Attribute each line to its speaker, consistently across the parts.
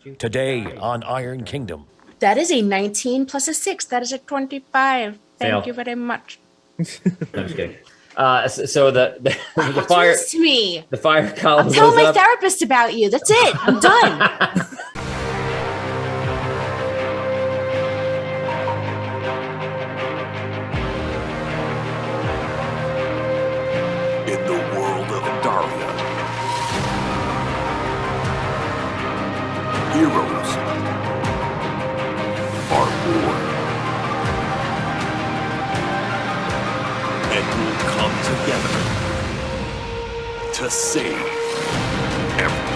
Speaker 1: Today on Iron Kingdom.
Speaker 2: That is a 19 plus a 6. That is a 25. Thank
Speaker 3: Fail.
Speaker 2: you very much.
Speaker 3: No, I'm just kidding. So the
Speaker 2: Oh,
Speaker 3: fire
Speaker 2: twist me.
Speaker 3: the fire column
Speaker 2: I'll tell
Speaker 3: goes
Speaker 2: my
Speaker 3: up.
Speaker 2: therapist about you. That's it. I'm done.
Speaker 1: In the world of Daria, heroes are born and will come together to save everyone.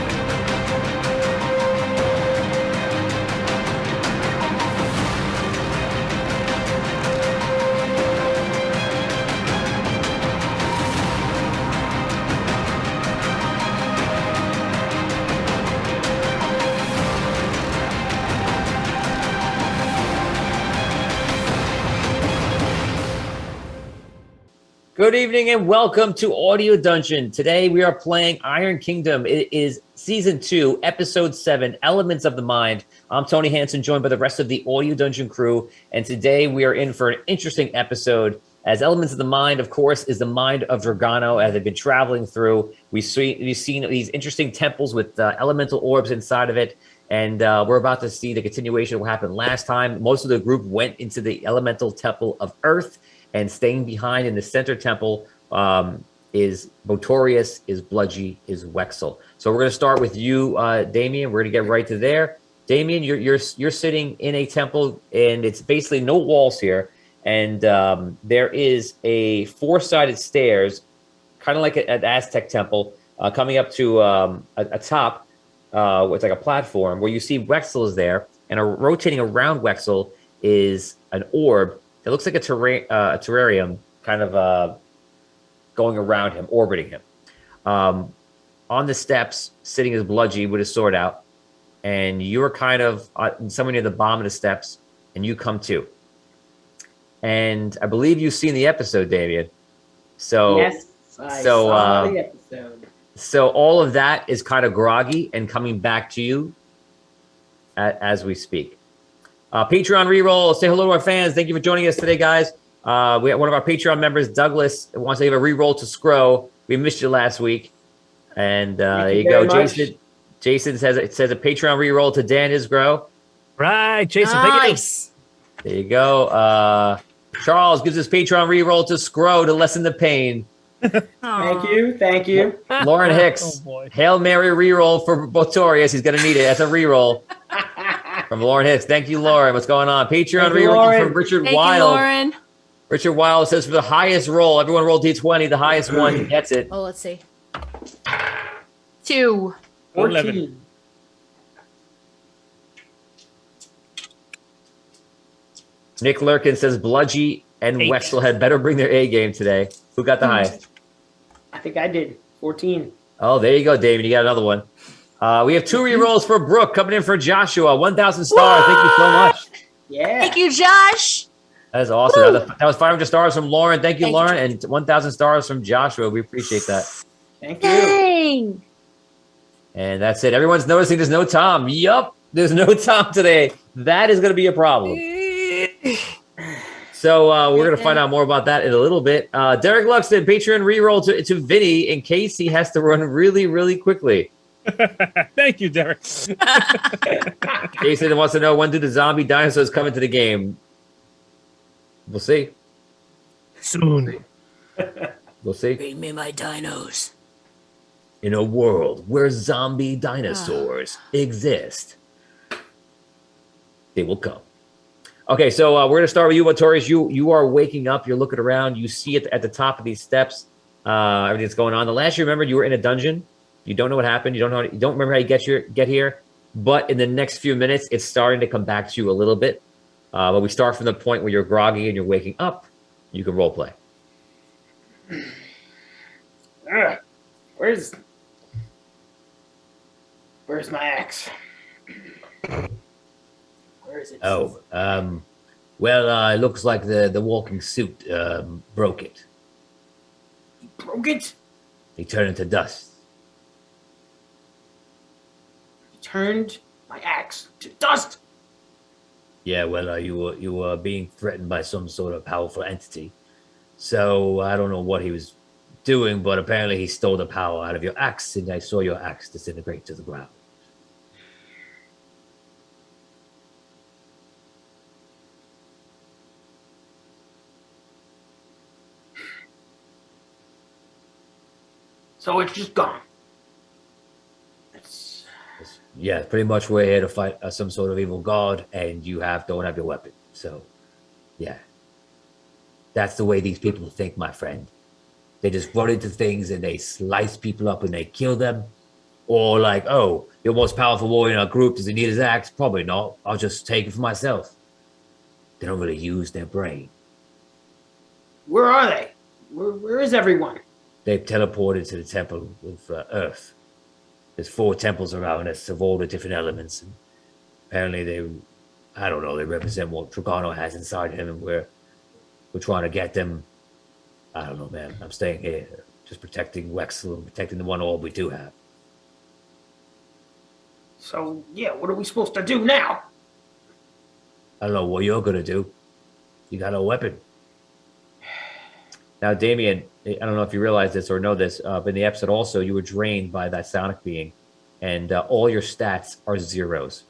Speaker 3: Good evening and welcome to Audio Dungeon. Today we are playing Iron Kingdom. It is Season 2, Episode 7, Elements of the Mind. I'm Tony Hansen, joined by the rest of the Audio Dungeon crew, and today we are in for an interesting episode, as Elements of the Mind, of course, is the mind of Dragano as they've been traveling through. We've seen these interesting temples with elemental orbs inside of it, and we're about to see the continuation of what happened last time. Most of the group went into the elemental temple of Earth, and staying behind in the center temple is Botorius, is Bludgy, is Wexel. So we're going to start with you, Damien. We're going to get right to there. Damien, you're sitting in a temple, and it's basically no walls here. And there is a four-sided stairs, kind of like an Aztec temple, coming up to a top with like a platform where you see Wexel is there, and rotating around Wexel is an orb. It looks like a terrarium kind of going around him, orbiting him. On the steps, sitting is Bludgy with his sword out, and you're kind of somewhere near the bottom of the steps, and you come to. And I believe you've seen the episode, Damien. So
Speaker 4: yes, I saw the episode.
Speaker 3: So all of that is kind of groggy and coming back to you as we speak. Patreon reroll. Say hello to our fans. Thank you for joining us today, guys. We have one of our Patreon members, Douglas, wants to give a reroll to Scro. We missed you last week, and there you go. Jason says a Patreon reroll to Dan Isgro.
Speaker 5: Right, Jason.
Speaker 2: Nice.
Speaker 3: There you go. Charles gives his Patreon reroll to Scro to lessen the pain.
Speaker 4: Thank you.
Speaker 3: Lauren Hicks, Hail Mary reroll for Botorius. He's gonna need it. That's a reroll. From Lauren Hicks. Thank you, Lauren. What's going on? Patreon reroll from Richard
Speaker 2: Thank
Speaker 3: Wild.
Speaker 2: you, Lauren.
Speaker 3: Richard Wild says for the highest roll, everyone rolled D20. The highest one gets it.
Speaker 2: Oh, let's see. 2.
Speaker 4: 14.
Speaker 3: Nick Lurkin says Bludgy and
Speaker 5: 8.
Speaker 3: Wexel had better bring their A game today. Who got the highest?
Speaker 4: I think I did. 14.
Speaker 3: Oh, there you go, David. You got another one. We have 2 rerolls for Brooke coming in for Joshua. 1,000 stars. Thank you so much.
Speaker 4: Yeah.
Speaker 2: Thank you, Josh.
Speaker 3: That is awesome.
Speaker 2: Woo.
Speaker 3: That was 500 stars from Lauren. Thank you,
Speaker 2: Thank
Speaker 3: Lauren.
Speaker 2: you.
Speaker 3: And 1,000 stars from Joshua. We appreciate that.
Speaker 4: Thank you.
Speaker 2: Dang.
Speaker 3: And that's it. Everyone's noticing there's no Tom. Yup, there's no Tom today. That is going to be a problem. So we're going to find out more about that in a little bit. Derek Luxton, Patreon reroll to Vinny in case he has to run really, really quickly.
Speaker 5: Thank you, Derek.
Speaker 3: Jason wants to know, when do the zombie dinosaurs come into the game? We'll see.
Speaker 5: Soon.
Speaker 3: We'll see.
Speaker 2: Bring me my dinos.
Speaker 3: In a world where zombie dinosaurs exist, they will come. Okay, so we're going to start with you, Botorius. You are waking up. You're looking around. You see it at the top of these steps. Everything's going on. The last you remembered, you were in a dungeon. You don't know what happened. You don't remember how you get here. But in the next few minutes, it's starting to come back to you a little bit. But we start from the point where you're groggy and you're waking up. You can role play.
Speaker 4: Where's my axe? Where is it?
Speaker 3: Oh, well, it looks like the walking suit broke it.
Speaker 4: You broke it?
Speaker 3: He turned into dust.
Speaker 4: He turned my axe to dust.
Speaker 3: Yeah, well, you were being threatened by some sort of powerful entity. So I don't know what he was doing, but apparently he stole the power out of your axe, and I saw your axe disintegrate to the ground.
Speaker 4: So it's just gone. It's,
Speaker 3: Yeah, pretty much we're here to fight some sort of evil god, and you don't have your weapon. So, yeah, that's the way these people think, my friend. They just run into things and they slice people up and they kill them. Or like, oh, your most powerful warrior in our group, does he need his axe? Probably not. I'll just take it for myself. They don't really use their brain.
Speaker 4: where are they? Where is everyone?
Speaker 3: They've teleported to the temple of Earth. There's 4 temples around us of all the different elements. And apparently I don't know, they represent what Dragano has inside him, and we're trying to get them. I don't know, man. I'm staying here, just protecting Wexel and protecting the one orb we do have.
Speaker 4: So, yeah, what are we supposed to do now?
Speaker 3: I don't know what you're gonna do. You got a weapon. Now, Damien, I don't know if you realize this or know this, but in the episode also, you were drained by that sonic being, and all your stats are zeros.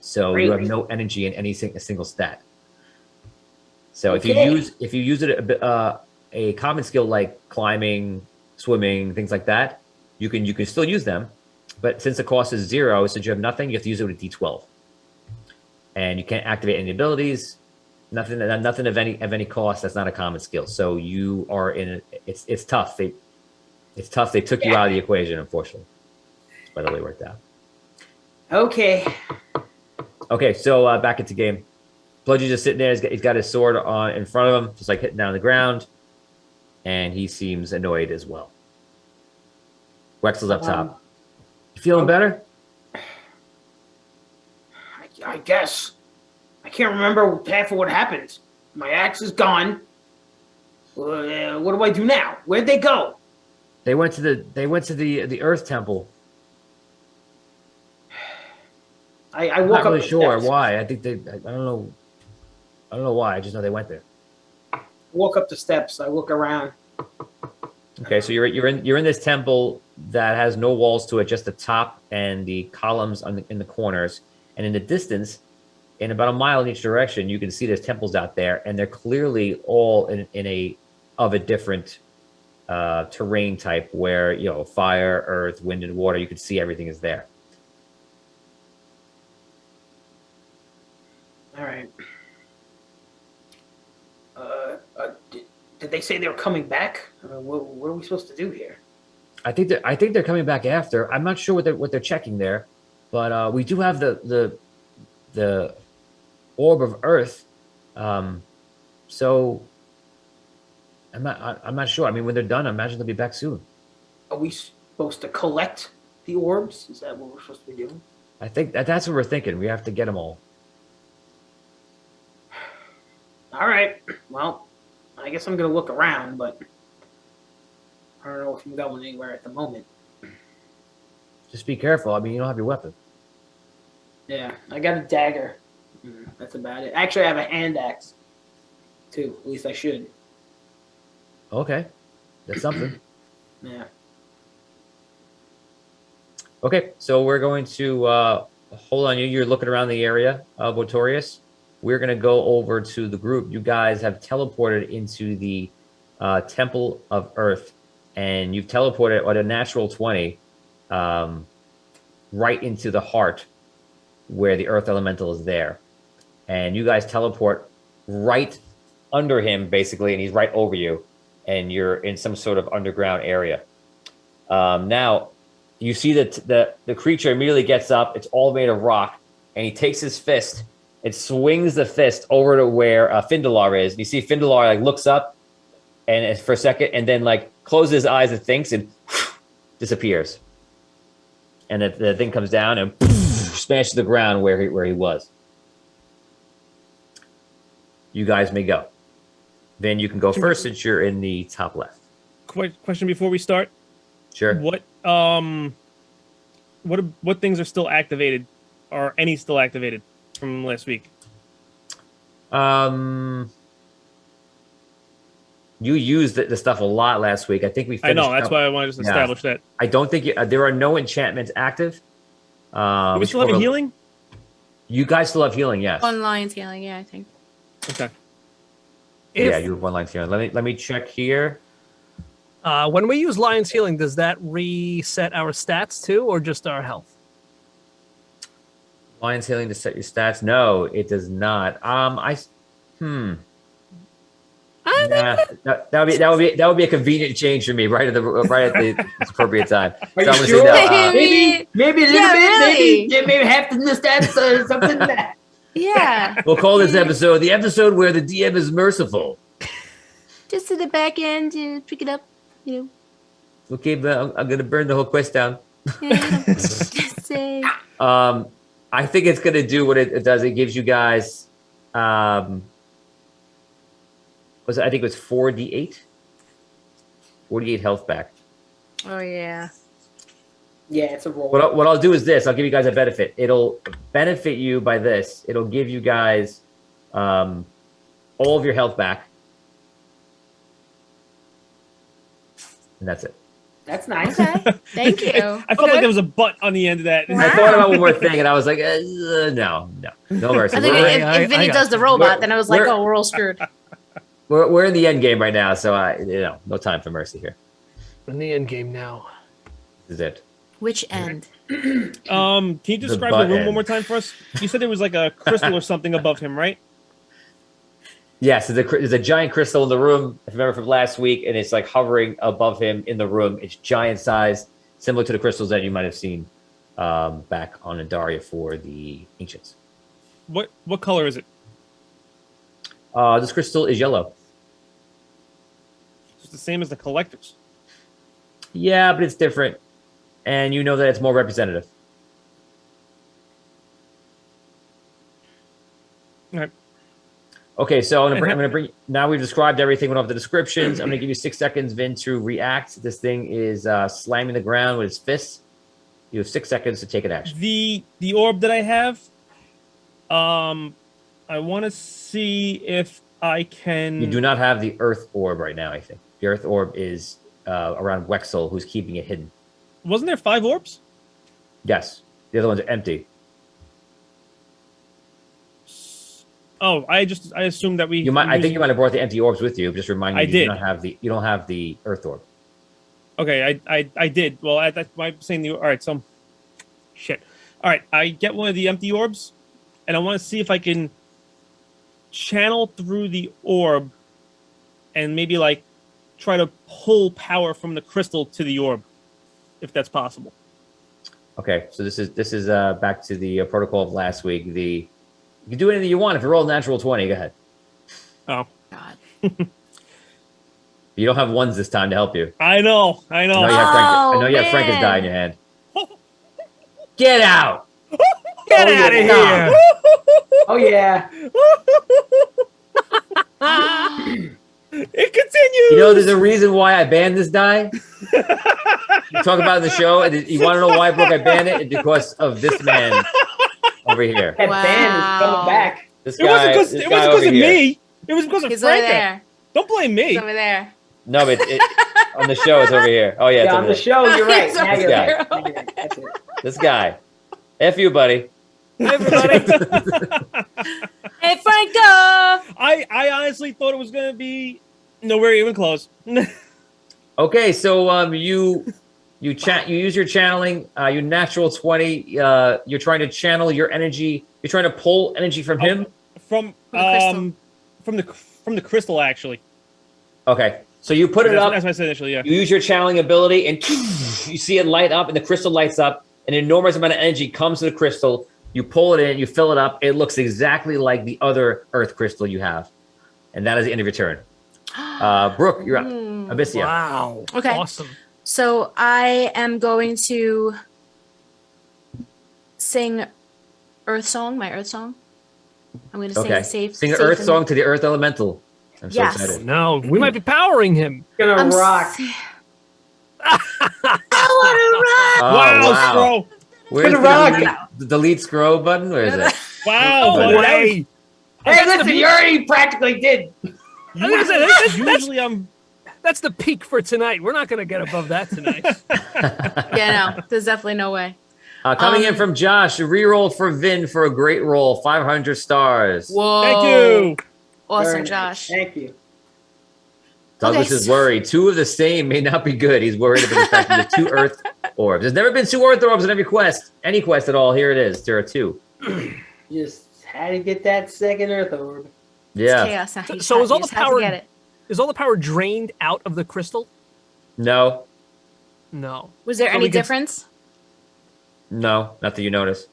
Speaker 3: So you have
Speaker 4: Really?
Speaker 3: no energy in a single stat. So
Speaker 4: Okay.
Speaker 3: if you use it a common skill like climbing, swimming, things like that, you can still use them. But since the cost is 0, since you have nothing, you have to use it with a D12, and you can't activate any abilities. Nothing of any cost. That's not a common skill. So you are in. It's tough. It's tough. They took you out of the equation, unfortunately. That's by the way it worked out.
Speaker 4: Okay.
Speaker 3: Okay, so back into game. Bludgy's just sitting there. He's got his sword on in front of him, just like hitting down the ground, and he seems annoyed as well. Wexel's up top. You feeling better?
Speaker 4: I guess. I can't remember half of what happened. My axe is gone. What do I do now? Where'd they go?
Speaker 3: They went to the Earth Temple.
Speaker 4: I
Speaker 3: I'm
Speaker 4: woke
Speaker 3: not
Speaker 4: up
Speaker 3: really
Speaker 4: the
Speaker 3: sure
Speaker 4: steps.
Speaker 3: why. I think I don't know. I don't know why. I just know they went there.
Speaker 4: Walk up the steps. I look around.
Speaker 3: Okay, so you're in this temple that has no walls to it, just the top and the columns in the corners, and in the distance, in about a mile in each direction, you can see there's temples out there, and they're clearly all in a different terrain type, where fire, earth, wind, and water. You can see everything is there.
Speaker 4: All right. Did they say they were coming back? What are we supposed to do here?
Speaker 3: I think they're coming back after. I'm not sure what they're checking there, but we do have the orb of Earth. So I'm not sure. I mean, when they're done, I imagine they'll be back soon.
Speaker 4: Are we supposed to collect the orbs? Is that what we're supposed to be doing?
Speaker 3: I think that's what we're thinking. We have to get them all.
Speaker 4: All right. Well, I guess I'm gonna look around, but I don't know if I'm going anywhere at the moment.
Speaker 3: Just be careful. I mean, you don't have your weapon.
Speaker 4: Yeah, I got a dagger. That's about it. Actually, I have a hand axe too. At least I should.
Speaker 3: Okay, that's something.
Speaker 4: Yeah.
Speaker 3: Okay, so we're going to hold on. You're looking around the area of Botorius. We're going to go over to the group. You guys have teleported into the Temple of Earth, and you've teleported at a natural 20 right into the heart where the Earth Elemental is there. And you guys teleport right under him, basically, and he's right over you, and you're in some sort of underground area. Now, you see that the creature immediately gets up. It's all made of rock, and he takes his fist and swings the fist over to where Findalar is. And you see Findalar looks up and for a second, and then closes his eyes and thinks, and disappears. And the thing comes down and smashes the ground where he was. You guys may go. Then you can go first since you're in the top left.
Speaker 5: Question before we start.
Speaker 3: Sure.
Speaker 5: What things are still activated are any still activated from last week?
Speaker 3: You used the stuff a lot last week. I think we
Speaker 5: I
Speaker 3: finished
Speaker 5: know. That's
Speaker 3: up.
Speaker 5: why I wanted to establish that.
Speaker 3: I don't think there are no enchantments active.
Speaker 5: Do we still have a healing?
Speaker 3: You guys still have healing, yes.
Speaker 2: One lion's healing, yeah, I think.
Speaker 5: Okay.
Speaker 3: Yeah, you have one line healing. Let me check here.
Speaker 6: When we use Lion's Healing, does that reset our stats too, or just our health?
Speaker 3: Lion's healing to set your stats. No, it does not. Nah, that would be a convenient change for me right at the appropriate time.
Speaker 4: Are
Speaker 3: So I'm
Speaker 4: you
Speaker 3: gonna say
Speaker 4: sure?
Speaker 3: no.
Speaker 4: Maybe a little
Speaker 2: Yeah,
Speaker 4: bit.
Speaker 2: really.
Speaker 4: Maybe half the stats or something like that.
Speaker 2: Yeah.
Speaker 3: We'll call this episode the episode where the DM is merciful.
Speaker 2: Just to the back end to pick it up, you
Speaker 3: Okay, but I'm gonna burn the whole quest down.
Speaker 2: know. Just say.
Speaker 3: I think it's gonna do what it does. It gives you guys, I think it was 4d8, 48 health back.
Speaker 2: Oh, yeah.
Speaker 4: Yeah, it's a roll.
Speaker 3: What I'll do is this. I'll give you guys a benefit. It'll benefit you by this. It'll give you guys all of your health back. And that's it.
Speaker 4: That's nice.
Speaker 2: Okay. Thank you.
Speaker 5: I felt like there was a butt on the end of that.
Speaker 3: I thought about one more thing, and I was like, no mercy.
Speaker 2: I think if Vinny does the robot, then I was like, oh, we're all screwed.
Speaker 3: We're in the end game right now, so no time for mercy here.
Speaker 6: In the end game now.
Speaker 3: This is it.
Speaker 2: Which end?
Speaker 5: Can you describe the room
Speaker 3: button.
Speaker 5: one more time for us? You said there was like a crystal or something above him, right?
Speaker 3: Yes, there's a giant crystal in the room, if you remember from last week, and it's like hovering above him in the room. It's giant size, similar to the crystals that you might have seen back on Andaria for the Ancients.
Speaker 5: What color is it?
Speaker 3: This crystal is yellow.
Speaker 5: It's the same as the collectors.
Speaker 3: Yeah, but it's different, and you know that it's more representative.
Speaker 5: All right.
Speaker 3: Okay, so I'm gonna bring. Now we've described everything. We don't have the descriptions. I'm gonna give you 6 seconds, Vin, to react. This thing is slamming the ground with its fists. You have 6 seconds to take an action.
Speaker 5: The orb that I have, I want to see if I can.
Speaker 3: You do not have the Earth Orb right now. I think the Earth Orb is around Wexel, who's keeping it hidden.
Speaker 5: Wasn't there 5 orbs?
Speaker 3: Yes, the other ones are empty.
Speaker 5: Oh, I assumed that we.
Speaker 3: I think you might have brought the empty orbs with you. Just remind you,
Speaker 5: I did.
Speaker 3: You don't have the Earth Orb.
Speaker 5: Okay, I did. Well, I'm saying all right. So, shit. All right, I get one of the empty orbs, and I want to see if I can channel through the orb, and maybe like try to pull power from the crystal to the orb, if that's possible.
Speaker 3: Okay, so this is back to the protocol of last week. You can do anything you want. If you roll a natural 20, go ahead.
Speaker 5: Oh,
Speaker 2: God.
Speaker 3: You don't have ones this time to help you.
Speaker 5: I know.
Speaker 3: I know you have Franken's die in your hand. Get out!
Speaker 6: Get out of here!
Speaker 4: Oh yeah.
Speaker 5: It continues.
Speaker 3: You know, there's a reason why I banned this die. You talk about it in the show, and you want to know why, Brooke, I banned it? It's because of this man over here.
Speaker 4: That band is coming back.
Speaker 3: This
Speaker 5: It wasn't
Speaker 3: guy
Speaker 5: because
Speaker 3: over
Speaker 5: of
Speaker 3: here.
Speaker 5: me. It was because of
Speaker 2: He's over
Speaker 5: Franca.
Speaker 2: there.
Speaker 5: Don't blame me.
Speaker 2: He's over there.
Speaker 3: No, but on the show, it's over here. Oh, yeah, it's
Speaker 4: Yeah,
Speaker 3: over
Speaker 4: on the
Speaker 3: there.
Speaker 4: show, you're right.
Speaker 2: It's
Speaker 4: Now
Speaker 2: over
Speaker 4: you're
Speaker 3: there.
Speaker 4: right. Now you're right. That's it.
Speaker 3: This guy. F you, buddy.
Speaker 6: Everybody.
Speaker 2: Hey, Franco!
Speaker 5: I honestly thought it was going to be nowhere even close.
Speaker 3: Okay, so you use your channeling, your natural 20. You're trying to channel your energy. You're trying to pull energy from him.
Speaker 5: From the crystal, actually.
Speaker 3: Okay, so you put it up.
Speaker 5: That's what I said initially, yeah.
Speaker 3: You use your channeling ability, and you see it light up, and the crystal lights up. An enormous amount of energy comes to the crystal. You pull it in, you fill it up. It looks exactly like the other Earth crystal you have, and that is the end of your turn. Brooke, you're up. Abyssia.
Speaker 6: Wow.
Speaker 2: Okay.
Speaker 6: Awesome.
Speaker 2: So I am going to sing Earth Song, my Earth Song. I'm going to sing
Speaker 3: Okay.
Speaker 2: a safe.
Speaker 3: Sing an
Speaker 2: safe
Speaker 3: Earth
Speaker 2: and-
Speaker 3: song to the Earth Elemental. I'm so
Speaker 2: Yes.
Speaker 3: excited.
Speaker 6: No, we might be powering him.
Speaker 4: It's gonna
Speaker 2: I'm
Speaker 4: rock.
Speaker 2: I want to rock.
Speaker 3: Oh,
Speaker 5: wow,
Speaker 3: wow.
Speaker 5: Stro.
Speaker 3: Where's
Speaker 4: the rock.
Speaker 3: the delete scroll button? Where is it?
Speaker 5: Wow.
Speaker 6: No
Speaker 5: well, that was-
Speaker 6: way.
Speaker 4: Hey, listen, you already practically did.
Speaker 6: I was gonna say, that's-
Speaker 5: Usually I'm.
Speaker 6: That's the peak for tonight. We're not going to get above that tonight.
Speaker 2: Yeah, no, there's definitely no way.
Speaker 3: Coming in from Josh, a reroll for Vin for a great roll, 500 stars.
Speaker 2: Whoa.
Speaker 5: Thank you.
Speaker 2: Awesome,
Speaker 4: Very nice.
Speaker 2: Josh.
Speaker 4: Thank you.
Speaker 3: Douglas
Speaker 2: Okay,
Speaker 3: is worried. Two of the same may not be good. He's worried about the fact that the 2 Earth orbs. There's never been 2 Earth orbs in every quest. Any quest at all. Here it is. There are 2.
Speaker 4: Just had to get that second Earth orb.
Speaker 3: Yeah.
Speaker 2: Chaos. Now.
Speaker 6: So is all
Speaker 2: You
Speaker 6: the
Speaker 2: just have to
Speaker 6: power-
Speaker 2: get it.
Speaker 6: Is all the power drained out of the crystal?
Speaker 3: No.
Speaker 6: No.
Speaker 2: Was there
Speaker 6: So
Speaker 2: any
Speaker 6: we could-
Speaker 2: difference?
Speaker 3: No. Not that you notice.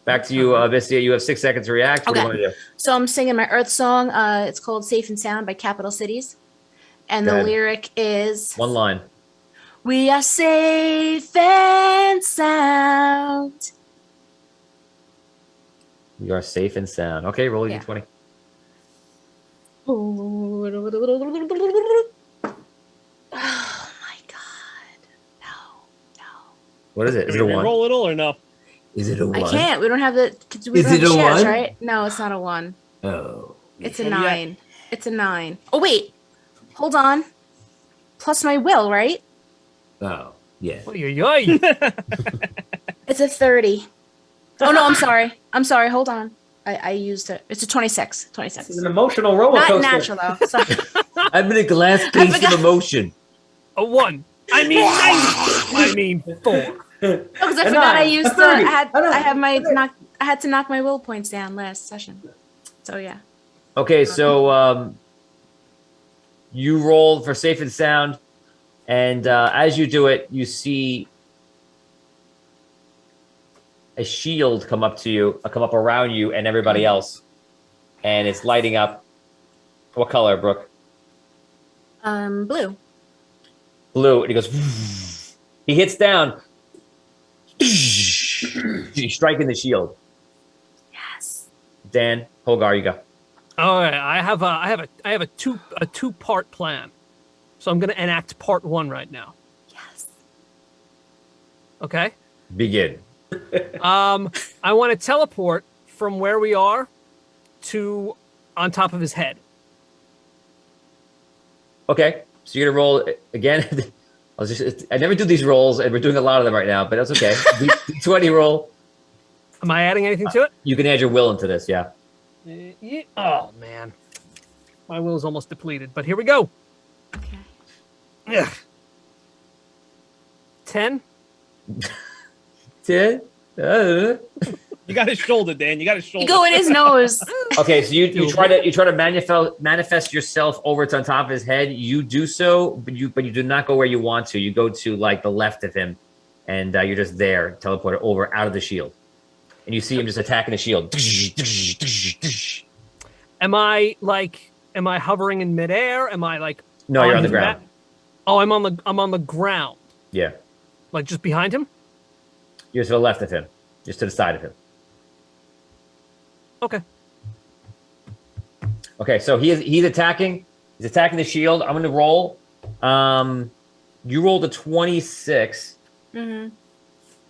Speaker 3: Back to you, Abyssia. You have 6 seconds to react. What do you
Speaker 2: Okay.
Speaker 3: want to do?
Speaker 2: So I'm singing my Earth song. It's called "Safe and Sound" by Capital Cities, and
Speaker 3: Go
Speaker 2: the
Speaker 3: ahead.
Speaker 2: lyric is,
Speaker 3: One line.
Speaker 2: "We are safe and sound."
Speaker 3: You are safe and sound. Okay, roll your
Speaker 2: Yeah.
Speaker 3: d20.
Speaker 2: Oh my God! No.
Speaker 3: What is it? Is it a 1?
Speaker 5: Roll it all or no?
Speaker 3: Is it a 1?
Speaker 2: I can't. We don't have the. 'Cause we
Speaker 3: Is
Speaker 2: don't have
Speaker 3: it a
Speaker 2: shares,
Speaker 3: 1?
Speaker 2: right? No, it's not a 1.
Speaker 3: Oh.
Speaker 2: It's a
Speaker 5: What do you got?
Speaker 2: 9. It's a 9. Oh wait, hold on. Plus my will, right?
Speaker 3: Oh. Yeah.
Speaker 6: Oy, oy, oy.
Speaker 2: It's a 30. Oh no, I'm sorry. I'm sorry. Hold on. I used it. It's a 26. 26.
Speaker 4: This is an emotional roller
Speaker 2: Not
Speaker 4: coaster.
Speaker 2: natural though. Sorry.
Speaker 3: I'm in a glass case
Speaker 2: forgot.
Speaker 3: of emotion.
Speaker 6: A 1. I mean 90. I mean 4.
Speaker 2: Because I
Speaker 4: A
Speaker 2: forgot I
Speaker 4: 9,
Speaker 2: used
Speaker 4: a 30,
Speaker 2: I had my knock. I had to knock my will points down last session. So yeah.
Speaker 3: Okay, so you roll for safe and sound, and as you do it, you see a shield come up to you, come up around you and everybody else, and it's lighting up. What color, Brooke?
Speaker 2: Blue.
Speaker 3: Blue. And he goes. He hits down. He's striking the shield.
Speaker 2: Yes.
Speaker 3: Dan, Holgar, you go.
Speaker 6: All right, I have a two-part plan. So I'm going to enact part 1 right now.
Speaker 2: Yes.
Speaker 6: Okay?
Speaker 3: Begin.
Speaker 6: I want to teleport from where we are to on top of his head.
Speaker 3: Okay, so you're gonna roll again. I never do these rolls, and we're doing a lot of them right now, but that's okay. D20 roll.
Speaker 6: Am I adding anything to it?
Speaker 3: You can add your will into this, yeah.
Speaker 6: Oh man, my will is almost depleted. But here we go.
Speaker 2: Okay.
Speaker 6: Ugh. 10.
Speaker 3: 10.
Speaker 5: You got his shoulder, Dan. You got his shoulder.
Speaker 2: You go in his nose.
Speaker 3: Okay, so you try to manifest yourself over to on top of his head. You do so, but you do not go where you want to. You go to like the left of him, and you're just there, teleported over out of the shield, and you see him just attacking the shield.
Speaker 6: Am I hovering in midair? Am I like?
Speaker 3: No, you're on the
Speaker 6: his
Speaker 3: ground.
Speaker 6: back? Oh, I'm on the ground,
Speaker 3: Yeah,
Speaker 6: like just behind him.
Speaker 3: you're to the left of him, just to the side of him.
Speaker 6: Okay.
Speaker 3: Okay, so he's attacking. He's attacking the shield. I'm going to roll. You rolled a 26.
Speaker 2: Mm-hmm.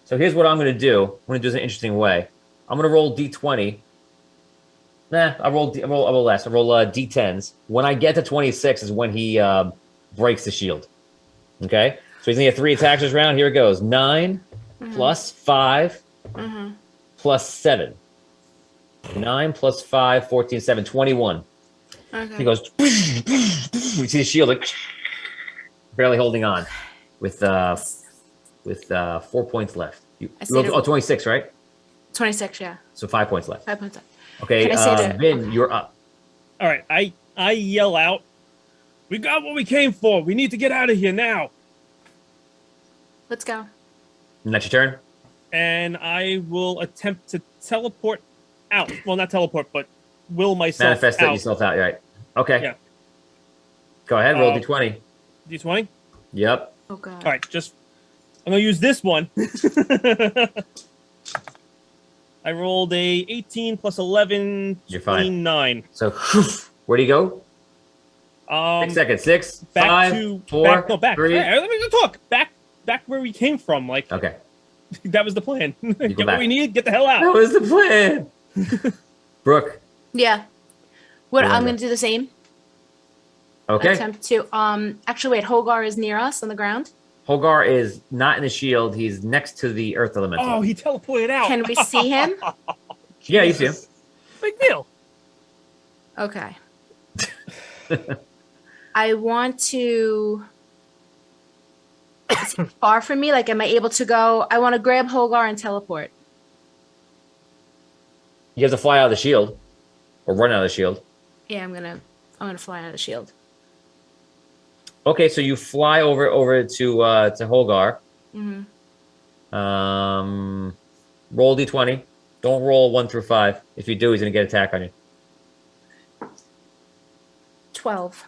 Speaker 3: So here's what I'm going to do. I'm going to do this in an interesting way. I'm going to roll D20. Nah, I roll less. I roll D10s. When I get to 26 is when he breaks the shield. Okay? So he's going to get 3 attacks this round. Here it goes. 9 plus 5 plus 7. 9 plus 5, 14, 7, 21.
Speaker 2: Okay.
Speaker 3: He goes, we see the shield like barely holding on with 4 points left.
Speaker 2: I see it.
Speaker 3: 26, right?
Speaker 2: 26, yeah.
Speaker 3: So 5 points left.
Speaker 2: 5 points up.
Speaker 3: Okay,
Speaker 2: Can I say that?
Speaker 3: Vin, you're up.
Speaker 5: All right, I yell out, "We got what we came for. We need to get out of here now."
Speaker 2: Let's go.
Speaker 3: And that's your turn?
Speaker 5: And I will attempt to teleport out. Well, not teleport, but will myself
Speaker 3: Manifest
Speaker 5: out.
Speaker 3: yourself out, right? Okay.
Speaker 5: Yeah.
Speaker 3: Go ahead, roll
Speaker 5: Uh,
Speaker 3: D20.
Speaker 5: D20.
Speaker 3: Yep.
Speaker 2: Oh, God.
Speaker 5: All right, I'm gonna use this one. I rolled a 18 plus 11,
Speaker 3: You're fine.
Speaker 5: 29.
Speaker 3: So, where'd he go? 6 seconds. 6,
Speaker 5: Back
Speaker 3: 5,
Speaker 5: to
Speaker 3: 4,
Speaker 5: back.
Speaker 3: 3.
Speaker 5: Hey, let me just talk. Back where we came from. Like,
Speaker 3: Okay.
Speaker 5: That was the plan. Get
Speaker 3: back.
Speaker 5: what we need. Get the hell out.
Speaker 3: That was the plan. Brooke.
Speaker 2: Yeah. What
Speaker 3: Go
Speaker 2: I'm
Speaker 3: on,
Speaker 2: gonna do the same.
Speaker 3: Okay.
Speaker 2: Attempt to actually wait, Hogar is near us on the ground.
Speaker 3: Hogar is not in the shield. He's next to the Earth Elemental.
Speaker 5: Oh, he teleported out.
Speaker 2: Can we see him?
Speaker 3: Yeah, you see him.
Speaker 6: Big deal.
Speaker 2: Okay. I want to. Is he far from me? Like, am I able to go? I want to grab Hogar and teleport.
Speaker 3: You have to fly out of the shield, or run out of the shield.
Speaker 2: Yeah, I'm gonna fly out of the shield.
Speaker 3: Okay, so you fly over to Hogar.
Speaker 2: Mm-hmm.
Speaker 3: Roll d20. Don't roll 1 through 5. If you do, he's gonna get attack on you.
Speaker 2: 12.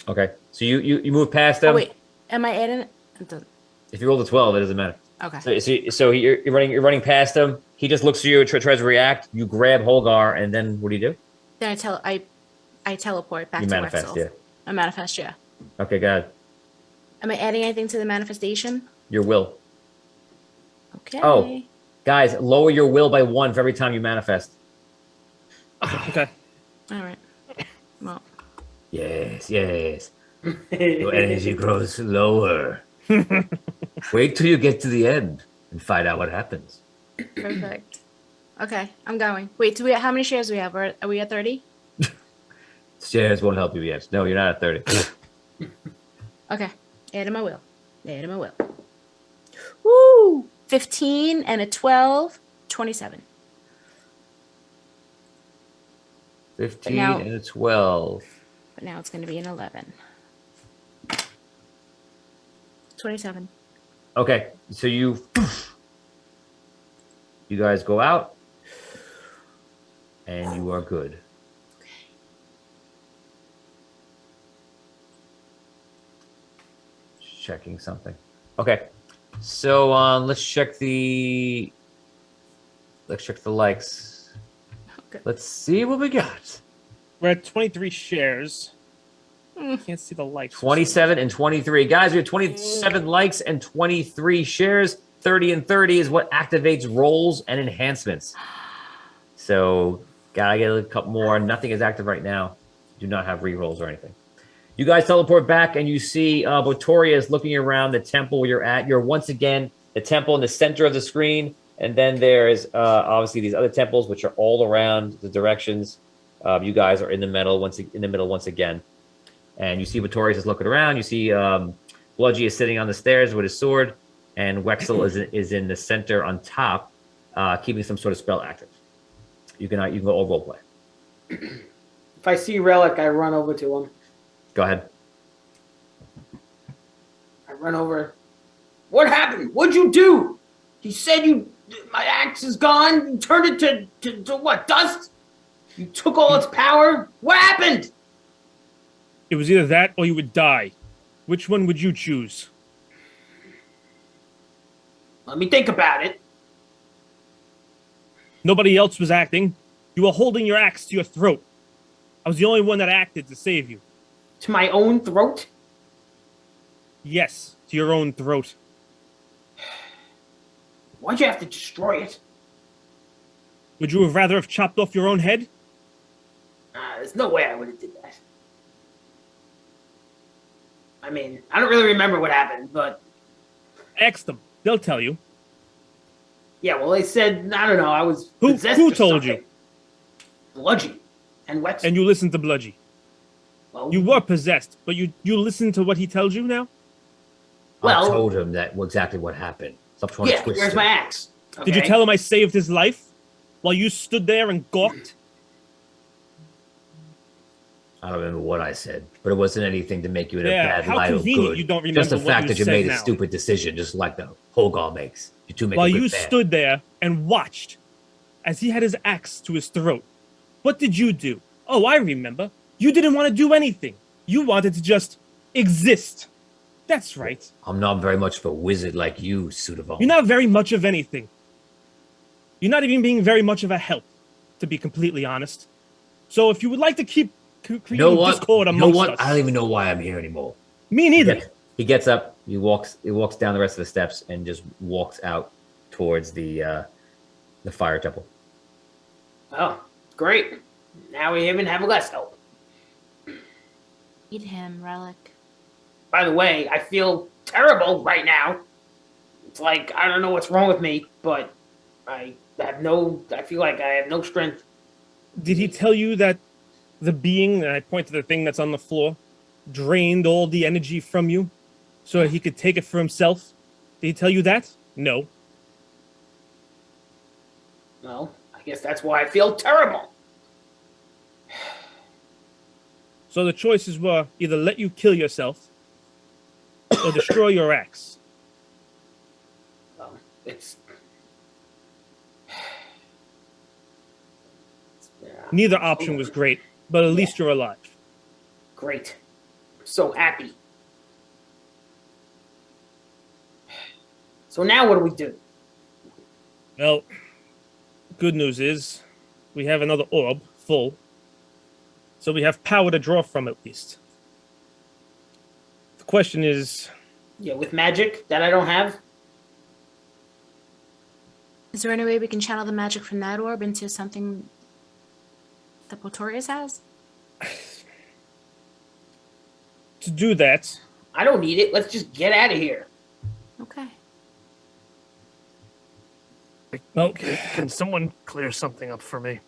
Speaker 3: Okay, so you move past him.
Speaker 2: Oh wait, am I adding it? It doesn't.
Speaker 3: If you roll the 12, it doesn't matter.
Speaker 2: Okay.
Speaker 3: So you're running past him. He just looks at you, tries to react. You grab Hogar, and then what do you do?
Speaker 2: Then I teleport back
Speaker 3: You
Speaker 2: to
Speaker 3: manifest,
Speaker 2: Wexel.
Speaker 3: yeah.
Speaker 2: I manifest, yeah.
Speaker 3: Okay, go ahead.
Speaker 2: Am I adding anything to the manifestation?
Speaker 3: Your will.
Speaker 2: Okay.
Speaker 3: Oh. Guys, lower your will by 1 for every time you manifest.
Speaker 5: Okay.
Speaker 2: All right. Well,
Speaker 3: Yes. Your energy grows lower. Wait till you get to the end and find out what happens.
Speaker 2: perfect. Okay, I'm going. Wait, how many shares do we have? Are we at 30?
Speaker 3: Shares won't help you yet. No, you're not at 30.
Speaker 2: Okay. Add in my will. Woo! 15 and a 12, 27.
Speaker 3: 15
Speaker 2: now-
Speaker 3: and a 12.
Speaker 2: But now it's going to be an 11. 27.
Speaker 3: Okay, so you guys go out, and you are good. Checking something. Okay, so let's check the likes.
Speaker 2: Okay.
Speaker 3: Let's see what we got.
Speaker 5: We're at 23 shares. Can't see the likes.
Speaker 3: 27 and 23. Guys, we have 27 likes and 23 shares. 30 and 30 is what activates rolls and enhancements. So, gotta get a couple more. Nothing is active right now. Do not have rerolls or anything. You guys teleport back, and you see Botoria is looking around the temple where you're at. You're once again the temple in the center of the screen, and then there's obviously these other temples which are all around the directions. You guys are in the middle once again. And you see Botorius is looking around. You see Bludgy is sitting on the stairs with his sword, and Wexel is in the center on top, keeping some sort of spell active. You can go all role play.
Speaker 4: If I see Relic, I run over to him.
Speaker 3: Go ahead.
Speaker 4: I run over. What happened? What'd you do? He said my axe is gone. You turned it to what? Dust? You took all its power? What happened?
Speaker 5: It was either that or you would die. Which one would you choose?
Speaker 4: Let me think about it.
Speaker 5: Nobody else was acting. You were holding your axe to your throat. I was the only one that acted to save you.
Speaker 4: To my own throat?
Speaker 5: Yes, to your own throat.
Speaker 4: Why'd you have to destroy it?
Speaker 5: Would you have rather have chopped off your own head?
Speaker 4: There's no way I would have did that. I mean, I don't really remember what happened, but
Speaker 5: Ask them. They'll tell you.
Speaker 4: yeah, well, they said, I don't know, I was
Speaker 5: Who
Speaker 4: possessed or
Speaker 5: told
Speaker 4: something.
Speaker 5: you?
Speaker 4: Bludgy and Wexel.
Speaker 5: And you listened to Bludgy.
Speaker 4: Well,
Speaker 5: You were possessed, but you listened to what he tells you now?
Speaker 4: Well-
Speaker 3: I told him that exactly what happened. Stop trying to
Speaker 4: yeah,
Speaker 3: twist
Speaker 4: where's
Speaker 3: it.
Speaker 4: my axe?
Speaker 5: Did you
Speaker 4: Okay.
Speaker 5: tell him I saved his life while you stood there and gawked?
Speaker 3: I don't remember what I said, but it wasn't anything to make you in
Speaker 5: Yeah,
Speaker 3: a bad
Speaker 5: how
Speaker 3: light or
Speaker 5: convenient
Speaker 3: good.
Speaker 5: you don't remember
Speaker 3: Just the
Speaker 5: what
Speaker 3: fact
Speaker 5: you
Speaker 3: that you
Speaker 5: said
Speaker 3: made a
Speaker 5: now.
Speaker 3: stupid decision, just like the Hogar makes. You two make
Speaker 5: While
Speaker 3: a good
Speaker 5: you
Speaker 3: pair.
Speaker 5: stood there and watched as he had his axe to his throat. What did you do? Oh, I remember. You didn't want to do anything. You wanted to just exist. That's right.
Speaker 3: I'm not very much of a wizard like you, suit of armor.
Speaker 5: You're not very much of anything. You're not even being very much of a help, to be completely honest. So if you would like to keep creating
Speaker 3: You know what?
Speaker 5: discord
Speaker 3: You know
Speaker 5: amongst
Speaker 3: what?
Speaker 5: us,
Speaker 3: I don't even know why I'm here anymore.
Speaker 5: me neither.
Speaker 3: He gets up. He walks down the rest of the steps and just walks out towards the fire temple.
Speaker 4: Oh, great. Now we even have less help.
Speaker 2: Eat him, Relic.
Speaker 4: By the way, I feel terrible right now. It's like I don't know what's wrong with me, but I feel like I have no strength.
Speaker 5: Did he tell you that the being, and I point to the thing that's on the floor, drained all the energy from you so that he could take it for himself? Did he tell you that? No.
Speaker 4: Well, I guess that's why I feel terrible.
Speaker 5: So the choices were either let you kill yourself or destroy your axe.
Speaker 4: Well, it's
Speaker 5: Neither option was great, but at least you're alive.
Speaker 4: great. I'm so happy. So now what do we do?
Speaker 5: Well, good news is we have another orb full, so we have power to draw from at least. The question is,
Speaker 4: Yeah, with magic that I don't have?
Speaker 2: Is there any way we can channel the magic from that orb into something that Botorius has?
Speaker 5: to do that,
Speaker 4: I don't need it. Let's just get out of here.
Speaker 2: Okay.
Speaker 5: Okay.
Speaker 6: Can someone clear something up for me?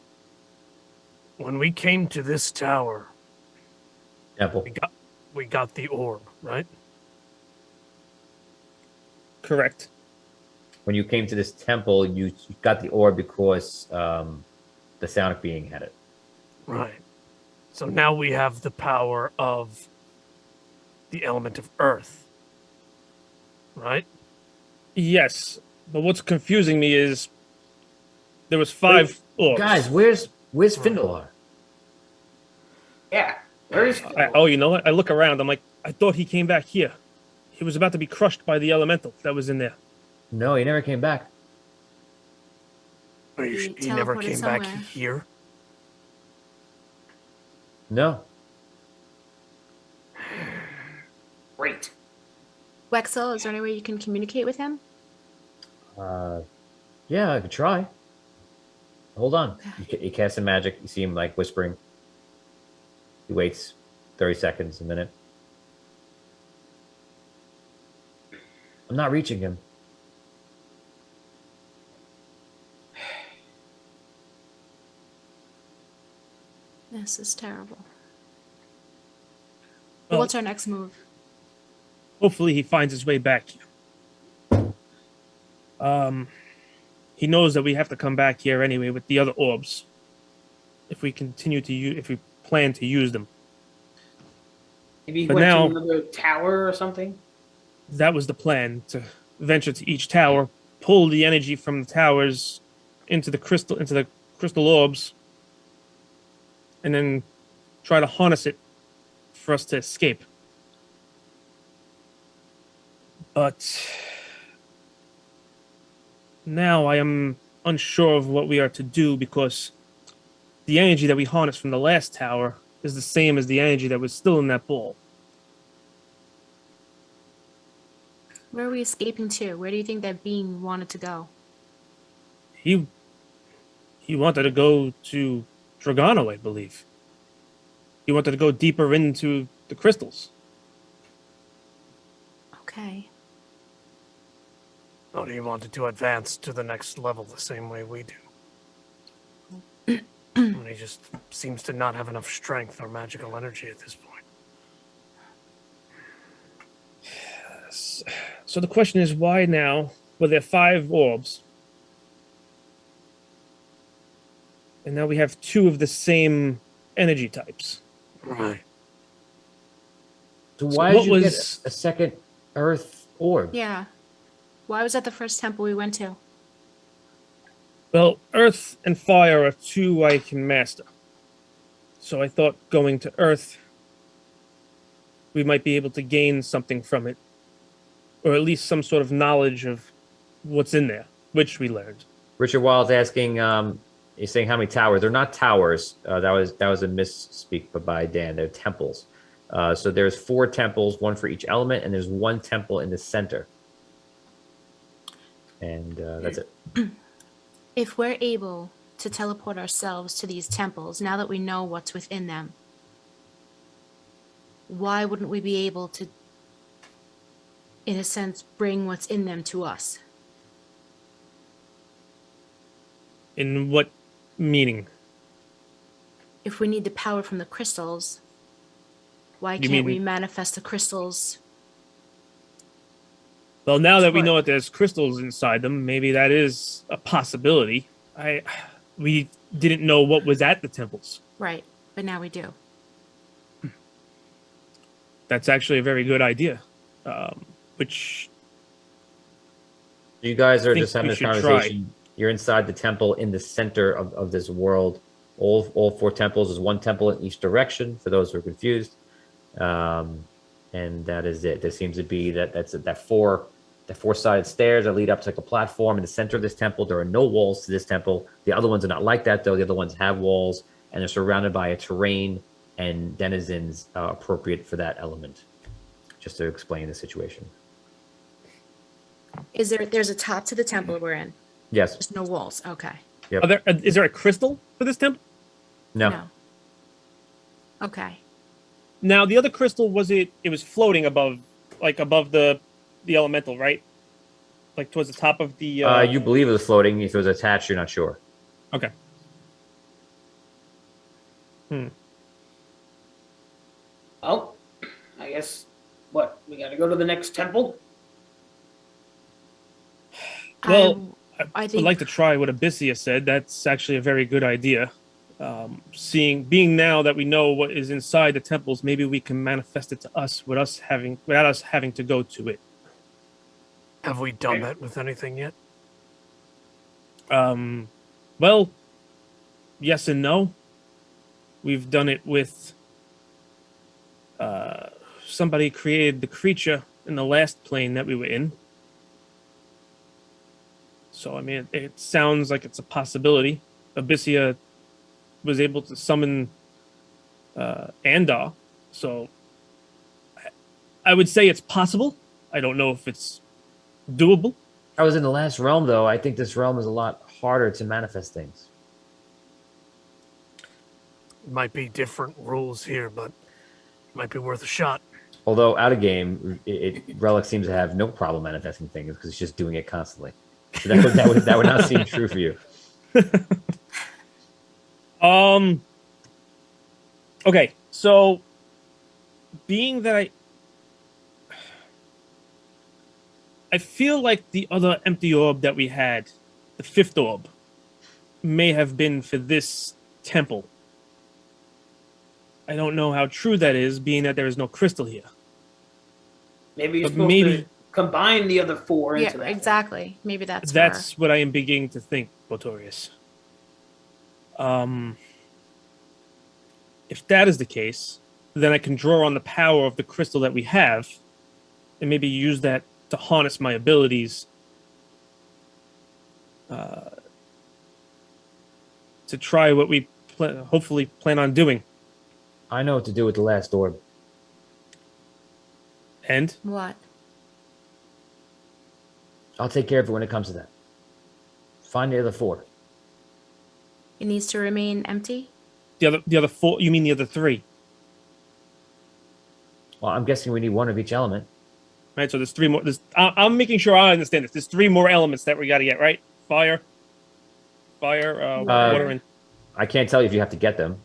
Speaker 6: When we came to this tower,
Speaker 3: Temple.
Speaker 6: we got the orb, right?
Speaker 5: correct.
Speaker 3: When you came to this temple, you got the orb because the Sonic being had it.
Speaker 6: Right. So now we have the power of the element of earth. Right?
Speaker 5: Yes, but what's confusing me is there was 5 orbs.
Speaker 3: Guys, where's Findalar?
Speaker 4: Yeah. Where is
Speaker 5: Oh, you know what? I look around. I'm like, I thought he came back here. He was about to be crushed by the elemental that was in there.
Speaker 3: No, he never came back.
Speaker 6: He
Speaker 2: He
Speaker 6: never
Speaker 2: teleported
Speaker 6: came back
Speaker 2: somewhere.
Speaker 6: here.
Speaker 3: No.
Speaker 4: Great.
Speaker 2: Wexel, is there any way you can communicate with him?
Speaker 3: Yeah, I could try. Hold on.
Speaker 2: Okay.
Speaker 3: You cast some magic. You see him like whispering. He waits 30 seconds, a minute. I'm not reaching him.
Speaker 2: This is terrible.
Speaker 5: Well-
Speaker 2: What's our next move?
Speaker 5: Hopefully he finds his way back here. He knows that we have to come back here anyway with the other orbs. If we continue to if we plan to use them.
Speaker 4: Maybe he
Speaker 5: But
Speaker 4: went
Speaker 5: now-
Speaker 4: to another tower or something?
Speaker 5: That was the plan, to venture to each tower, pull the energy from the towers into the crystal orbs, and then try to harness it for us to escape. But now I am unsure of what we are to do, because the energy that we harnessed from the last tower is the same as the energy that was still in that ball.
Speaker 2: Where are we escaping to? Where do you think that being wanted to go?
Speaker 5: He wanted to go to Dragano, I believe. He wanted to go deeper into the crystals.
Speaker 2: Okay.
Speaker 6: Or he wanted to advance to the next level the same way we do. And he just seems to not have enough strength or magical energy at this point.
Speaker 5: So the question is, why now, were there 5 orbs, and now we have 2 of the same energy types?
Speaker 6: Right.
Speaker 3: So why
Speaker 5: what
Speaker 3: did you get
Speaker 5: was-
Speaker 3: a second Earth orb?
Speaker 2: Yeah. Why was that the first temple we went to?
Speaker 5: Well, earth and fire are 2 I can master. So I thought going to earth, we might be able to gain something from it, or at least some sort of knowledge of what's in there, which we learned.
Speaker 3: Richard Wild's asking, he's saying how many towers? They're not towers. That was a misspeak by Dan. They're temples. So there's 4 temples, 1 for each element, and there's 1 temple in the center. And that's it.
Speaker 2: If we're able to teleport ourselves to these temples, now that we know what's within them, why wouldn't we be able to, in a sense, bring what's in them to us?
Speaker 5: In what meaning?
Speaker 2: If we need the power from the crystals, why
Speaker 5: You
Speaker 2: can't we
Speaker 5: mean-
Speaker 2: manifest the crystals?
Speaker 5: Well, now that we
Speaker 2: What?
Speaker 5: know that there's crystals inside them, maybe that is a possibility. We didn't know what was at the temples.
Speaker 2: Right, but now we do.
Speaker 5: That's actually a very good idea. Which
Speaker 3: You guys are
Speaker 5: think
Speaker 3: just having
Speaker 5: we
Speaker 3: this
Speaker 5: should
Speaker 3: conversation. You're inside the temple in the center of this world. All four temples is one temple in each direction, for those who are confused. And that is it. There seems to be that four-sided stairs that lead up to like a platform in the center of this temple. There are no walls to this temple. The other ones are not like that, though. The other ones have walls, and they're surrounded by a terrain and denizens appropriate for that element. Just to explain the situation.
Speaker 2: There's a top to the temple we're in.
Speaker 3: Yes.
Speaker 2: There's no walls. Okay.
Speaker 5: is there a crystal for this temple?
Speaker 3: No.
Speaker 2: Okay.
Speaker 5: Now the other crystal it was floating above the elemental, right? Like towards the top of the.
Speaker 3: You believe it was floating. If it was attached, you're not sure.
Speaker 5: Okay.
Speaker 4: Oh, I guess, what, we gotta go to the next temple?
Speaker 5: Well,
Speaker 2: I
Speaker 5: would
Speaker 2: think
Speaker 5: like to try what Abyssia said. That's actually a very good idea. Being now that we know what is inside the temples, maybe we can manifest it to us without us having to go to it.
Speaker 6: Have we done that with anything yet?
Speaker 5: Well, yes and no. We've done it with somebody created the creature in the last plane that we were in. So, I mean, it sounds like it's a possibility. Abyssia was able to summon Andar, so I would say it's possible. I don't know if it's doable.
Speaker 3: I was in the last realm, though. I think this realm is a lot harder to manifest things.
Speaker 6: Might be different rules here, but might be worth a shot.
Speaker 3: Although out of game, Relic seems to have no problem manifesting things because it's just doing it constantly. So that would not seem true for you.
Speaker 5: Okay, so being that I feel like the other empty orb that we had, the fifth orb, may have been for this temple. I don't know how true that is, being that there is no crystal here.
Speaker 4: Maybe you're
Speaker 5: But
Speaker 4: supposed
Speaker 5: maybe-
Speaker 4: to combine the other four
Speaker 2: yeah,
Speaker 4: into that.
Speaker 2: exactly. Maybe that's
Speaker 5: That's what I am beginning to think, Botorius. If that is the case, then I can draw on the power of the crystal that we have, and maybe use that to harness my abilities to try what we hopefully plan on doing.
Speaker 3: I know what to do with the last orb.
Speaker 5: And
Speaker 2: What?
Speaker 3: I'll take care of it when it comes to that. Find the other four.
Speaker 2: It needs to remain empty?
Speaker 5: the other four, you mean the other three?
Speaker 3: Well, I'm guessing we need one of each element.
Speaker 5: Right, so there's three more. I'm making sure I understand this. There's three more elements that we got to get, right? Fire, water, and...
Speaker 3: I can't tell you if you have to get them.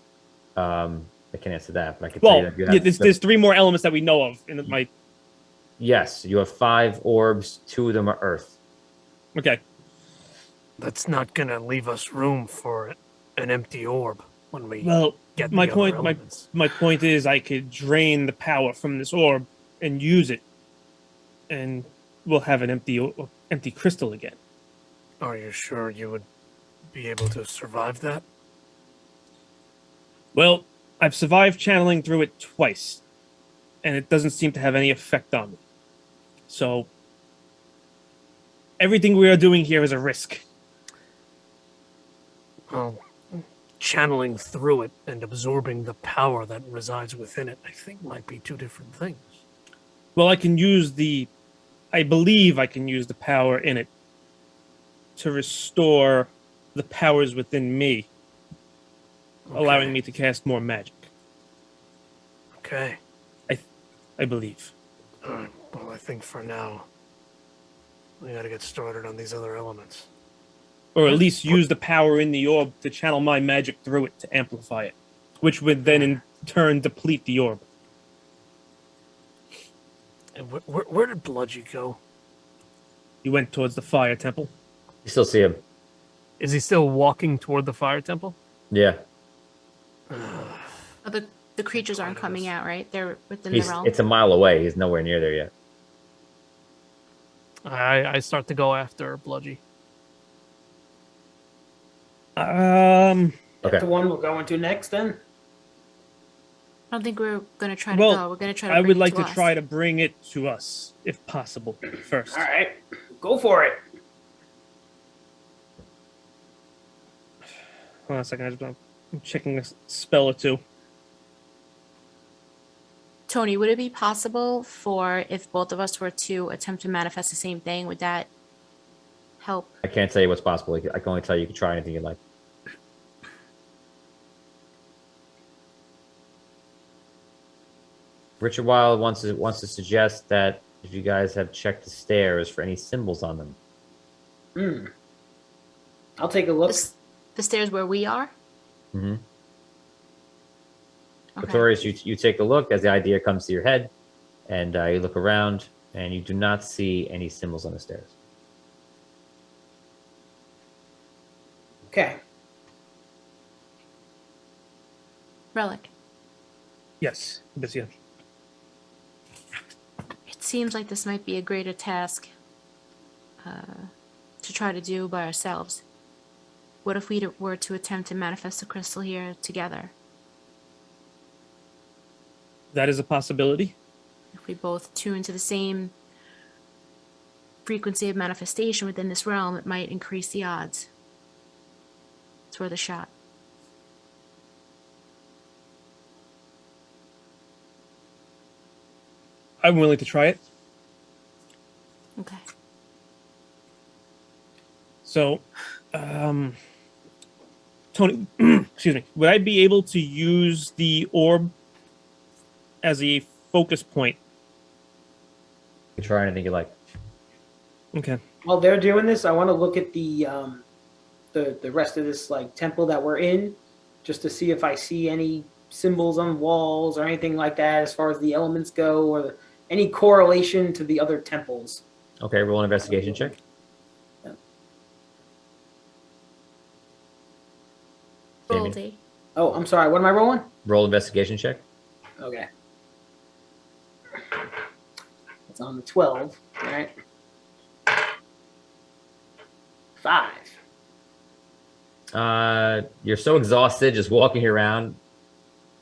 Speaker 3: I can't answer that, but I can tell you
Speaker 5: Well,
Speaker 3: that you
Speaker 5: yeah,
Speaker 3: have
Speaker 5: there's three more elements that we know of in my...
Speaker 3: Yes, you have 5 orbs. 2 of them are Earth.
Speaker 5: Okay.
Speaker 6: That's not gonna leave us room for an empty orb when we
Speaker 5: Well,
Speaker 6: get
Speaker 5: my
Speaker 6: the
Speaker 5: point,
Speaker 6: other
Speaker 5: my
Speaker 6: elements.
Speaker 5: my point is, I could drain the power from this orb and use it, and we'll have an empty crystal again.
Speaker 6: Are you sure you would be able to survive that?
Speaker 5: Well, I've survived channeling through it twice, and it doesn't seem to have any effect on me. So, everything we are doing here is a risk.
Speaker 6: Well, channeling through it and absorbing the power that resides within it, I think might be two different things.
Speaker 5: Well, I believe I can use the power in it to restore the powers within me, allowing me to cast more magic.
Speaker 6: Okay.
Speaker 5: I believe.
Speaker 6: All right. Well, I think for now, we got to get started on these other elements.
Speaker 5: Or at least use the power in the orb to channel my magic through it to amplify it, which would then in turn deplete the orb.
Speaker 6: And where did Bludgy go?
Speaker 5: He went towards the fire temple.
Speaker 3: You still see him.
Speaker 6: Is he still walking toward the fire temple?
Speaker 3: Yeah.
Speaker 2: Oh, the creatures aren't coming out, right? They're within
Speaker 3: He's,
Speaker 2: the realm.
Speaker 3: it's a mile away. He's nowhere near there yet.
Speaker 6: I start to go after Bludgy.
Speaker 3: Okay.
Speaker 4: That's the one we're going to next, then.
Speaker 2: I don't think we're gonna try to
Speaker 5: Well,
Speaker 2: go. We're gonna try to.
Speaker 5: I
Speaker 2: bring
Speaker 5: would
Speaker 2: it
Speaker 5: like to
Speaker 2: us.
Speaker 5: try to bring it to us, if possible, first.
Speaker 4: All right, go for it.
Speaker 5: Hold on a second. I'm checking a spell or two.
Speaker 2: Tony, would it be possible for if both of us were to attempt to manifest the same thing? Would that help?
Speaker 3: I can't tell you what's possible. I can only tell you can try anything you like. Richard Wild wants to suggest that if you guys have checked the stairs for any symbols on them.
Speaker 4: I'll take a look.
Speaker 2: The stairs where we are?
Speaker 3: Mm-hmm.
Speaker 2: Okay.
Speaker 3: Pretorius, you take a look as the idea comes to your head, and you look around, and you do not see any symbols on the stairs.
Speaker 4: Okay.
Speaker 2: Relic.
Speaker 5: Yes, yeah.
Speaker 2: It seems like this might be a greater task to try to do by ourselves. What if we were to attempt to manifest the crystal here together?
Speaker 5: That is a possibility.
Speaker 2: If we both tune to the same frequency of manifestation within this realm, it might increase the odds. It's worth a shot.
Speaker 5: I'm willing to try it.
Speaker 2: Okay.
Speaker 5: So, Tony, excuse me, would I be able to use the orb as a focus point?
Speaker 3: You can try anything you like.
Speaker 5: Okay.
Speaker 4: While they're doing this, I want to look at the rest of this like temple that we're in, just to see if I see any symbols on walls or anything like that, as far as the elements go, or any correlation to the other temples.
Speaker 3: Okay, roll an investigation check. Damien.
Speaker 2: Goldie.
Speaker 4: Oh, I'm sorry. What am I rolling?
Speaker 3: Roll investigation check.
Speaker 4: Okay. It's on the 12. All right. 5.
Speaker 3: You're so exhausted just walking around.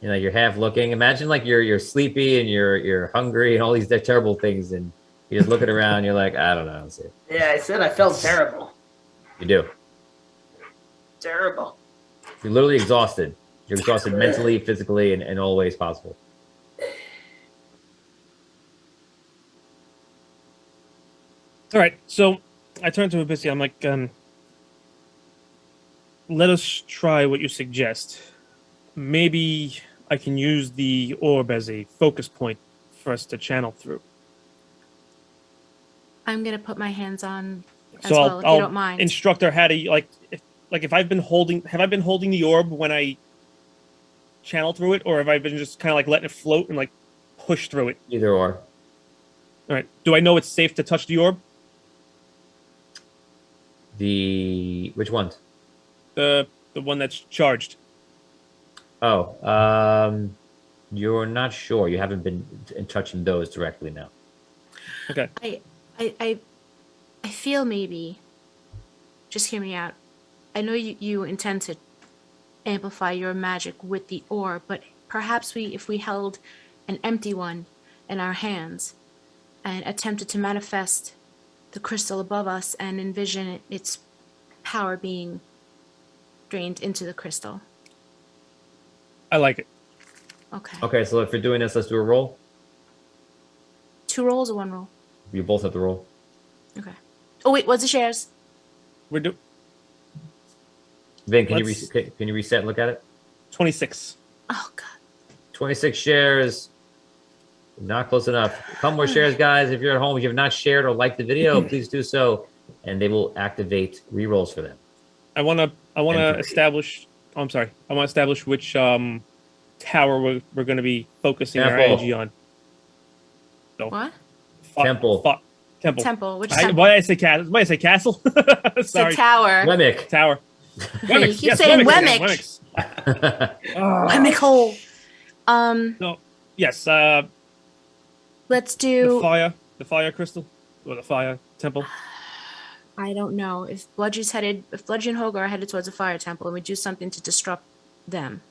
Speaker 3: You know, you're half looking. Imagine like you're sleepy and you're hungry and all these terrible things, and you're just looking around. You're like, I don't know. Let's see.
Speaker 4: Yeah, I said I felt terrible.
Speaker 3: You do.
Speaker 4: Terrible.
Speaker 3: You're literally exhausted. You're exhausted mentally, physically, and in all ways possible.
Speaker 5: All right. So I turn to Abyssi. I'm like, let us try what you suggest. Maybe I can use the orb as a focus point for us to channel through.
Speaker 2: I'm gonna put my hands on as
Speaker 5: So
Speaker 2: well, if you don't mind.
Speaker 5: instruct her how to if I've been holding. Have I been holding the orb when I channel through it, or have I been just kind of like letting it float and like push through it?
Speaker 3: Either or.
Speaker 5: All right. Do I know it's safe to touch the orb?
Speaker 3: Which ones?
Speaker 5: The one that's charged.
Speaker 3: Oh, you're not sure. You haven't been touching those directly now.
Speaker 5: Okay.
Speaker 2: I feel maybe, just hear me out. I know you intend to amplify your magic with the orb, but perhaps if we held an empty one in our hands and attempted to manifest the crystal above us and envision its power being drained into the crystal.
Speaker 5: I like it.
Speaker 2: Okay.
Speaker 3: Okay, so if you're doing this, let's do a roll.
Speaker 2: 2 rolls or 1 roll?
Speaker 3: You both have to roll.
Speaker 2: Okay. Oh wait, what's the shares?
Speaker 5: We're do
Speaker 3: Vin, can
Speaker 5: Let's-
Speaker 3: you reset and look at it?
Speaker 5: 26.
Speaker 2: Oh God.
Speaker 3: 26 shares. Not close enough. A couple more shares, guys. If you're at home, if you have not shared or liked the video, please do so, and they will activate rerolls for them.
Speaker 5: I want to
Speaker 3: And three.
Speaker 5: establish. Oh, I'm sorry. I want to establish which tower we're going to be focusing our
Speaker 3: Temple.
Speaker 5: energy on. No.
Speaker 2: What?
Speaker 3: Temple.
Speaker 5: Temple.
Speaker 2: Temple. Which temple?
Speaker 5: Why did I say castle? Why did I say castle?
Speaker 2: It's the
Speaker 5: Sorry.
Speaker 2: tower.
Speaker 3: Wemmick.
Speaker 5: Tower.
Speaker 2: You keep saying Wemmick.
Speaker 5: Wemmick's.
Speaker 2: Wemmick hole.
Speaker 5: No. Yes.
Speaker 2: Let's
Speaker 5: The
Speaker 2: do.
Speaker 5: fire crystal, or the fire temple.
Speaker 2: I don't know if Bludgy and Hogar are headed towards a fire temple, and we do something to disrupt them.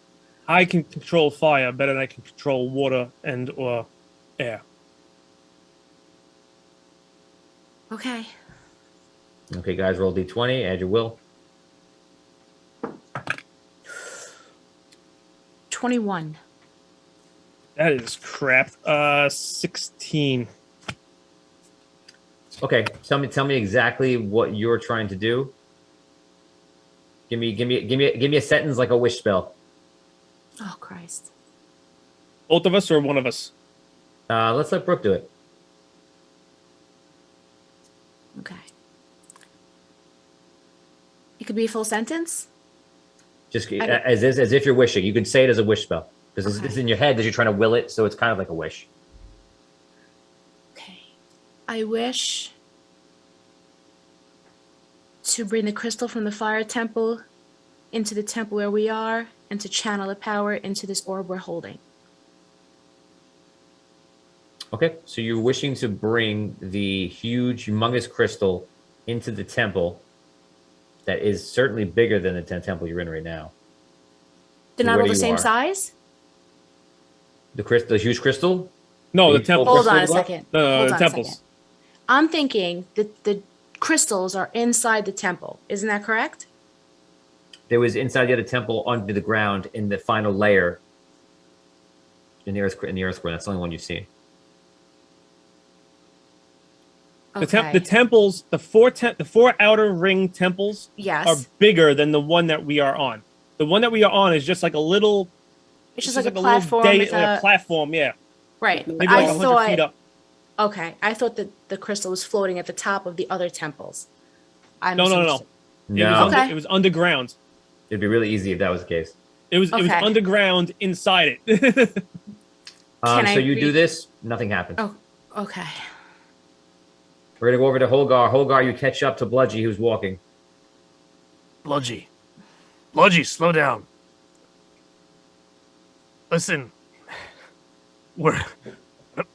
Speaker 5: I can control fire better than I can control water and or air.
Speaker 2: Okay.
Speaker 3: Okay, guys, roll d20. Add your will.
Speaker 2: 21.
Speaker 5: That is crap. 16.
Speaker 3: Okay, tell me exactly what you're trying to do. Give me a sentence like a wish spell.
Speaker 2: Oh Christ.
Speaker 5: Both of us or one of us?
Speaker 3: Let's let Brooke do it.
Speaker 2: Okay. It could be a full sentence.
Speaker 3: Just
Speaker 2: I-
Speaker 3: as if you're wishing. You can say it as a wish spell because
Speaker 2: Okay.
Speaker 3: it's in your head that you're trying to will it, so it's kind of like a wish.
Speaker 2: Okay. I wish to bring the crystal from the fire temple into the temple where we are and to channel the power into this orb we're holding.
Speaker 3: Okay, so you're wishing to bring the huge, humongous crystal into the temple that is certainly bigger than the temple you're in right now.
Speaker 2: They're
Speaker 3: So
Speaker 2: not
Speaker 3: where
Speaker 2: all
Speaker 3: do
Speaker 2: the
Speaker 3: you
Speaker 2: same
Speaker 3: are?
Speaker 2: size?
Speaker 3: The huge crystal?
Speaker 5: No, the
Speaker 3: Big
Speaker 5: temple.
Speaker 2: Hold on a
Speaker 3: crystal block?
Speaker 2: second.
Speaker 5: No,
Speaker 2: Hold
Speaker 5: the
Speaker 2: on a
Speaker 5: temples.
Speaker 2: second. I'm thinking that the crystals are inside the temple. Isn't that correct?
Speaker 3: There was inside the other temple under the ground in the final layer in the earth core. That's the only one you've seen.
Speaker 5: The temples, the four outer ring temples
Speaker 2: Yes.
Speaker 5: are bigger than the one that we are on. The one that we are on is just like a little.
Speaker 2: It's just like a
Speaker 5: little
Speaker 2: platform. with
Speaker 5: like a platform, yeah.
Speaker 2: right.
Speaker 5: Maybe
Speaker 2: I
Speaker 5: like 100 feet
Speaker 2: thought.
Speaker 5: up.
Speaker 2: Okay. I thought that the crystal was floating at the top of the other temples. I
Speaker 5: No.
Speaker 2: misunderstood.
Speaker 5: It was,
Speaker 3: No,
Speaker 2: Okay.
Speaker 5: it was underground.
Speaker 3: it'd be really easy if that was the case.
Speaker 5: It was
Speaker 2: Okay.
Speaker 5: underground inside it.
Speaker 2: Can I
Speaker 3: So you do
Speaker 2: read-
Speaker 3: this, nothing happens.
Speaker 2: Oh, okay.
Speaker 3: We're gonna go over to Holgar. Holgar, you catch up to Bludgy, who's walking.
Speaker 6: Bludgy, slow down. Listen,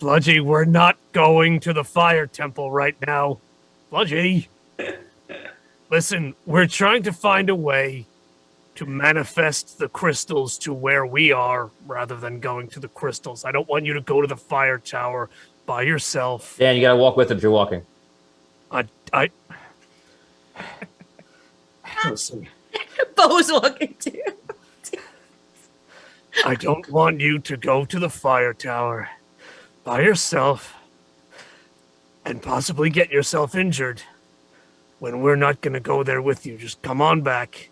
Speaker 6: Bludgy, we're not going to the fire temple right now. Bludgy, listen, we're trying to find a way to manifest the crystals to where we are rather than going to the crystals. I don't want you to go to the fire tower by yourself.
Speaker 3: Dan, you gotta walk with him if you're walking.
Speaker 6: I listen.
Speaker 2: Bo's walking too.
Speaker 6: I don't want you to go to the fire tower by yourself and possibly get yourself injured when we're not going to go there with you. Just come on back.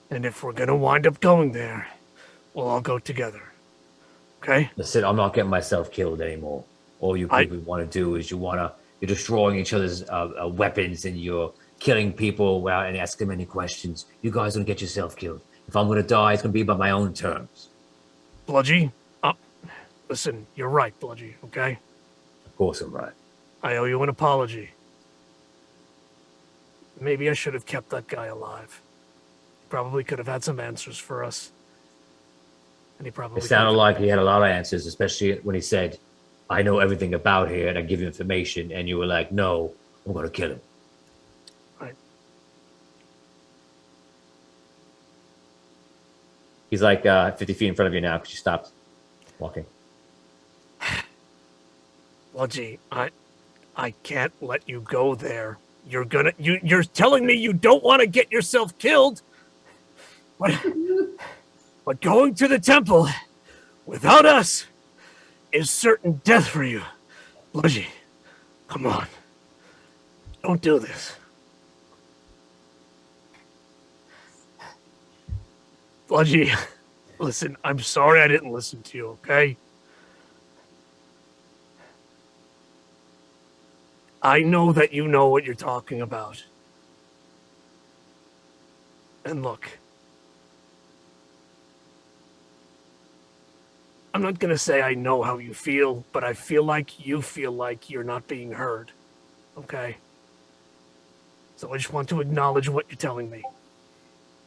Speaker 6: And if we're going to wind up going there, we'll all go together. Okay?
Speaker 3: Listen, I'm not getting myself killed anymore. All you
Speaker 6: I-
Speaker 3: people want to do is you're destroying each other's weapons and you're killing people without any asking them any questions. You guys don't get yourself killed. If I'm gonna die, it's gonna be by my own terms.
Speaker 6: Bludgy, listen, you're right, Bludgy, okay?
Speaker 3: Of course I'm right.
Speaker 6: I owe you an apology. Maybe I should have kept that guy alive. Probably could have had some answers for us. And he probably
Speaker 3: It sounded like he had a lot of answers, especially when he said, I know everything about here and I give you information, and you were like, no, I'm gonna kill him.
Speaker 6: Right.
Speaker 3: He's like 50 feet in front of you now because you stopped walking.
Speaker 6: Bludgy, I can't let you go there. You're telling me you don't want to get yourself killed. But going to the temple without us is certain death for you. Bludgy, come on. Don't do this. Bludgy, listen, I'm sorry I didn't listen to you, okay? I know that you know what you're talking about. And look, I'm not gonna say I know how you feel, but I feel like you feel like you're not being heard, okay? So I just want to acknowledge what you're telling me.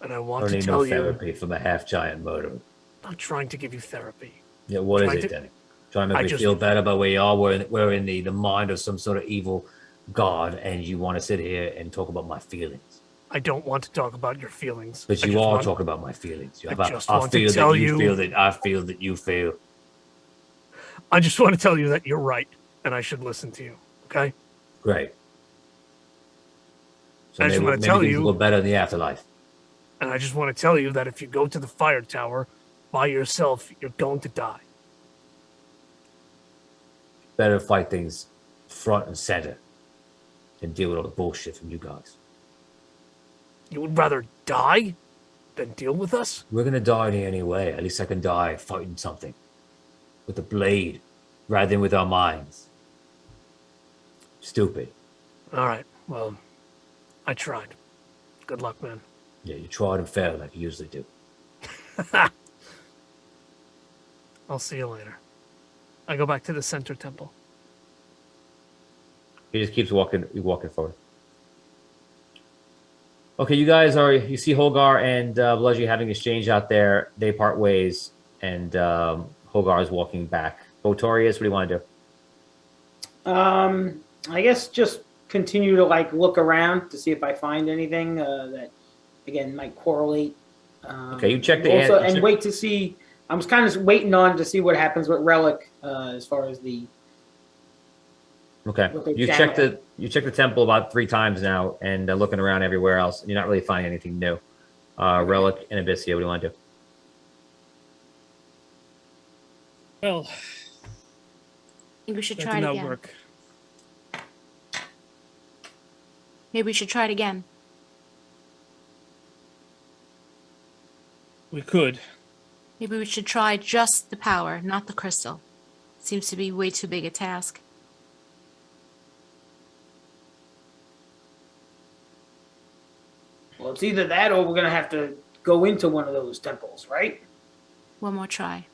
Speaker 6: And I
Speaker 3: I
Speaker 6: want
Speaker 3: don't
Speaker 6: to
Speaker 3: need
Speaker 6: tell
Speaker 3: no
Speaker 6: you,
Speaker 3: therapy from a half-giant murderer.
Speaker 6: I'm not trying to give you therapy.
Speaker 3: Yeah, what is
Speaker 6: Trying
Speaker 3: it
Speaker 6: to-
Speaker 3: then? Trying to
Speaker 6: I
Speaker 3: make me
Speaker 6: just-
Speaker 3: feel better about where you are. We're in the mind of some sort of evil god, and you want to sit here and talk about my feelings.
Speaker 6: I don't want to talk about your feelings.
Speaker 3: But
Speaker 6: I
Speaker 3: you
Speaker 6: just
Speaker 3: are
Speaker 6: want-
Speaker 3: talking about my feelings.
Speaker 6: I just
Speaker 3: I
Speaker 6: want to
Speaker 3: feel
Speaker 6: tell
Speaker 3: that you
Speaker 6: you-
Speaker 3: feel that I feel that you feel.
Speaker 6: I just want to tell you that you're right, and I should listen to you, okay?
Speaker 3: Great. So
Speaker 6: I just wanna tell
Speaker 3: things
Speaker 6: you-
Speaker 3: will go better in the afterlife.
Speaker 6: And I just want to tell you that if you go to the fire tower by yourself, you're going to die.
Speaker 3: Better fight things front and center than deal with all the bullshit from you guys.
Speaker 6: You would rather die than deal with us?
Speaker 3: We're gonna die anyway. At least I can die fighting something with a blade rather than with our minds. Stupid.
Speaker 6: All right, well, I tried. Good luck, man.
Speaker 3: Yeah, you tried and failed like you usually do.
Speaker 6: I'll see you later. I go back to the center temple.
Speaker 3: He just keeps walking forward. Okay, you see Holgar and Bludgy having exchange out there. They part ways, and Holgar is walking back. Botorius, what do you want to do?
Speaker 4: I guess just continue to like look around to see if I find anything that again might correlate.
Speaker 3: Okay, you check the
Speaker 4: also,
Speaker 3: you
Speaker 4: and
Speaker 3: check-
Speaker 4: wait to see. I was kind of waiting on to see what happens with Relic as far as the.
Speaker 3: Okay,
Speaker 4: what they
Speaker 3: you
Speaker 4: channel.
Speaker 3: check the temple about 3 times now, and looking around everywhere else, and you're not really finding anything new. Relic and Abyssia, what do you want to do?
Speaker 5: Well,
Speaker 2: I think we should
Speaker 5: that
Speaker 2: try
Speaker 5: did
Speaker 2: it
Speaker 5: not
Speaker 2: again.
Speaker 5: work.
Speaker 2: Maybe we should try it again.
Speaker 5: We could.
Speaker 2: Maybe we should try just the power, not the crystal. Seems to be way too big a task.
Speaker 4: Well, it's either that or we're gonna have to go into one of those temples, right?
Speaker 2: One more try.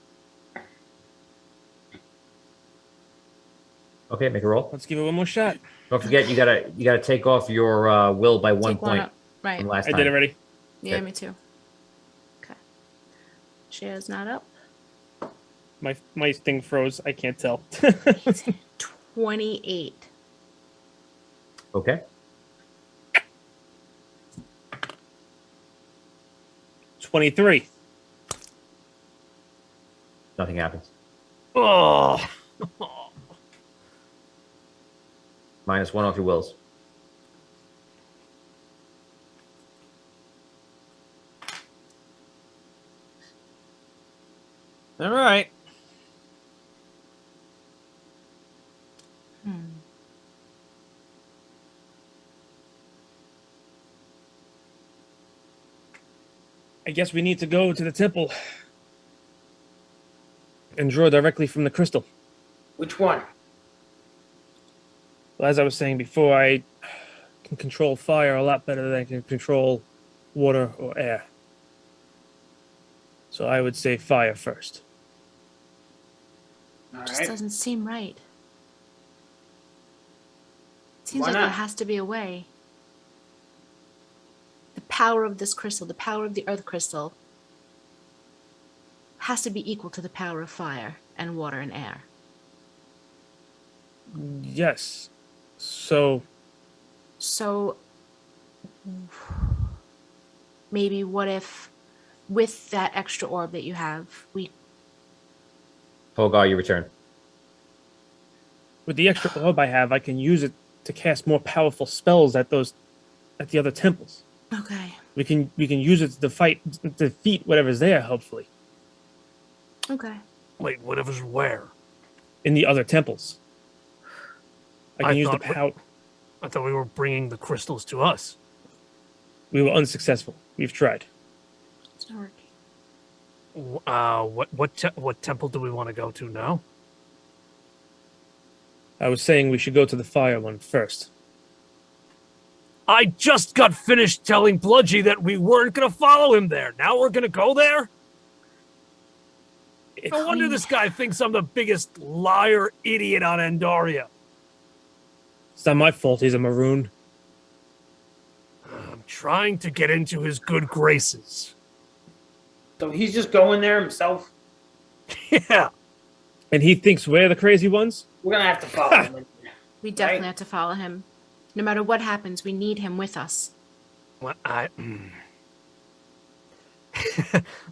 Speaker 3: Okay, make a roll.
Speaker 5: Let's give it one more shot.
Speaker 3: Don't forget, you gotta take off your will by 1
Speaker 2: Take one
Speaker 3: point
Speaker 2: up. Right.
Speaker 3: from last
Speaker 5: I
Speaker 3: time.
Speaker 5: did it already.
Speaker 2: Yeah,
Speaker 3: Okay.
Speaker 2: me too. Okay. Share's not up.
Speaker 5: My thing froze. I can't tell.
Speaker 2: 28.
Speaker 3: Okay.
Speaker 5: 23.
Speaker 3: Nothing happens.
Speaker 6: Oh,
Speaker 3: -1 off your wills.
Speaker 5: All right. I guess we need to go to the temple and draw directly from the crystal.
Speaker 4: Which one?
Speaker 5: Well, as I was saying before, I can control fire a lot better than I can control water or air. So I would say fire first.
Speaker 4: All
Speaker 2: Just
Speaker 4: right.
Speaker 2: doesn't seem right. It seems
Speaker 4: Why
Speaker 2: like
Speaker 4: not?
Speaker 2: there has to be a way. The power of this crystal, the power of the earth crystal, has to be equal to the power of fire and water and air.
Speaker 5: Yes. So
Speaker 2: So maybe what if with that extra orb that you have, we
Speaker 3: Holgar, you return.
Speaker 5: with the extra orb I have, I can use it to cast more powerful spells at the other temples.
Speaker 2: Okay.
Speaker 5: We can use it to defeat whatever's there, hopefully,
Speaker 2: Okay.
Speaker 6: wait, whatever's where?
Speaker 5: in the other temples. I
Speaker 6: I
Speaker 5: can use the
Speaker 6: thought-
Speaker 5: power.
Speaker 6: I thought we were bringing the crystals to us.
Speaker 5: We were unsuccessful. We've tried.
Speaker 2: It's not working.
Speaker 6: What temple do we want to go to now?
Speaker 5: I was saying we should go to the fire one first.
Speaker 6: I just got finished telling Bludgy that we weren't going to follow him there. Now we're going to go there? No wonder this guy thinks I'm the biggest liar idiot on Andaria.
Speaker 5: It's not my fault he's a maroon.
Speaker 6: I'm trying to get into his good graces.
Speaker 4: So he's just going there himself.
Speaker 6: Yeah.
Speaker 5: And he thinks we're the crazy ones?
Speaker 4: We're gonna have to follow him.
Speaker 2: We definitely have to follow him. No matter what happens, we need him with us.
Speaker 6: Well,
Speaker 4: He's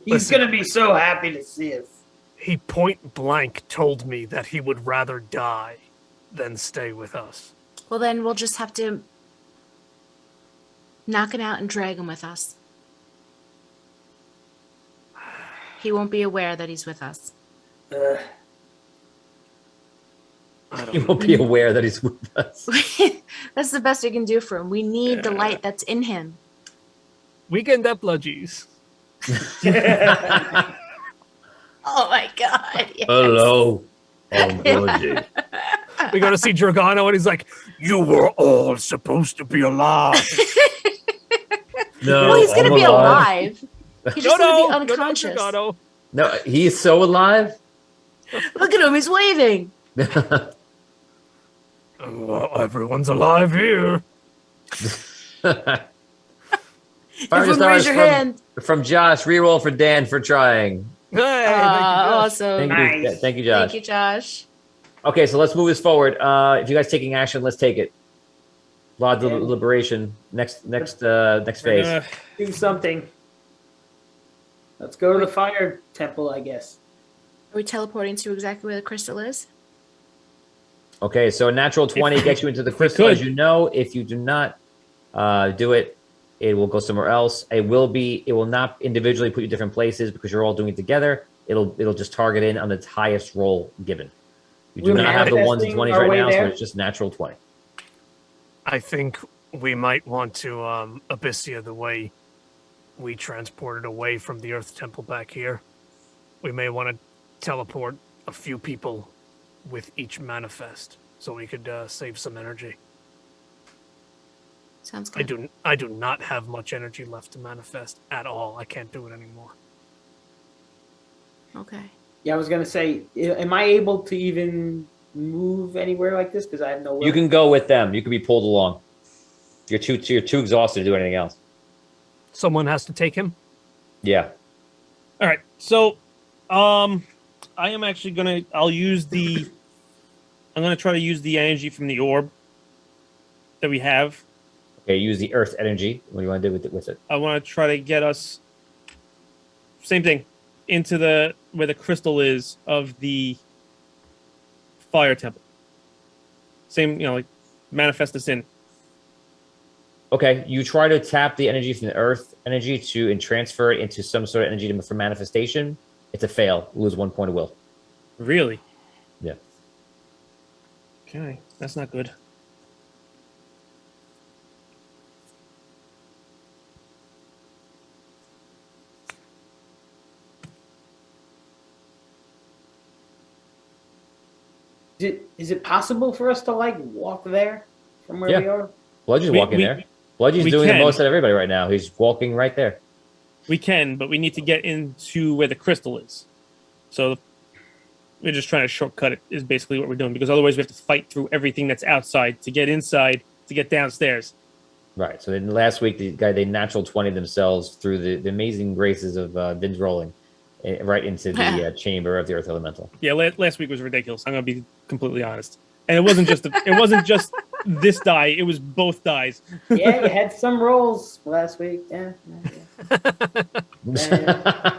Speaker 6: Listen.
Speaker 4: gonna be so happy to see us.
Speaker 6: He point blank told me that he would rather die than stay with us.
Speaker 2: Well, then we'll just have to knock him out and drag him with us. He won't be aware that he's with us.
Speaker 3: He won't be aware that he's with us.
Speaker 2: That's the best we can do for him. We need the light that's in him.
Speaker 6: Weekend at Bludgy's.
Speaker 2: Oh my god. Yes.
Speaker 3: Hello. Oh, Georgie.
Speaker 6: We go to see Dragano and he's like, "You were all supposed to be alive."
Speaker 3: No,
Speaker 2: Well, he's gonna
Speaker 3: I'm
Speaker 2: be alive. He's just gonna be
Speaker 6: no,
Speaker 2: unconscious.
Speaker 6: Dragano.
Speaker 3: No, he's so alive.
Speaker 2: Look at him, he's waving.
Speaker 6: Well, everyone's alive here.
Speaker 3: Fire
Speaker 2: Everyone
Speaker 3: stars
Speaker 2: raise your hand.
Speaker 3: from Josh. Reroll for Dan for trying.
Speaker 6: Hey, thank you, Josh.
Speaker 2: Awesome.
Speaker 3: Thank you,
Speaker 4: Nice.
Speaker 3: thank you, Josh.
Speaker 2: Thank you, Josh.
Speaker 3: Okay, so let's move this forward. If you guys taking action, let's take it. Law of deliberation. Next phase.
Speaker 4: Do something. Let's go to the fire temple, I guess.
Speaker 2: Are we teleporting to exactly where the crystal is?
Speaker 3: Okay, so a natural 20 gets you into the crystal.
Speaker 5: could.
Speaker 3: As you know, if you do not do it, it will go somewhere else. It will not individually put you different places because you're all doing it together. It'll just target in on the highest roll given. You do
Speaker 4: We're
Speaker 3: not have the ones and
Speaker 4: manifesting
Speaker 3: 20s
Speaker 4: our
Speaker 3: right
Speaker 4: way
Speaker 3: now,
Speaker 4: there?
Speaker 3: so it's just natural 20.
Speaker 6: I think we might want to Abyssia the way we transported away from the Earth Temple back here. We may want to teleport a few people with each manifest so we could save some energy.
Speaker 2: Sounds good.
Speaker 6: I do not have much energy left to manifest at all. I can't do it anymore.
Speaker 2: Okay.
Speaker 4: Yeah, I was gonna say, am I able to even move anywhere like this? Because I have no will.
Speaker 3: You can go with them. You can be pulled along. You're too exhausted to do anything else.
Speaker 6: Someone has to take him.
Speaker 3: Yeah.
Speaker 5: All right. So, I am actually I'm gonna try to use the energy from the orb that we have.
Speaker 3: Okay, use the earth energy. What do you want to do with it?
Speaker 5: I want to try to get us same thing into where the crystal is of the fire temple. Same, like manifest us in.
Speaker 3: Okay, you try to tap the energy from the earth energy and transfer it into some sort of energy for manifestation. It's a fail. Lose 1 point of will.
Speaker 5: Really?
Speaker 3: Yeah.
Speaker 5: Okay, that's not good.
Speaker 4: Is it possible for us to walk there from where
Speaker 3: Yeah.
Speaker 4: we are?
Speaker 3: Bludgy's walking there. Bludgy's
Speaker 5: we
Speaker 3: doing the
Speaker 5: can.
Speaker 3: most out of everybody right now. He's walking right there.
Speaker 5: We can, but we need to get into where the crystal is. So we're just trying to shortcut it is basically what we're doing, because otherwise we have to fight through everything that's outside to get inside to get downstairs.
Speaker 3: Right. So then last week, they natural 20 themselves through the amazing graces of Vin's rolling right into the chamber of the earth elemental.
Speaker 5: Yeah, last week was ridiculous. I'm gonna be completely honest, and it wasn't just this die; it was both dies.
Speaker 4: Yeah, you had some rolls last week. Yeah.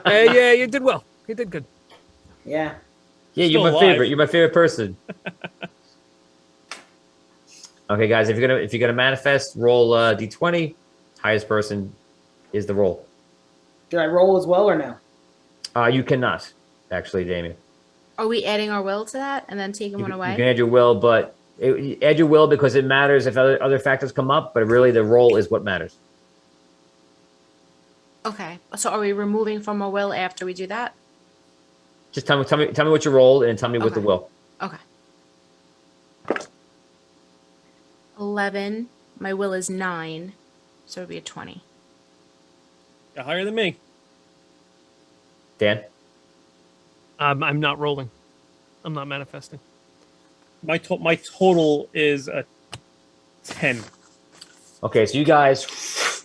Speaker 6: Yeah, you did well. You did good.
Speaker 4: Yeah.
Speaker 3: Yeah,
Speaker 5: Still
Speaker 3: you're my
Speaker 5: alive.
Speaker 3: favorite. You're my favorite person. Okay, guys, if you're gonna manifest, roll d20. Highest person is the roll.
Speaker 4: Should I roll as well or no?
Speaker 3: You cannot, actually, Damien.
Speaker 2: Are we adding our will to that and then taking one away?
Speaker 3: You can add your will, but add your will because it matters if other factors come up. But really, the roll is what matters.
Speaker 2: Okay. So are we removing from our will after we do that?
Speaker 3: Just tell me what you rolled, and tell me with the
Speaker 2: Okay.
Speaker 3: will.
Speaker 2: Okay. 11. My will is 9, so it'll be a 20.
Speaker 5: You're higher than me.
Speaker 3: Dan.
Speaker 6: I'm not rolling. I'm not manifesting.
Speaker 5: My total is a 10.
Speaker 3: Okay, so you guys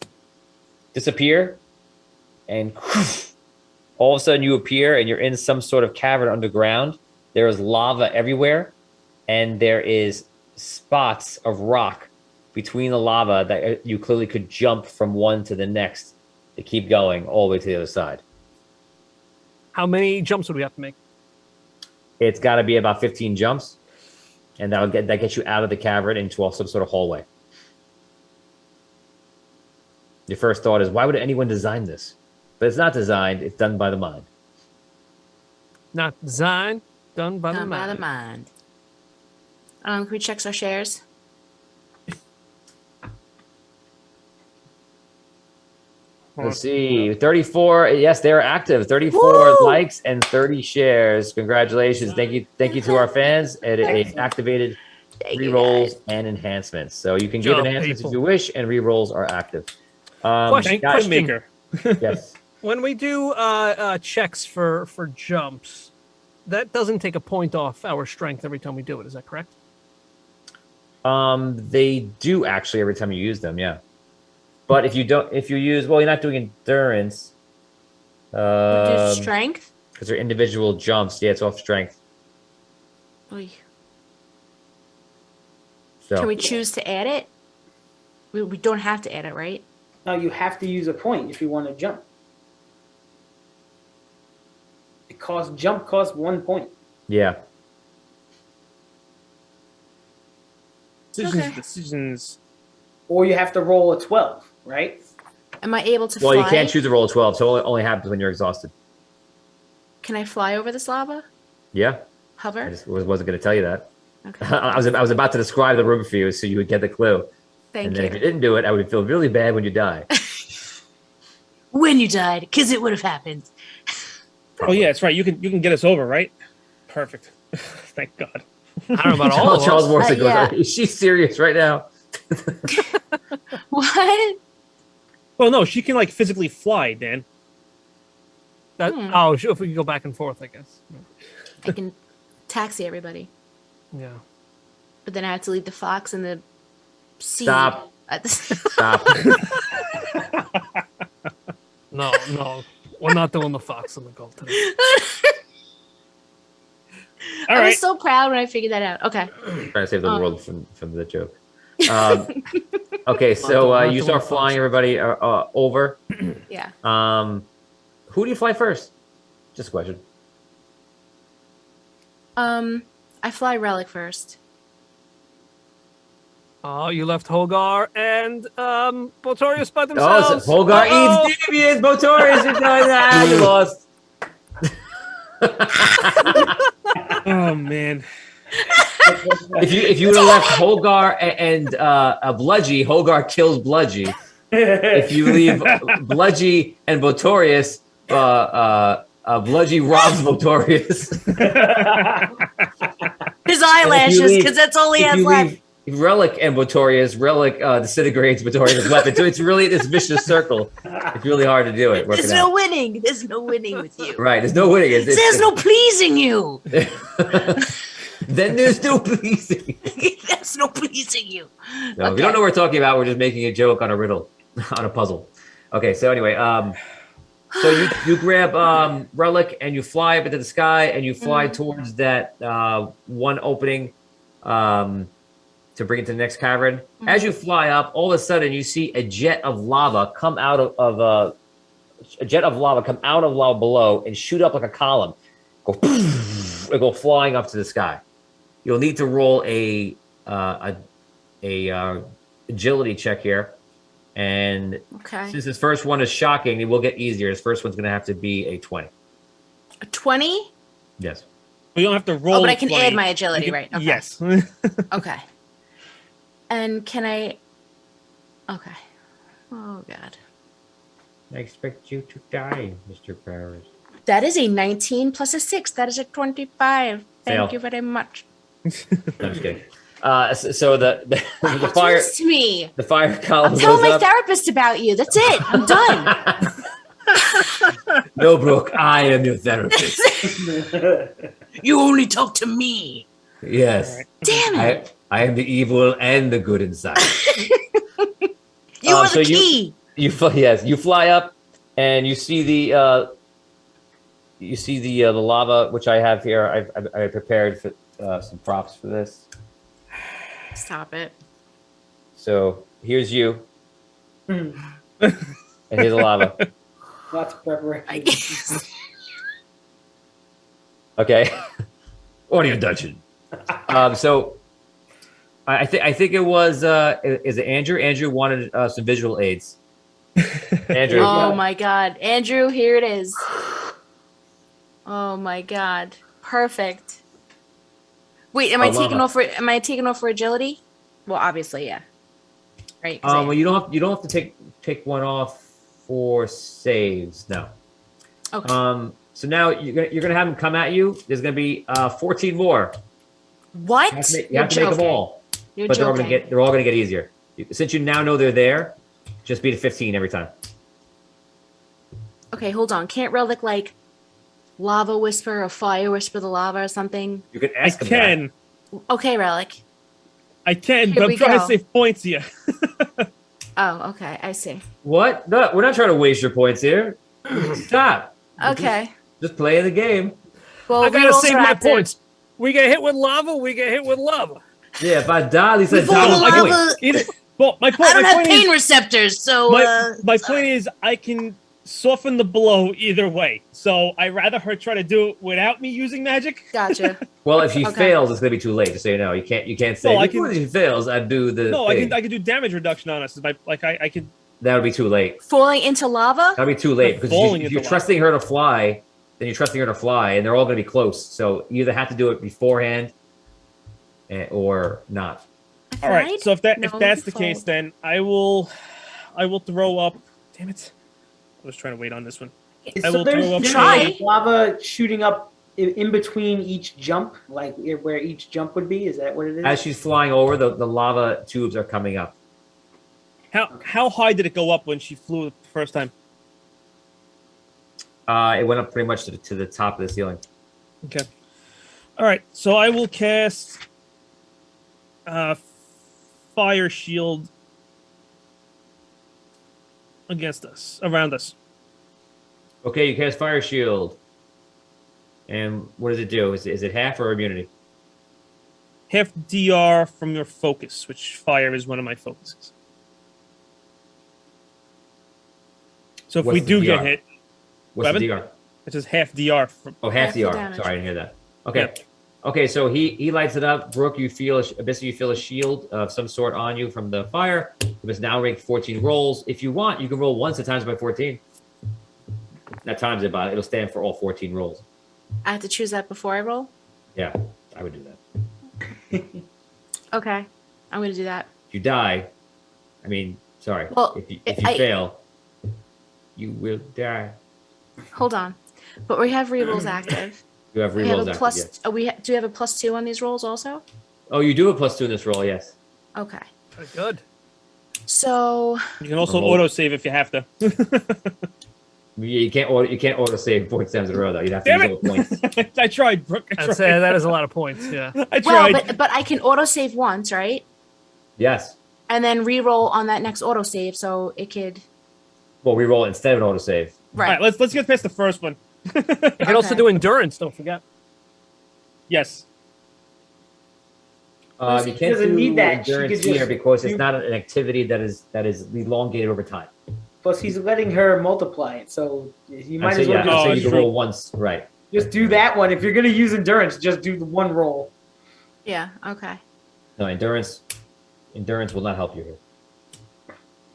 Speaker 3: disappear, and all of a sudden you appear, and you're in some sort of cavern underground. There is lava everywhere, and there is spots of rock between the lava that you clearly could jump from one to the next to keep going all the way to the other side.
Speaker 6: How many jumps would we have to make?
Speaker 3: It's got to be about 15 jumps, and that gets you out of the cavern into some sort of hallway. Your first thought is, why would anyone design this? But it's not designed, it's done by the mind.
Speaker 6: Not design, done by the
Speaker 2: Done by
Speaker 6: mind.
Speaker 2: the mind. Can we check our shares?
Speaker 3: Let's see, 34. Yes, they're active. 34
Speaker 2: Woo!
Speaker 3: likes and 30 shares. Congratulations! Thank you to our fans. It activated
Speaker 2: Thank you,
Speaker 3: rerolls
Speaker 2: guys.
Speaker 3: and enhancements. So you can give
Speaker 6: Job,
Speaker 3: enhancements
Speaker 6: people.
Speaker 3: if you wish, and rerolls are active.
Speaker 6: Question.
Speaker 3: guys,
Speaker 5: Maker.
Speaker 3: yes.
Speaker 6: When we do checks for jumps, that doesn't take a point off our strength every time we do it. Is that correct?
Speaker 3: They do actually every time you use them. Yeah. But if you use, well, you're not doing endurance.
Speaker 2: We do strength?
Speaker 3: Because they're individual jumps. Yeah, it's off strength.
Speaker 2: Oy.
Speaker 3: So
Speaker 2: Can we choose to add it? We don't have to add it, right?
Speaker 4: No, you have to use a point if you want to jump. Jump costs 1 point.
Speaker 3: yeah.
Speaker 5: Decisions.
Speaker 4: Or you have to roll a 12, right?
Speaker 2: Am I able to
Speaker 3: Well,
Speaker 2: fly?
Speaker 3: you can't choose a roll of 12, so it only happens when you're exhausted.
Speaker 2: Can I fly over this lava?
Speaker 3: Yeah. I
Speaker 2: Hover?
Speaker 3: just wasn't going to tell you that.
Speaker 2: Okay.
Speaker 3: I was about to describe the room for you so you would get the clue.
Speaker 2: Thank
Speaker 3: and then if you
Speaker 2: you.
Speaker 3: didn't do it, I would feel really bad when you die.
Speaker 2: When you died, because it would have happened.
Speaker 5: Oh yeah, that's right. You can get us over, right? Perfect. Thank God.
Speaker 6: I don't know about all of
Speaker 3: Charles
Speaker 6: us.
Speaker 3: Morrison goes,
Speaker 2: yeah.
Speaker 3: is she serious right now?
Speaker 2: What?
Speaker 5: Well, no, she can like physically fly, Dan.
Speaker 6: Oh, if we could go back and forth, I guess.
Speaker 2: I can taxi everybody.
Speaker 6: Yeah.
Speaker 2: But then I have to leave the fox in the sea.
Speaker 3: Stop. Stop.
Speaker 6: No, we're not doing the fox and the gold today.
Speaker 5: All
Speaker 2: I
Speaker 5: right.
Speaker 2: was so proud when I figured that out. Okay.
Speaker 3: Trying to save the world from the joke. Okay, so
Speaker 6: Not
Speaker 3: you
Speaker 6: the
Speaker 3: start
Speaker 6: one
Speaker 3: flying everybody over.
Speaker 2: Yeah.
Speaker 3: Who do you fly first? Just a question.
Speaker 2: I fly Relic first.
Speaker 6: Oh, you left Hogar and Botorius by
Speaker 3: Oh,
Speaker 6: themselves.
Speaker 3: so Holgar
Speaker 6: Uh-oh.
Speaker 3: eats devious. Botorius is doing that. You lost.
Speaker 5: Oh man.
Speaker 3: If you would have left Holgar and Bludgy, Holgar kills Bludgy. If you leave Bludgy and Botorius, Bludgy robs Botorius.
Speaker 2: His eyelashes,
Speaker 3: leave-
Speaker 2: because that's all he
Speaker 3: If
Speaker 2: has
Speaker 3: you
Speaker 2: left.
Speaker 3: leave Relic and Botorius, Relic disintegrates Botorius' weapon. So it's really this vicious circle. It's really hard to do it.
Speaker 2: There's
Speaker 3: working
Speaker 2: no
Speaker 3: out.
Speaker 2: winning. There's no winning with you.
Speaker 3: Right, there's no winning.
Speaker 2: There's no pleasing you.
Speaker 3: Then there's no pleasing.
Speaker 2: There's no pleasing you.
Speaker 3: No, if you don't know what we're talking about, we're just making a joke on a riddle, on a puzzle. Okay, so anyway, so you grab Relic and you fly up into the sky and you fly towards that one opening to bring it to the next cavern. As you fly up, all of a sudden you see a jet of lava come out of lava below and shoot up like a column, go flying up to the sky. You'll need to roll a agility check here, and
Speaker 2: Okay.
Speaker 3: since this first one is shocking, it will get easier. This first one's going to have to be a 20.
Speaker 2: A 20?
Speaker 3: Yes.
Speaker 5: We don't have to roll.
Speaker 2: Oh, but I can
Speaker 5: 20.
Speaker 2: add my agility,
Speaker 5: You can-
Speaker 2: right? Okay.
Speaker 5: Yes.
Speaker 2: Okay. And can I... Okay. Oh, God.
Speaker 3: I expect you to die, Mr. Paris.
Speaker 2: That is a 19 plus a 6. That is a 25. Thank
Speaker 3: Fail.
Speaker 2: you very much.
Speaker 3: No, I'm just kidding. So the
Speaker 2: Why
Speaker 3: the
Speaker 2: you
Speaker 3: fire
Speaker 2: do this to me?
Speaker 3: the fire column
Speaker 2: I'm telling
Speaker 3: goes
Speaker 2: my
Speaker 3: up.
Speaker 2: therapist about you. That's it. I'm done.
Speaker 3: No, Brooke, I am your therapist.
Speaker 2: You only talk to me.
Speaker 3: Yes.
Speaker 5: All right.
Speaker 2: Damn it.
Speaker 3: I am the evil and the good inside.
Speaker 2: You are
Speaker 3: so
Speaker 2: the key.
Speaker 3: You fly up and you see the the lava, which I have here. I prepared for some props for this.
Speaker 2: Stop it.
Speaker 3: So here's you,
Speaker 4: Hmm.
Speaker 3: and here's the lava.
Speaker 4: Lots of preparation.
Speaker 2: I guess.
Speaker 3: Okay, audio dungeon. So I think it was is it Andrew? Andrew wanted some visual aids. Andrew.
Speaker 2: Oh my God. Andrew, here it is. Oh my God. Perfect. Wait, am I taking off for agility? Well, obviously, yeah. Right. 'cause
Speaker 3: Well, you don't have to take one off for saves. No.
Speaker 2: okay.
Speaker 3: So now you're gonna have them come at you. There's gonna be 14 more.
Speaker 2: What?
Speaker 3: You have to make
Speaker 2: You're
Speaker 3: them all,
Speaker 2: You're
Speaker 3: but
Speaker 2: joking.
Speaker 3: they're all gonna get easier. Since you now know they're there, just beat a 15 every time.
Speaker 2: Okay, hold on. Can't Relic like lava whisper or fire whisper the lava or something?
Speaker 3: You can
Speaker 5: I
Speaker 3: ask them
Speaker 5: can.
Speaker 2: Okay, Relic.
Speaker 5: I can,
Speaker 2: Here
Speaker 5: but
Speaker 2: we
Speaker 5: I'm trying
Speaker 2: go.
Speaker 5: to save points here.
Speaker 2: Oh, okay. I see.
Speaker 3: What? No, we're not trying to waste your points here. Stop.
Speaker 2: Okay.
Speaker 3: Just play the game.
Speaker 2: Well,
Speaker 6: I gotta
Speaker 2: rerolls
Speaker 6: save
Speaker 2: are
Speaker 6: my
Speaker 2: active.
Speaker 6: points. We get hit with lava. We get hit with lava.
Speaker 3: Yeah, if I die, at least I
Speaker 2: Before
Speaker 3: die
Speaker 2: the
Speaker 3: with
Speaker 2: lava-
Speaker 3: points.
Speaker 5: Either, well, my point.
Speaker 2: I don't
Speaker 5: my
Speaker 2: have
Speaker 5: point
Speaker 2: pain
Speaker 5: is,
Speaker 2: receptors, so
Speaker 5: my point is, I can soften the blow either way. So I rather her try to do it without me using magic.
Speaker 2: gotcha.
Speaker 3: Well, if she
Speaker 2: Okay.
Speaker 3: fails, it's gonna be too late. Just so you know, you can't say.
Speaker 5: No, I
Speaker 3: "Before
Speaker 5: can-
Speaker 3: she fails, I do the.
Speaker 5: No,
Speaker 3: thing."
Speaker 5: I can do damage reduction on us. I could.
Speaker 3: That would be too late.
Speaker 2: Falling into lava?
Speaker 3: That'd be too late
Speaker 5: They're
Speaker 3: because
Speaker 5: falling
Speaker 3: if
Speaker 5: into
Speaker 3: you're
Speaker 5: lava.
Speaker 3: trusting her to fly, then you're trusting her to fly, and they're all going to be close. So you either have to do it beforehand, or not.
Speaker 5: All right.
Speaker 2: Right?
Speaker 5: So if that's
Speaker 2: No,
Speaker 5: the
Speaker 2: default.
Speaker 5: case, then I will throw up. Damn it! I was trying to wait on this one. I will
Speaker 4: there's,
Speaker 5: throw up.
Speaker 4: there's
Speaker 2: Try.
Speaker 4: lava shooting up in between each jump, like where each jump would be. Is that what it is?
Speaker 3: As she's flying over, the lava tubes are coming up.
Speaker 5: How high did it go up when she flew the first time?
Speaker 3: It went up pretty much to the top of the ceiling.
Speaker 5: Okay. All right. So I will cast fire shield against us, around us.
Speaker 3: Okay, you cast fire shield, and what does it do? Is it half or immunity?
Speaker 5: Half DR from your focus, which fire is one of my focuses. So if
Speaker 3: What's
Speaker 5: we
Speaker 3: the
Speaker 5: do
Speaker 3: DR?
Speaker 5: get hit,
Speaker 3: What's
Speaker 5: Weapon?
Speaker 3: the DR?
Speaker 5: it says half DR.
Speaker 3: Oh, half
Speaker 2: Half the
Speaker 3: DR.
Speaker 2: damage.
Speaker 3: Sorry, I didn't hear that. Okay.
Speaker 5: Yep.
Speaker 3: Okay, so he lights it up. Brooke, you feel a shield of some sort on you from the fire. You must now make 14 rolls. If you want, you can roll once at times by 14. Not times it by it'll stand for all 14 rolls.
Speaker 2: I have to choose that before I roll?
Speaker 3: Yeah, I would do that.
Speaker 2: Okay. I'm going to do that.
Speaker 3: If you die, sorry.
Speaker 2: Well,
Speaker 3: if you
Speaker 2: I-
Speaker 3: fail, you will die.
Speaker 2: Hold on. But we have rerolls active.
Speaker 3: You have
Speaker 2: We have
Speaker 3: rerolls
Speaker 2: a
Speaker 3: after.
Speaker 2: plus.
Speaker 3: Yes.
Speaker 2: Do we have a +2 on these rolls also?
Speaker 3: Oh, you do a +2 in this roll, yes.
Speaker 2: Okay.
Speaker 6: Very good.
Speaker 2: So
Speaker 5: You can also
Speaker 3: Remote.
Speaker 5: auto save if you have to.
Speaker 3: You can't auto save 4 times in a row though. You'd have to
Speaker 5: Damn
Speaker 3: use all the points.
Speaker 5: I tried, Brooke. I
Speaker 6: That's,
Speaker 5: tried.
Speaker 6: that is a lot of points. Yeah.
Speaker 5: I
Speaker 2: well,
Speaker 5: tried.
Speaker 2: but I can autosave once, right?
Speaker 3: Yes.
Speaker 2: And then re-roll on that next autosave, so it could.
Speaker 3: Well, we roll it instead of an autosave.
Speaker 5: All right, let's get past the first one.
Speaker 6: You can also
Speaker 2: Okay.
Speaker 6: do endurance. Don't forget.
Speaker 5: Yes.
Speaker 3: You
Speaker 4: She
Speaker 3: can't
Speaker 4: doesn't
Speaker 3: do
Speaker 4: need that. She
Speaker 3: endurance
Speaker 4: could just
Speaker 3: here because it's
Speaker 4: do-
Speaker 3: not an activity that is elongated over time.
Speaker 4: Plus, he's letting her multiply it, so you might
Speaker 3: So,
Speaker 4: as well
Speaker 3: yeah,
Speaker 4: just,
Speaker 5: Oh,
Speaker 3: so you
Speaker 5: that's
Speaker 3: can
Speaker 5: true.
Speaker 3: roll once, right?
Speaker 4: just do that one. If you're gonna use endurance, just do the one roll.
Speaker 2: Yeah. Okay.
Speaker 3: No, endurance will not help you here.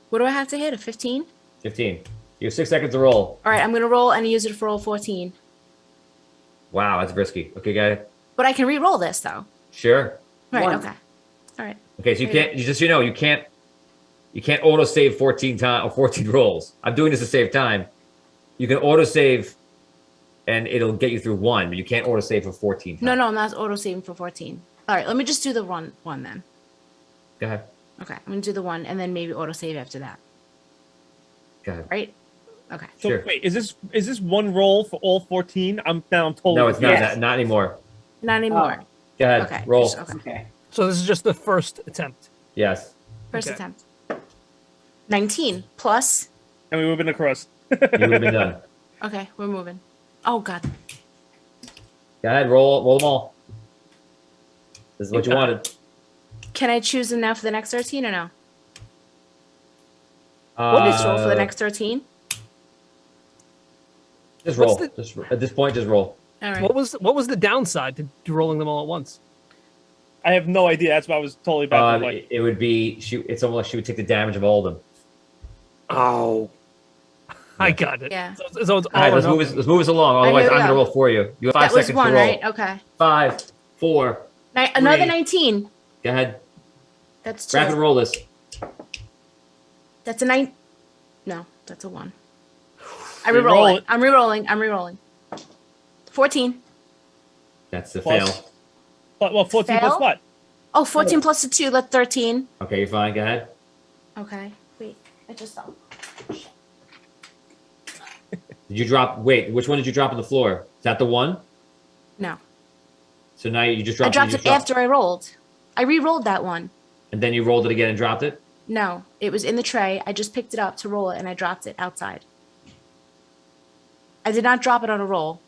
Speaker 2: What do I have to hit? A 15?
Speaker 3: 15. You have 6 seconds to roll.
Speaker 2: All right. I'm gonna roll and use it for roll 14.
Speaker 3: Wow, that's risky. Okay, guy.
Speaker 2: But I can re-roll this though.
Speaker 3: Sure.
Speaker 2: Right.
Speaker 4: One.
Speaker 2: Okay. All right.
Speaker 3: Okay, so you
Speaker 2: Okay.
Speaker 3: can't. You just you can't. You can't auto save 14 times or 14 rolls. I'm doing this to save time. You can auto save, and it'll get you through 1, but you can't auto save for 14 times.
Speaker 2: No, I'm not auto saving for 14. All right, let me just do the one then.
Speaker 3: Go ahead.
Speaker 2: Okay, I'm gonna do the 1 and then maybe auto save after that.
Speaker 3: Go ahead.
Speaker 2: Right? Okay.
Speaker 5: So
Speaker 3: Sure.
Speaker 5: wait, is this one roll for all 14? I'm totally.
Speaker 3: No, it's not.
Speaker 4: Yes.
Speaker 3: Not anymore.
Speaker 2: Not anymore.
Speaker 3: Go ahead.
Speaker 2: Okay.
Speaker 3: Roll.
Speaker 2: just- okay.
Speaker 4: Okay.
Speaker 6: So this is just the first attempt.
Speaker 3: Yes.
Speaker 2: First
Speaker 6: Okay.
Speaker 2: attempt. 19 plus.
Speaker 5: And we would have been across.
Speaker 3: You would have been done.
Speaker 2: Okay, we're moving. Oh God.
Speaker 3: Go ahead. Roll them all. This is what you wanted.
Speaker 2: Can I choose them now for the next 13 or no?
Speaker 3: Uh,
Speaker 2: Roll for the next 13.
Speaker 3: Just roll.
Speaker 6: What's
Speaker 3: Just at this point, just roll.
Speaker 2: All right.
Speaker 6: What was the downside to rolling them all at once?
Speaker 5: I have no idea. That's why I was totally back. Like,
Speaker 3: It would be it's almost like she would take the damage of all of them.
Speaker 6: Oh, I got it.
Speaker 2: Yeah.
Speaker 6: So it's all
Speaker 3: All right,
Speaker 6: or
Speaker 3: let's move
Speaker 6: nothing.
Speaker 3: us along.
Speaker 2: All right,
Speaker 3: Otherwise,
Speaker 2: here we
Speaker 3: I'm gonna
Speaker 2: go.
Speaker 3: roll for you. You have 5
Speaker 2: That was
Speaker 3: seconds
Speaker 2: 1,
Speaker 3: to roll.
Speaker 2: right? Okay.
Speaker 3: 5, 4.
Speaker 2: Another
Speaker 3: 3.
Speaker 2: 19.
Speaker 3: Go ahead.
Speaker 2: That's 2.
Speaker 3: Rapid roll this.
Speaker 2: That's a 9. No, that's a 1. I
Speaker 5: Re-roll
Speaker 2: re-roll it.
Speaker 5: it.
Speaker 2: I'm re-rolling. 14.
Speaker 3: That's the
Speaker 5: Plus.
Speaker 3: fail.
Speaker 5: well, 14 plus
Speaker 2: Fail?
Speaker 5: what?
Speaker 2: Oh, 14 plus the 2, that's 13.
Speaker 3: Okay, you're fine. Go ahead.
Speaker 2: Okay. Wait, I just saw.
Speaker 3: Did you drop? Wait, which one did you drop on the floor? Is that the one?
Speaker 2: No.
Speaker 3: So now you just
Speaker 2: I
Speaker 3: dropped.
Speaker 2: dropped
Speaker 3: you
Speaker 2: it
Speaker 3: just dropped-
Speaker 2: after I rolled. I re-rolled that one.
Speaker 3: And then you rolled it again and dropped it.
Speaker 2: No, it was in the tray. I just picked it up to roll it and I dropped it outside. I did not drop it on a roll.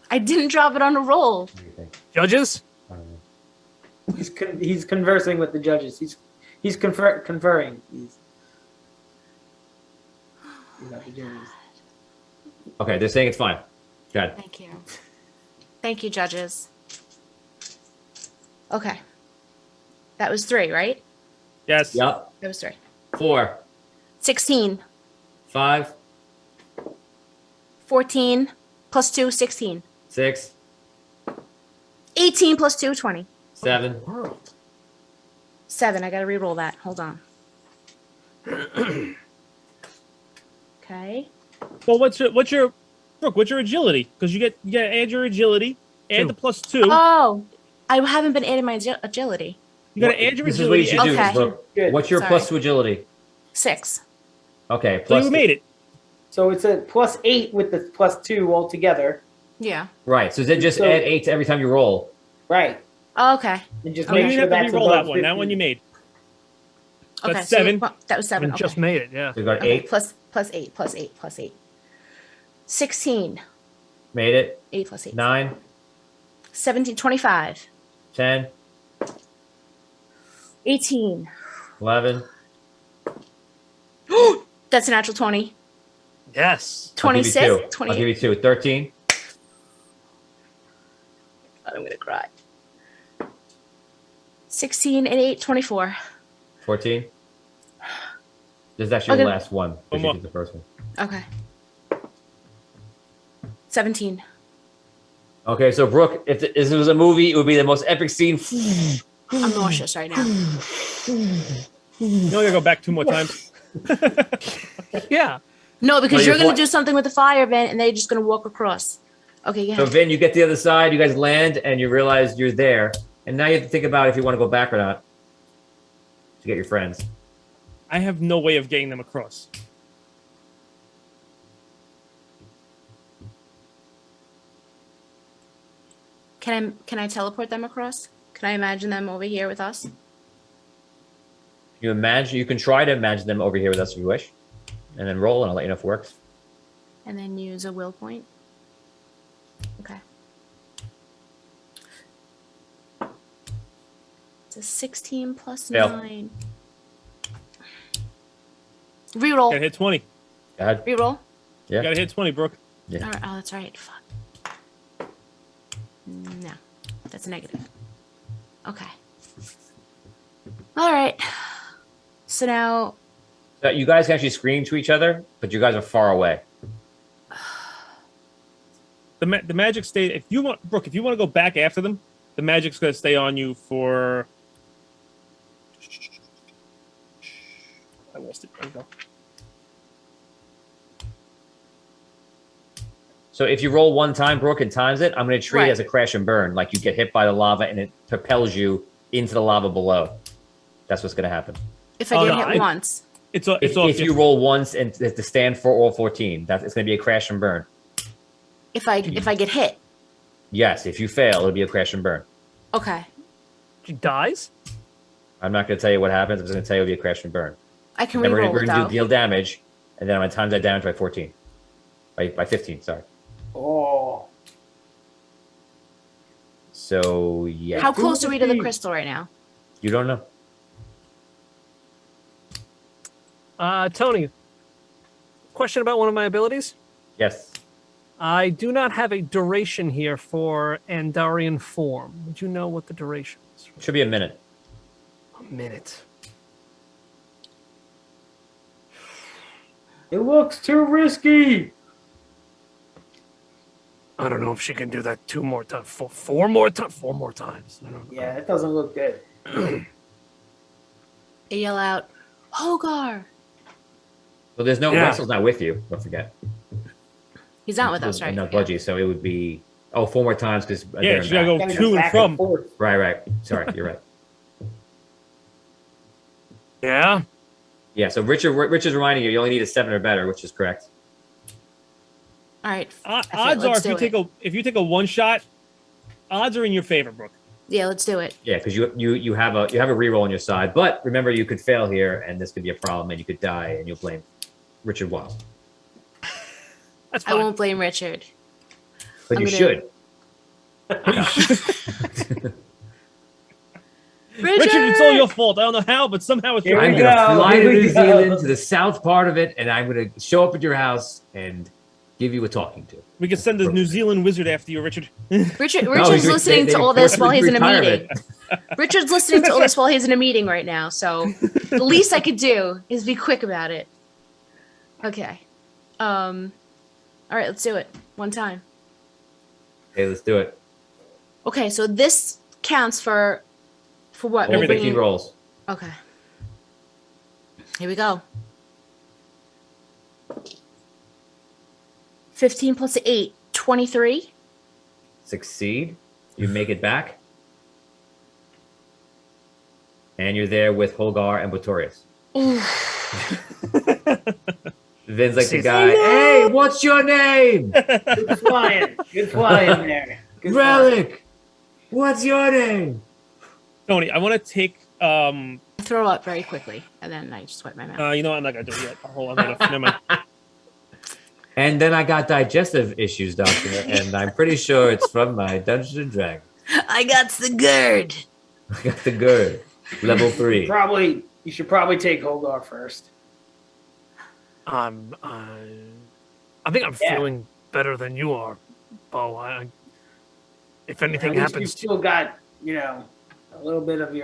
Speaker 2: I didn't drop it on a roll.
Speaker 3: What do you think?
Speaker 6: Judges,
Speaker 3: I don't know.
Speaker 4: He's conversing with the judges. He's conferring. He's not the judges.
Speaker 3: Okay, they're saying it's fine. Go ahead.
Speaker 2: Thank you. Thank you, judges. Okay. That was 3, right?
Speaker 5: Yes.
Speaker 3: Yep.
Speaker 2: That was 3.
Speaker 3: 4,
Speaker 2: 16.
Speaker 3: 5,
Speaker 2: 14 plus 2, 16.
Speaker 3: 6,
Speaker 2: 18 plus 2, 20.
Speaker 3: 7.
Speaker 2: 7. I gotta re-roll that. Hold on. Okay.
Speaker 5: Well, what's your Brooke? What's your agility? Because you gotta add your agility, add
Speaker 6: 2.
Speaker 5: the plus 2.
Speaker 2: Oh, I haven't been adding my agility.
Speaker 5: You gotta add your
Speaker 3: This is what you
Speaker 5: agility.
Speaker 3: should do.
Speaker 2: Okay.
Speaker 3: Brooke.
Speaker 4: Good.
Speaker 3: What's your
Speaker 2: Sorry.
Speaker 3: plus to agility?
Speaker 2: 6.
Speaker 3: Okay,
Speaker 5: So
Speaker 3: plus.
Speaker 5: you made it.
Speaker 4: So it's a +8 with the +2 altogether.
Speaker 2: Yeah.
Speaker 3: Right. So then just
Speaker 4: So-
Speaker 3: add 8 to every time you roll.
Speaker 4: Right.
Speaker 2: Oh, okay.
Speaker 4: And just
Speaker 5: So you
Speaker 4: make
Speaker 5: didn't
Speaker 4: sure
Speaker 5: have to
Speaker 4: that's
Speaker 5: re-roll that
Speaker 4: above
Speaker 5: one. That
Speaker 4: 50.
Speaker 5: one you made.
Speaker 2: Okay.
Speaker 5: That's
Speaker 2: so
Speaker 5: 7.
Speaker 2: that was 7.
Speaker 6: we
Speaker 2: Okay.
Speaker 6: just made it. Yeah.
Speaker 3: So you got
Speaker 2: Okay,
Speaker 3: 8.
Speaker 2: plus 8 plus 8 plus 8. 16.
Speaker 3: Made it.
Speaker 2: 8 plus 8.
Speaker 3: 9,
Speaker 2: 17, 25.
Speaker 3: 10,
Speaker 2: 18.
Speaker 3: 11.
Speaker 2: That's a natural 20.
Speaker 6: Yes.
Speaker 3: I'll give you
Speaker 2: 26.
Speaker 3: 2. I'll
Speaker 2: 28.
Speaker 3: give you 2. 13.
Speaker 2: I'm gonna cry. 16 and 8, 24.
Speaker 3: 14. This is actually
Speaker 2: Okay.
Speaker 3: the last one.
Speaker 5: One
Speaker 3: Because you
Speaker 5: more.
Speaker 3: did the first one.
Speaker 2: Okay. 17.
Speaker 3: Okay, so Brooke, if this was a movie, it would be the most epic scene.
Speaker 2: I'm nauseous right now.
Speaker 5: You only gotta go back 2 more times.
Speaker 6: Yeah.
Speaker 2: No, because
Speaker 3: No,
Speaker 2: you're
Speaker 3: you're
Speaker 2: gonna do something with the fire vent and they're just gonna walk across. Okay, yeah.
Speaker 3: So Vin, you get to the other side, you guys land, and you realize you're there. And now you have to think about if you want to go back or not to get your friends.
Speaker 5: I have no way of getting them across.
Speaker 2: Can I teleport them across? Can I imagine them over here with us?
Speaker 3: You can try to imagine them over here with us if you wish. And then roll, and I'll let you know if it works.
Speaker 2: And then use a will point? Okay. It's a 16 plus
Speaker 3: Fail.
Speaker 2: 9. Reroll.
Speaker 5: Gotta hit 20.
Speaker 3: Go ahead.
Speaker 2: Reroll.
Speaker 3: Yeah.
Speaker 5: Gotta hit 20, Brooke.
Speaker 3: Yeah.
Speaker 2: All right. Oh, that's right. Fuck. No, that's a negative. Okay. All right. So now,
Speaker 3: You guys can actually scream to each other, but you guys are far away.
Speaker 5: The magic stay. If you want, Brooke, if you want to go back after them, the magic's gonna stay on you for
Speaker 3: So if you roll one time, Brooke, and times it, I'm going to treat it
Speaker 2: Right.
Speaker 3: as a crash and burn. Like you get hit by the lava and it propels you into the lava below. That's what's going to happen.
Speaker 2: If I
Speaker 5: Oh,
Speaker 2: get
Speaker 5: no,
Speaker 2: hit once.
Speaker 5: It's
Speaker 3: If you roll once and to stand for all 14, it's going to be a crash and burn.
Speaker 2: If I get hit.
Speaker 3: Yes, if you fail, it'll be a crash and burn.
Speaker 2: Okay.
Speaker 6: She dies?
Speaker 3: I'm not going to tell you what happens. I'm just going to tell you it'll be a crash and burn.
Speaker 2: I can
Speaker 3: Then we're
Speaker 2: reroll it
Speaker 3: going to
Speaker 2: though.
Speaker 3: deal damage, and then I'm going to times that damage by 14. By 15, sorry.
Speaker 4: Oh.
Speaker 3: So, yeah.
Speaker 2: How close are we to the crystal right now?
Speaker 3: You don't know.
Speaker 6: Tony, question about one of my abilities.
Speaker 3: Yes.
Speaker 6: I do not have a duration here for Andarian form. Would you know what the duration is?
Speaker 3: Should be a minute.
Speaker 6: A minute.
Speaker 4: It looks too risky.
Speaker 6: I don't know if she can do that 2 more times. 4 more times. 4 more times. I don't know.
Speaker 4: Yeah, it doesn't look good.
Speaker 2: I yell out, Hogar!
Speaker 3: So there's no
Speaker 6: Yeah.
Speaker 3: Russell's not with you. Don't forget.
Speaker 2: He's not with us, right?
Speaker 3: And not
Speaker 2: Yeah.
Speaker 3: Budgie, so it would be 4 more times because
Speaker 5: Yeah, she's gotta go
Speaker 4: Gotta
Speaker 5: to and
Speaker 4: back
Speaker 5: from.
Speaker 4: forth.
Speaker 3: Right. Sorry, you're right.
Speaker 6: Yeah?
Speaker 3: Yeah. So Richard's reminding you, you only need a 7 or better, which is correct.
Speaker 2: All right.
Speaker 5: Odds are,
Speaker 2: let's do
Speaker 5: if you take a one shot, odds are in your favor, Brooke.
Speaker 2: Yeah, let's do it.
Speaker 3: Yeah, because you have a reroll on your side, but remember you could fail here, and this could be a problem, and you could die, and you'll blame Richard Wild.
Speaker 6: That's
Speaker 2: I
Speaker 6: fine.
Speaker 2: won't blame Richard.
Speaker 3: But
Speaker 2: I'm
Speaker 3: you
Speaker 2: gonna-
Speaker 3: should.
Speaker 2: Richard!
Speaker 5: Richard, it's all your fault. I don't know how, but somehow it's your
Speaker 4: Here
Speaker 3: I'm
Speaker 4: we
Speaker 5: fault.
Speaker 3: gonna
Speaker 4: go,
Speaker 3: fly
Speaker 4: here
Speaker 3: to
Speaker 4: we
Speaker 3: New
Speaker 4: go.
Speaker 3: Zealand to the south part of it, and I'm gonna show up at your house and give you a talking to.
Speaker 5: We could send the New Zealand wizard after you, Richard.
Speaker 2: Richard's
Speaker 3: No,
Speaker 2: listening
Speaker 3: they
Speaker 2: to all this
Speaker 3: forced
Speaker 2: while he's in a
Speaker 3: retirement.
Speaker 2: meeting. Richard's listening to all this while he's in a meeting right now, so the least I could do is be quick about it. Okay. All right, let's do it. One time.
Speaker 3: Okay, let's do it.
Speaker 2: Okay, so this counts for what?
Speaker 3: All
Speaker 5: Everything.
Speaker 3: 15 rolls.
Speaker 2: Okay. Here we go. 15 plus 8, 23.
Speaker 3: Succeed. You make it back. And you're there with Holgar and Botorius. Vin's like the guy, hey, what's your name?
Speaker 4: Good flying. Good flying there. Good flying.
Speaker 3: Relic. What's your name?
Speaker 5: Tony, I want to take.
Speaker 2: I throw up very quickly, and then I just wipe my mouth.
Speaker 5: You know what? I'm not gonna do it yet. Hold on. Never mind.
Speaker 3: And then I got digestive issues, Doctor, and I'm pretty sure it's from my Dungeons and Dragons.
Speaker 2: I got the GERD.
Speaker 3: I got the GERD, level 3.
Speaker 4: You should probably take Holgar first.
Speaker 6: I think I'm
Speaker 4: Yeah.
Speaker 6: feeling better than you are, Bo. If anything
Speaker 4: At least
Speaker 6: happens,
Speaker 4: you still got, a little bit of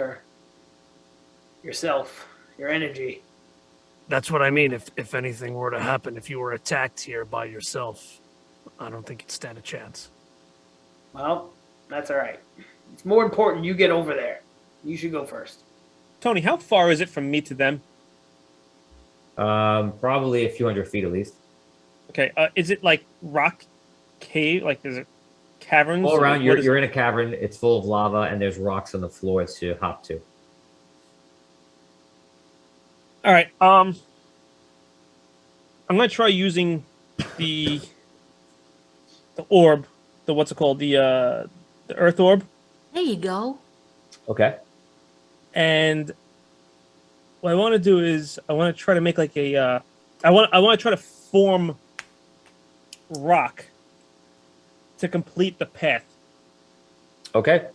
Speaker 4: yourself, your energy.
Speaker 6: that's what I mean. If anything were to happen, if you were attacked here by yourself, I don't think you'd stand a chance.
Speaker 4: Well, that's all right. It's more important you get over there. You should go first.
Speaker 5: Tony, how far is it from me to them?
Speaker 3: Probably a few hundred feet at least.
Speaker 5: Okay. Is it like rock cave? Like, is it caverns?
Speaker 3: All around,
Speaker 5: What
Speaker 3: you're,
Speaker 5: is
Speaker 3: you're
Speaker 5: it?
Speaker 3: in a cavern. It's full of lava, and there's rocks on the floor to hop to.
Speaker 5: All right. I'm gonna try using the orb. What's it called? The earth orb.
Speaker 2: There you go.
Speaker 3: Okay.
Speaker 5: And what I want to do is I want to try to make like a I want to try to form rock to complete the path.
Speaker 3: Okay.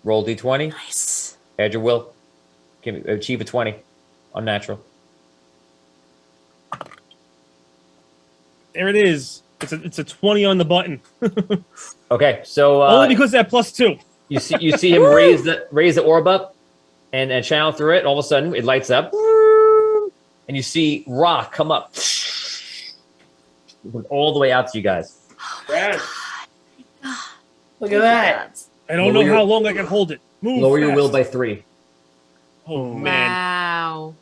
Speaker 3: Roll d20.
Speaker 2: Nice.
Speaker 3: Add your will. Achieve a 20. Unnatural.
Speaker 5: There it is. It's a 20 on the button.
Speaker 3: Okay, so
Speaker 5: Only because of that +2.
Speaker 3: you see him raise the orb up and channel through it. And all of a sudden, it lights up, and you see rock come up all the way out to you guys.
Speaker 4: Yes. Look at that.
Speaker 5: I don't
Speaker 3: Lower
Speaker 5: know
Speaker 3: your-
Speaker 5: how long I can hold it. Move
Speaker 3: Lower your
Speaker 5: fast.
Speaker 3: will by 3.
Speaker 5: Oh man.
Speaker 2: Wow.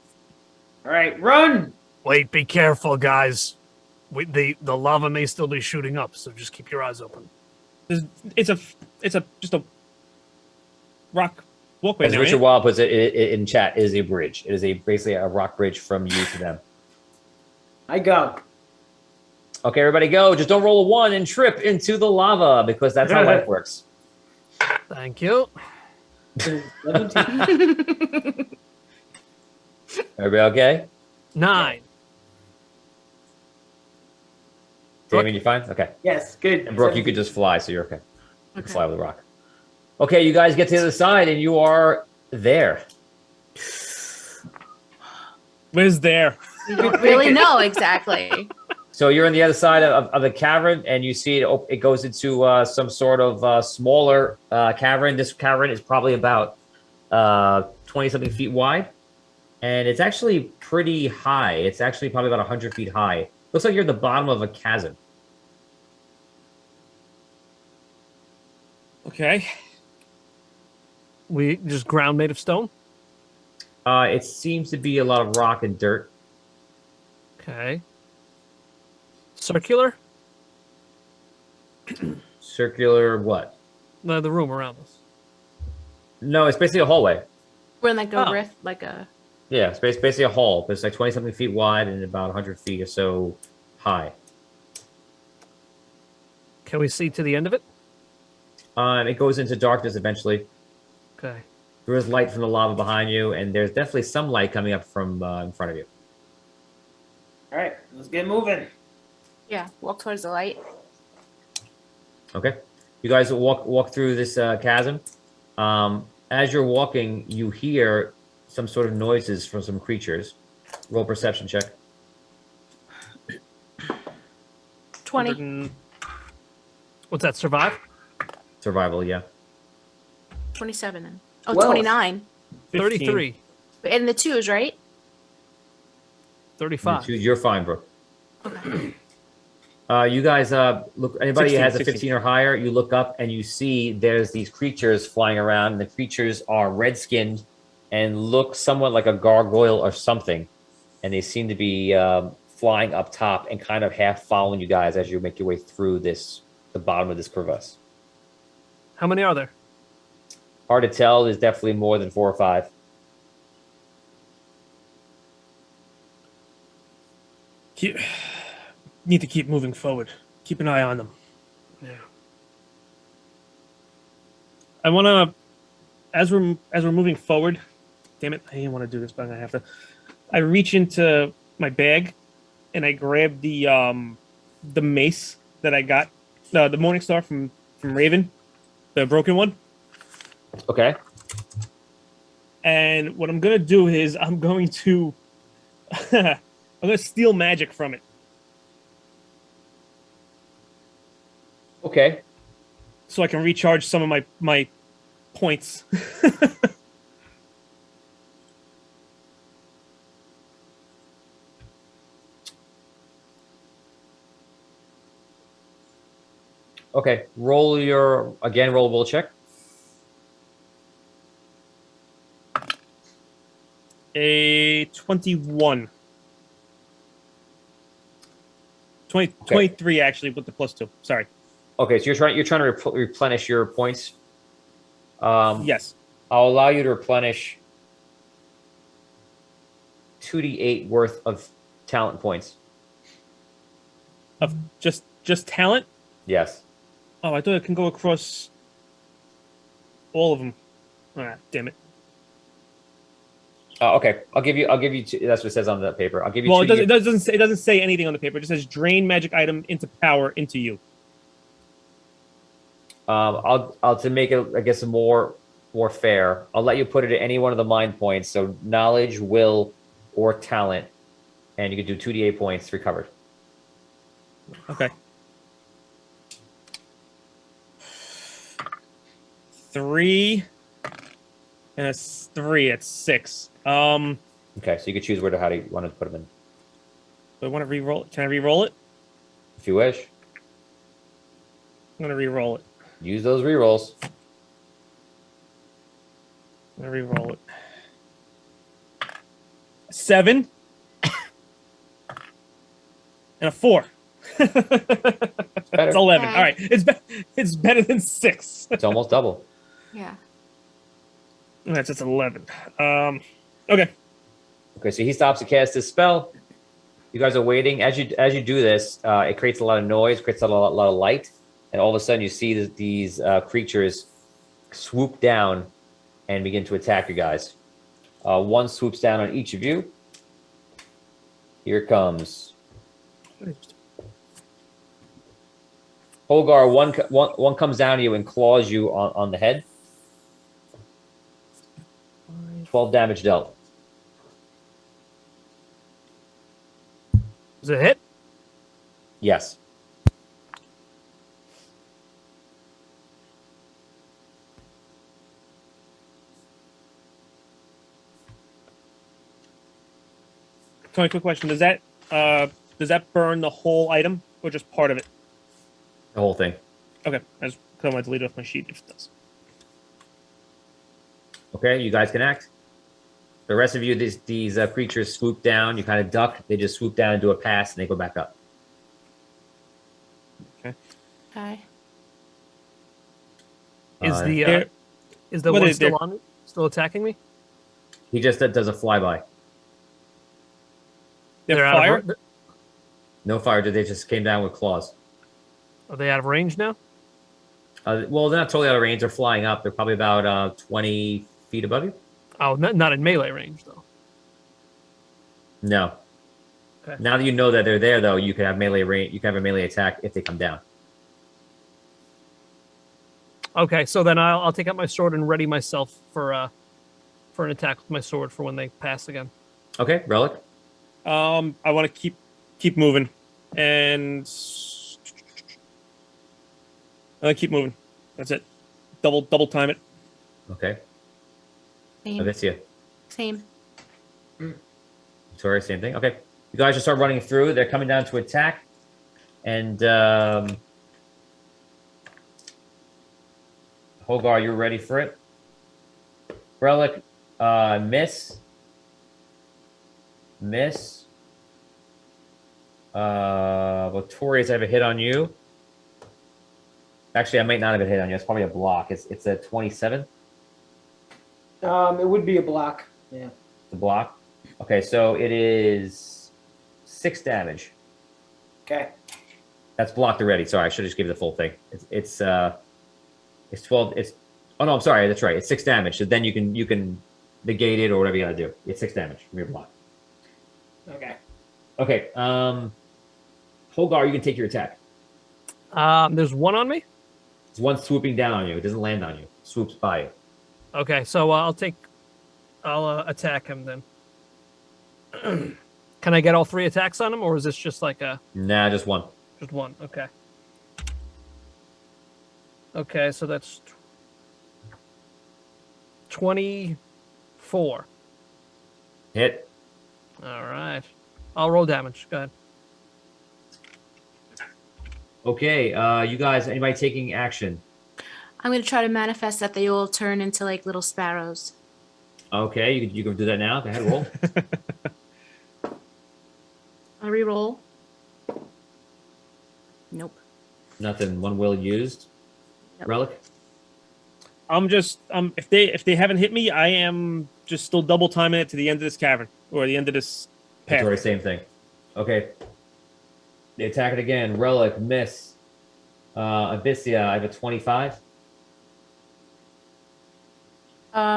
Speaker 4: All right, run.
Speaker 6: Wait, be careful, guys. The lava may still be shooting up, so just keep your eyes open.
Speaker 5: It's just a rock walkway
Speaker 3: As
Speaker 5: now,
Speaker 3: Richard
Speaker 5: ain't it?
Speaker 3: Wild puts it in chat, it is a bridge. It is basically a rock bridge from you to them.
Speaker 4: I go.
Speaker 3: Okay, everybody go. Just don't roll a 1 and trip into the lava because that's how life works.
Speaker 6: Thank you.
Speaker 4: 17.
Speaker 3: Everybody okay?
Speaker 6: 9.
Speaker 3: Damien, you fine? Okay.
Speaker 4: Yes, good.
Speaker 3: And Brooke, you could just fly, so you're okay. You can
Speaker 2: Okay.
Speaker 3: fly with a rock. Okay, you guys get to the other side, and you are there.
Speaker 5: Where's there?
Speaker 2: We don't really know exactly.
Speaker 3: So you're on the other side of the cavern, and you see it goes into some sort of smaller cavern. This cavern is probably about 20-something feet wide, and it's actually pretty high. It's actually probably about 100 feet high. Looks like you're at the bottom of a chasm.
Speaker 5: Okay.
Speaker 6: We just ground made of stone.
Speaker 3: It seems to be a lot of rock and dirt.
Speaker 6: Okay. Circular.
Speaker 3: Circular what?
Speaker 6: The room around us.
Speaker 3: No, it's basically a hallway.
Speaker 2: We're in like a
Speaker 6: Oh.
Speaker 2: rift, like a.
Speaker 3: Yeah, it's basically a hall. It's like 20-something feet wide and about 100 feet or so high.
Speaker 6: Can we see to the end of it?
Speaker 3: It goes into darkness eventually.
Speaker 6: Okay.
Speaker 3: There is light from the lava behind you, and there's definitely some light coming up from in front of you.
Speaker 4: All right, let's get moving.
Speaker 2: Yeah, walk towards the light.
Speaker 3: Okay, you guys walk through this chasm. As you're walking, you hear some sort of noises from some creatures. Roll perception check.
Speaker 2: 20.
Speaker 5: 100
Speaker 6: What's that? Survive.
Speaker 3: Survival, yeah.
Speaker 2: 27 then. Oh,
Speaker 4: 12.
Speaker 2: 29.
Speaker 6: 33.
Speaker 2: And the twos, right?
Speaker 6: 35.
Speaker 3: You're fine, Brooke.
Speaker 2: Okay.
Speaker 3: You guys look. Anybody
Speaker 5: 16,
Speaker 3: has a
Speaker 5: 16.
Speaker 3: 15 or higher, you look up and you see there's these creatures flying around. And the creatures are red-skinned and look somewhat like a gargoyle or something. And they seem to be flying up top and kind of half following you guys as you make your way through the bottom of this crevice.
Speaker 6: How many are there?
Speaker 3: Hard to tell. There's definitely more than 4 or 5.
Speaker 5: Need to keep moving forward. Keep an eye on them.
Speaker 6: Yeah.
Speaker 5: I want to, as we're moving forward. Damn it! I didn't want to do this, but I'm gonna have to. I reach into my bag, and I grab the mace that I got, the Morning Star from Raven, the broken one.
Speaker 3: Okay.
Speaker 5: And what I'm gonna do is I'm going to I'm gonna steal magic from it.
Speaker 3: Okay.
Speaker 5: So I can recharge some of my points.
Speaker 3: Okay. Roll a will check.
Speaker 5: A 21. 23 actually with the +2. Sorry.
Speaker 3: Okay, so you're trying to replenish your points.
Speaker 5: Yes.
Speaker 3: I'll allow you to replenish 2d8 worth of talent points.
Speaker 5: Of just talent?
Speaker 3: Yes.
Speaker 5: Oh, I thought it can go across all of them. Ah, damn it.
Speaker 3: Okay, I'll give you two, that's what it sa's on the paper. I'll give you
Speaker 5: Well,
Speaker 3: two.
Speaker 5: it doesn't say anything on the paper. It just says drain magic item into power into you.
Speaker 3: I'll to make it, I guess, more fair. I'll let you put it at any one of the mind points. So knowledge, will, or talent, and you can do 2d8 points recovered.
Speaker 5: Okay. 3 and a 3. It's 6.
Speaker 3: Okay, so you can choose how do you want to put them in,
Speaker 5: Do I want to re-roll it? Can I re-roll it?
Speaker 3: if you wish.
Speaker 5: I'm gonna re-roll it.
Speaker 3: Use those rerolls.
Speaker 5: I'm gonna re-roll it. 7 and a 4.
Speaker 3: better.
Speaker 5: It's 11.
Speaker 2: Okay.
Speaker 5: All right. It's better than 6.
Speaker 3: It's almost double.
Speaker 2: Yeah.
Speaker 5: That's just 11. Okay.
Speaker 3: Okay, so he stops to cast this spell. You guys are waiting. As you do this, it creates a lot of noise, creates a lot of light, and all of a sudden you see these creatures swoop down and begin to attack you guys. One swoops down on each of you. Here it comes. Holgar, one comes down to you and claws you on the head. 12 damage dealt.
Speaker 6: Is it a hit?
Speaker 3: Yes.
Speaker 5: Tony, quick question. Does that burn the whole item or just part of it?
Speaker 3: The whole thing.
Speaker 5: Okay. I just kind of want to delete it off my sheet if it does.
Speaker 3: Okay, you guys can act. The rest of you, these creatures swoop down. You kind of duck. They just swoop down and do a pass, and they go back up.
Speaker 2: Okay.
Speaker 6: Is
Speaker 5: They're-
Speaker 6: the
Speaker 5: what
Speaker 6: one
Speaker 5: is there?
Speaker 6: still on me? Still attacking me?
Speaker 3: He just does a flyby.
Speaker 5: They're
Speaker 6: out
Speaker 5: fire?
Speaker 6: of
Speaker 3: No fire. They just came down with claws.
Speaker 6: are they out of range now?
Speaker 3: Well, they're not totally out of range. They're flying up. They're probably about 20 feet above you.
Speaker 6: Oh, not in melee range though.
Speaker 3: No.
Speaker 6: Okay.
Speaker 3: Now that you know that they're there, though, you can have melee range. You can have a melee attack if they come down.
Speaker 6: Okay, so then I'll take out my sword and ready myself for an attack with my sword for when they pass again.
Speaker 3: Okay, relic.
Speaker 5: I want to keep moving, and I keep moving. That's it. Double time it.
Speaker 3: Okay,
Speaker 2: Same.
Speaker 3: Avicia.
Speaker 2: Same.
Speaker 3: Victoria, same thing. Okay, you guys just start running through. They're coming down to attack, and Holgar, you're ready for it. Relic, miss. Victoria's have a hit on you. Actually, I might not have a hit on you. It's probably a block. It's a 27.
Speaker 4: It would be a block. Yeah.
Speaker 3: The block. Okay, so it is 6 damage.
Speaker 4: Okay.
Speaker 3: That's blocked already. Sorry, I should have just given the full thing. It's 12. Oh no, I'm sorry. That's right. It's 6 damage. So then you can negate it or whatever you gotta do. It's 6 damage from your block.
Speaker 4: Okay.
Speaker 3: Okay. Holgar, you can take your attack.
Speaker 6: There's one on me.
Speaker 3: It's one swooping down on you. It doesn't land on you. It swoops by you.
Speaker 6: Okay, so I'll attack him then. Can I get all 3 attacks on him, or is this just like
Speaker 3: Nah, just one.
Speaker 6: just one? Okay. Okay, so that's 24.
Speaker 3: Hit.
Speaker 6: All right. I'll roll damage. Go ahead.
Speaker 3: Okay. You guys, anybody taking action?
Speaker 2: I'm gonna try to manifest that they all turn into like little sparrows.
Speaker 3: Okay, you can do that now. Go ahead, roll.
Speaker 2: I'll re-roll. Nope.
Speaker 3: Nothing. One will used.
Speaker 2: Yep.
Speaker 3: Relic.
Speaker 5: I'm just if they haven't hit me, I am just still double timing it to the end of this cavern or the end of this path.
Speaker 3: Victoria, same thing. Okay. They attack it again. Relic, miss. Abysia, I have a 25.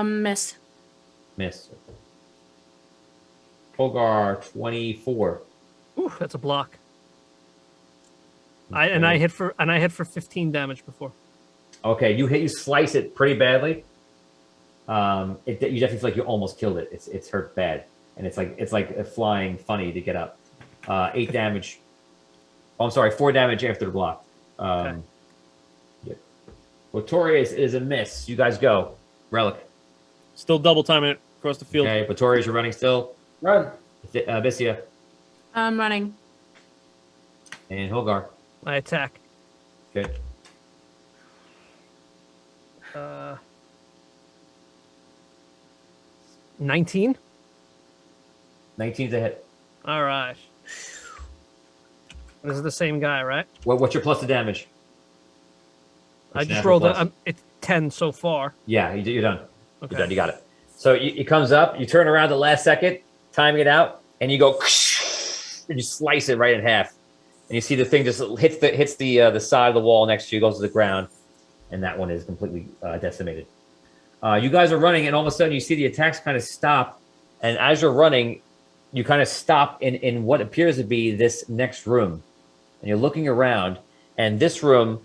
Speaker 2: Miss.
Speaker 3: Miss. Holgar, 24.
Speaker 6: Ooh, that's a block. I hit for 15 damage before.
Speaker 3: Okay, you slice it pretty badly. You definitely feel like you almost killed it. It's hurt bad, and it's like a flying funny to get up. 8 damage. Oh, I'm sorry, 4 damage after the block.
Speaker 6: Okay.
Speaker 3: Yeah. Victorious is a miss. You guys go. Relic.
Speaker 5: Still double timing it across the field.
Speaker 3: Okay, Victorious, you're running still.
Speaker 4: Run.
Speaker 3: Abysia
Speaker 2: I'm running.
Speaker 3: and Holgar.
Speaker 6: I attack.
Speaker 3: Okay.
Speaker 6: 19.
Speaker 3: 19's a hit.
Speaker 6: All right. This is the same guy, right?
Speaker 3: What's your plus to damage?
Speaker 6: I
Speaker 3: What's your
Speaker 6: just
Speaker 3: natural
Speaker 6: rolled
Speaker 3: plus?
Speaker 6: it's 10 so far.
Speaker 3: Yeah, you're done.
Speaker 6: Okay.
Speaker 3: You're done. You got it. So it comes up. You turn around the last second, timing it out, and you go, and you slice it right in half. And you see the thing just hits the side of the wall next to you, goes to the ground, and that one is completely decimated. You guys are running, and all of a sudden you see the attacks kind of stop. And as you're running, you kind of stop in what appears to be this next room. And you're looking around, and this room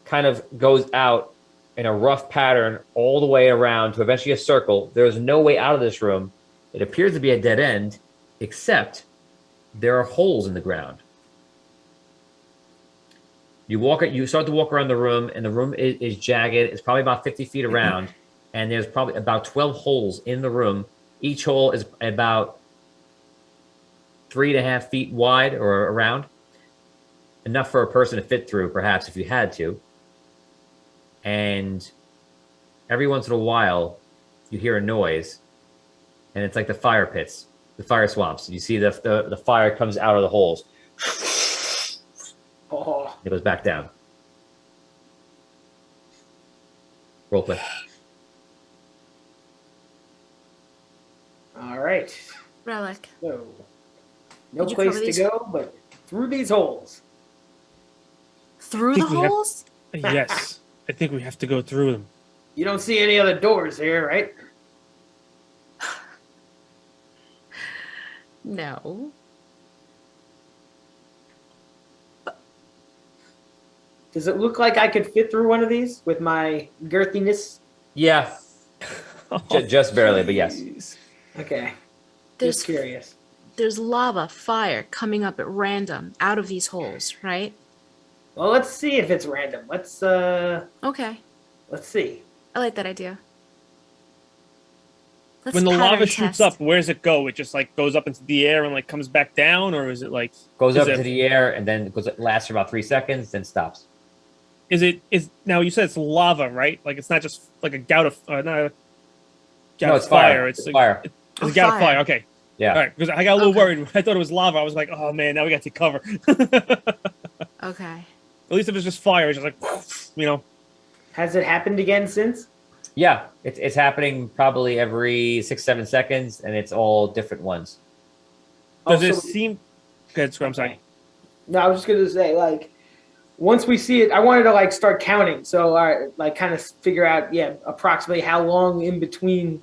Speaker 3: kind of goes out in a rough pattern all the way around to eventually a circle. There's no way out of this room. It appears to be a dead end, except there are holes in the ground. You start to walk around the room, and the room is jagged. It's probably about 50 feet around, and there's probably about 12 holes in the room. Each hole is about 3.5 feet wide or around. Enough for a person to fit through, perhaps, if you had to. And every once in a while, you hear a noise, and it's like the fire pits, the fire swamps. You see the fire comes out of the holes.
Speaker 4: Oh,
Speaker 3: It goes back down. Roll play.
Speaker 4: all right.
Speaker 2: Relic.
Speaker 4: So, no
Speaker 2: Did you
Speaker 4: place
Speaker 2: cover
Speaker 4: to
Speaker 2: these?
Speaker 4: go but through these holes.
Speaker 2: Through the
Speaker 5: think we have-
Speaker 2: holes?
Speaker 5: Yes, I think we have to go through them.
Speaker 4: You don't see any other doors here, right?
Speaker 2: No.
Speaker 4: Does it look like I could fit through one of these with my girthiness?
Speaker 3: Yeah, just barely, but yes.
Speaker 5: Jeez.
Speaker 4: Okay.
Speaker 2: There's
Speaker 4: Just curious.
Speaker 2: there's lava, fire coming up at random out of these holes, right?
Speaker 4: Well, let's see if it's random. Let's
Speaker 2: Okay.
Speaker 4: see.
Speaker 2: I like that idea. Let's
Speaker 5: When the
Speaker 2: pattern
Speaker 5: lava shoots
Speaker 2: test.
Speaker 5: up, where does it go? It just like goes up into the air and like comes back down, or is it like
Speaker 3: Goes
Speaker 5: Is
Speaker 3: up
Speaker 5: it-
Speaker 3: into the air and then lasts for about 3 seconds, then stops.
Speaker 5: is now you said it's lava, right? Like it's not just like a gout of not a gout
Speaker 3: No,
Speaker 5: of
Speaker 3: it's fire.
Speaker 5: It's like,
Speaker 3: fire.
Speaker 5: It's
Speaker 2: Oh,
Speaker 5: a gout of
Speaker 2: fire.
Speaker 5: fire. Okay,
Speaker 3: Yeah.
Speaker 5: all right. Because I got a little
Speaker 2: Okay.
Speaker 5: worried. I thought it was lava. I was like, oh man, now we got to take cover.
Speaker 2: Okay.
Speaker 5: At least if it's just fire, it's just like you know.
Speaker 4: Has it happened again since?
Speaker 3: Yeah, it's happening probably every 6-7 seconds, and it's all different ones.
Speaker 5: Does
Speaker 4: Oh,
Speaker 5: it
Speaker 4: so-
Speaker 5: seem? Good. I'm sorry.
Speaker 4: No, I was just gonna say, like, once we see it, I wanted to like start counting. So, all right, like, kind of figure out, approximately how long in between,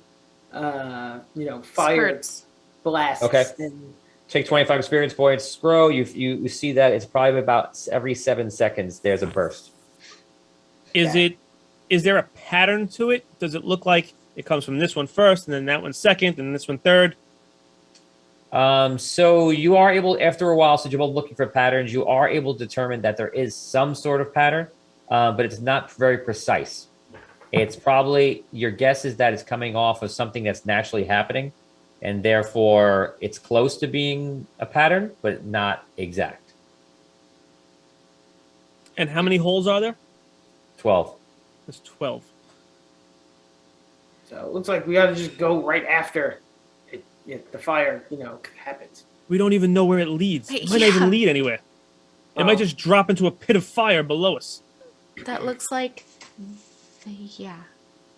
Speaker 4: fire
Speaker 2: Spurts.
Speaker 4: blasts.
Speaker 3: Okay.
Speaker 4: And,
Speaker 3: Take 25 experience points. Scroll. You see that it's probably about every 7 seconds there's a burst.
Speaker 5: Is there a pattern to it? Does it look like it comes from this one first, and then that one second, and this one third?
Speaker 3: So you are able, after a while, since you're both looking for patterns, you are able to determine that there is some sort of pattern, but it's not very precise. It's probably, your guess is that it's coming off of something that's naturally happening, and therefore it's close to being a pattern, but not exact.
Speaker 5: And how many holes are there?
Speaker 3: 12.
Speaker 5: There's 12.
Speaker 4: so it looks like we got to just go right after the fire, happens.
Speaker 5: We don't even know where it leads. It might not
Speaker 2: Yeah.
Speaker 5: even lead anywhere. It
Speaker 4: Oh.
Speaker 5: might just drop into a pit of fire below us.
Speaker 2: That looks like yeah.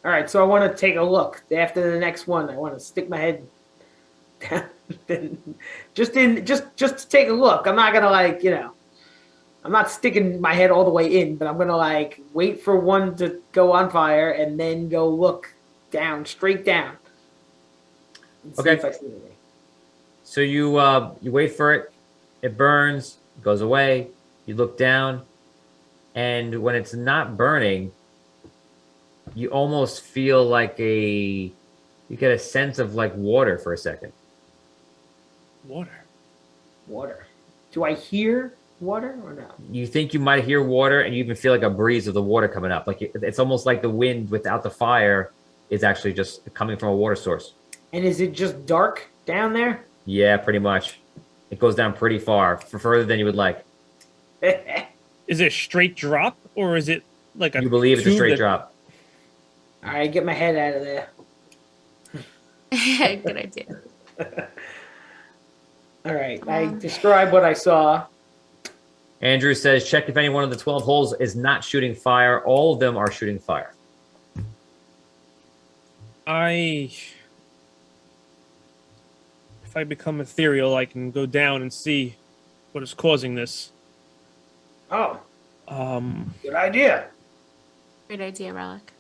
Speaker 4: All right, so I want to take a look after the next one. I want to stick my head down, just to take a look. I'm not gonna I'm not sticking my head all the way in, but I'm gonna wait for one to go on fire and then go look down, straight down. And see
Speaker 3: Okay.
Speaker 4: if I see anything.
Speaker 3: So you wait for it. It burns, goes away. You look down, and when it's not burning, you almost feel like you get a sense of like water for a second.
Speaker 5: Water.
Speaker 4: Water. Do I hear water or no?
Speaker 3: You think you might hear water, and you even feel like a breeze of the water coming up. Like it's almost like the wind without the fire is actually just coming from a water source.
Speaker 4: And is it just dark down there?
Speaker 3: Yeah, pretty much. It goes down pretty far, further than you would like.
Speaker 5: Is it a straight drop, or is it like a
Speaker 3: You believe it's a
Speaker 5: tube
Speaker 3: straight
Speaker 5: that-
Speaker 3: drop.
Speaker 4: All right, get my head out of there.
Speaker 2: Good idea.
Speaker 4: All right, I describe what I saw.
Speaker 3: Andrew says, check if any one of the 12 holes is not shooting fire. All of them are shooting fire.
Speaker 5: If I become ethereal, I can go down and see what is causing this.
Speaker 4: Oh,
Speaker 5: Um,
Speaker 4: good idea.
Speaker 2: Great idea, Relic.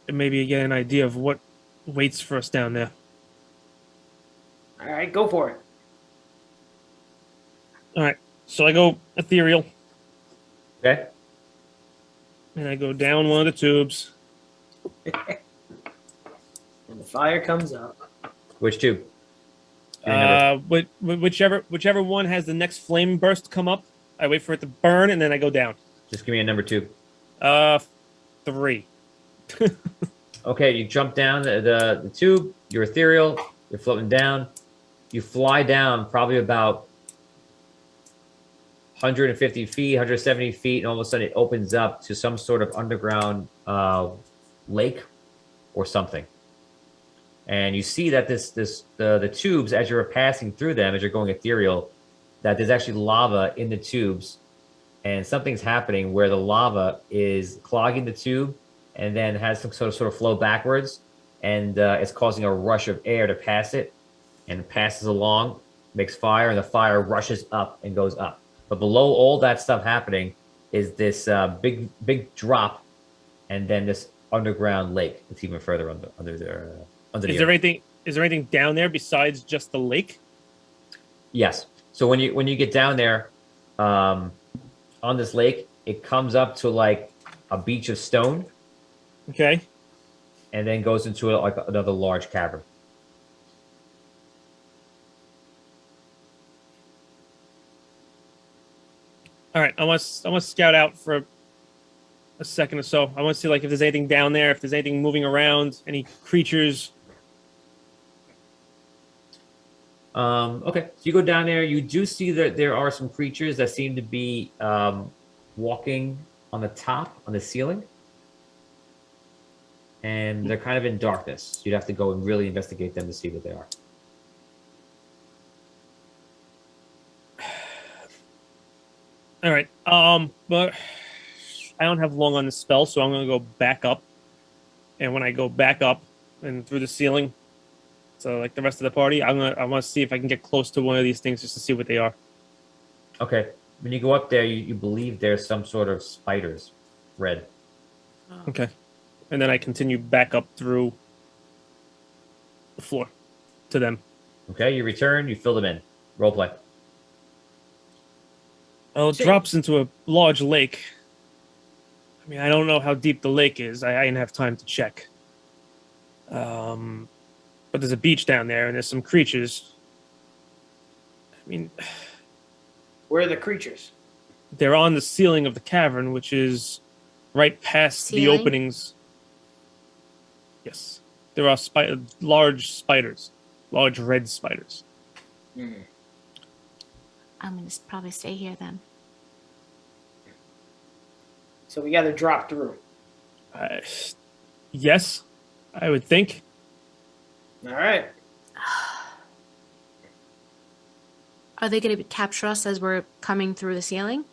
Speaker 5: and maybe get an idea of what waits for us down there.
Speaker 4: All right, go for it.
Speaker 5: All right, so I go ethereal,
Speaker 3: Okay?
Speaker 5: and I go down one of the tubes.
Speaker 4: And the fire comes up.
Speaker 3: Which tube? Give me a number.
Speaker 5: Whichever one has the next flame burst come up, I wait for it to burn, and then I go down.
Speaker 3: Just give me a number 2.
Speaker 5: 3.
Speaker 3: Okay, you jump down the tube. You're ethereal. You're floating down. You fly down probably about 150 feet, 170 feet, and all of a sudden it opens up to some sort of underground lake or something. And you see that the tubes, as you're passing through them, as you're going ethereal, that there's actually lava in the tubes, and something's happening where the lava is clogging the tube, and then has some sort of flow backwards, and it's causing a rush of air to pass it, and it passes along, makes fire, and the fire rushes up and goes up. But below all that stuff happening is this big drop, and then this underground lake. It's even further under there.
Speaker 5: Is there anything down there besides just the lake?
Speaker 3: Yes. So when you get down there, on this lake, it comes up to like a beach of stone,
Speaker 5: Okay.
Speaker 3: and then goes into like another large cavern.
Speaker 5: All right. I want to scout out for a second or so. I want to see like if there's anything down there, if there's anything moving around, any creatures.
Speaker 3: Okay, so you go down there. You do see that there are some creatures that seem to be walking on the top, on the ceiling. And they're kind of in darkness. You'd have to go and really investigate them to see what they are.
Speaker 5: All right. But I don't have long on the spell, so I'm going to go back up. And when I go back up and through the ceiling, so like the rest of the party, I want to see if I can get close to one of these things just to see what they are.
Speaker 3: Okay, when you go up there, you believe there's some sort of spiders, red.
Speaker 5: Okay. And then I continue back up through the floor to them.
Speaker 3: Okay, you return, you fill them in. Role play.
Speaker 5: Well, it drops into a large lake. I mean, I don't know how deep the lake is. I didn't have time to check. But there's a beach down there, and there's some creatures. I mean,
Speaker 4: Where are the creatures?
Speaker 5: they're on the ceiling of the cavern, which is right past the
Speaker 2: Ceiling?
Speaker 5: openings. Yes. There are large spiders, large red spiders.
Speaker 4: Hmm.
Speaker 2: I'm gonna probably stay here then.
Speaker 4: So we got to drop through.
Speaker 5: Yes, I would think.
Speaker 4: All right.
Speaker 2: Are they gonna capture us as we're coming through the ceiling?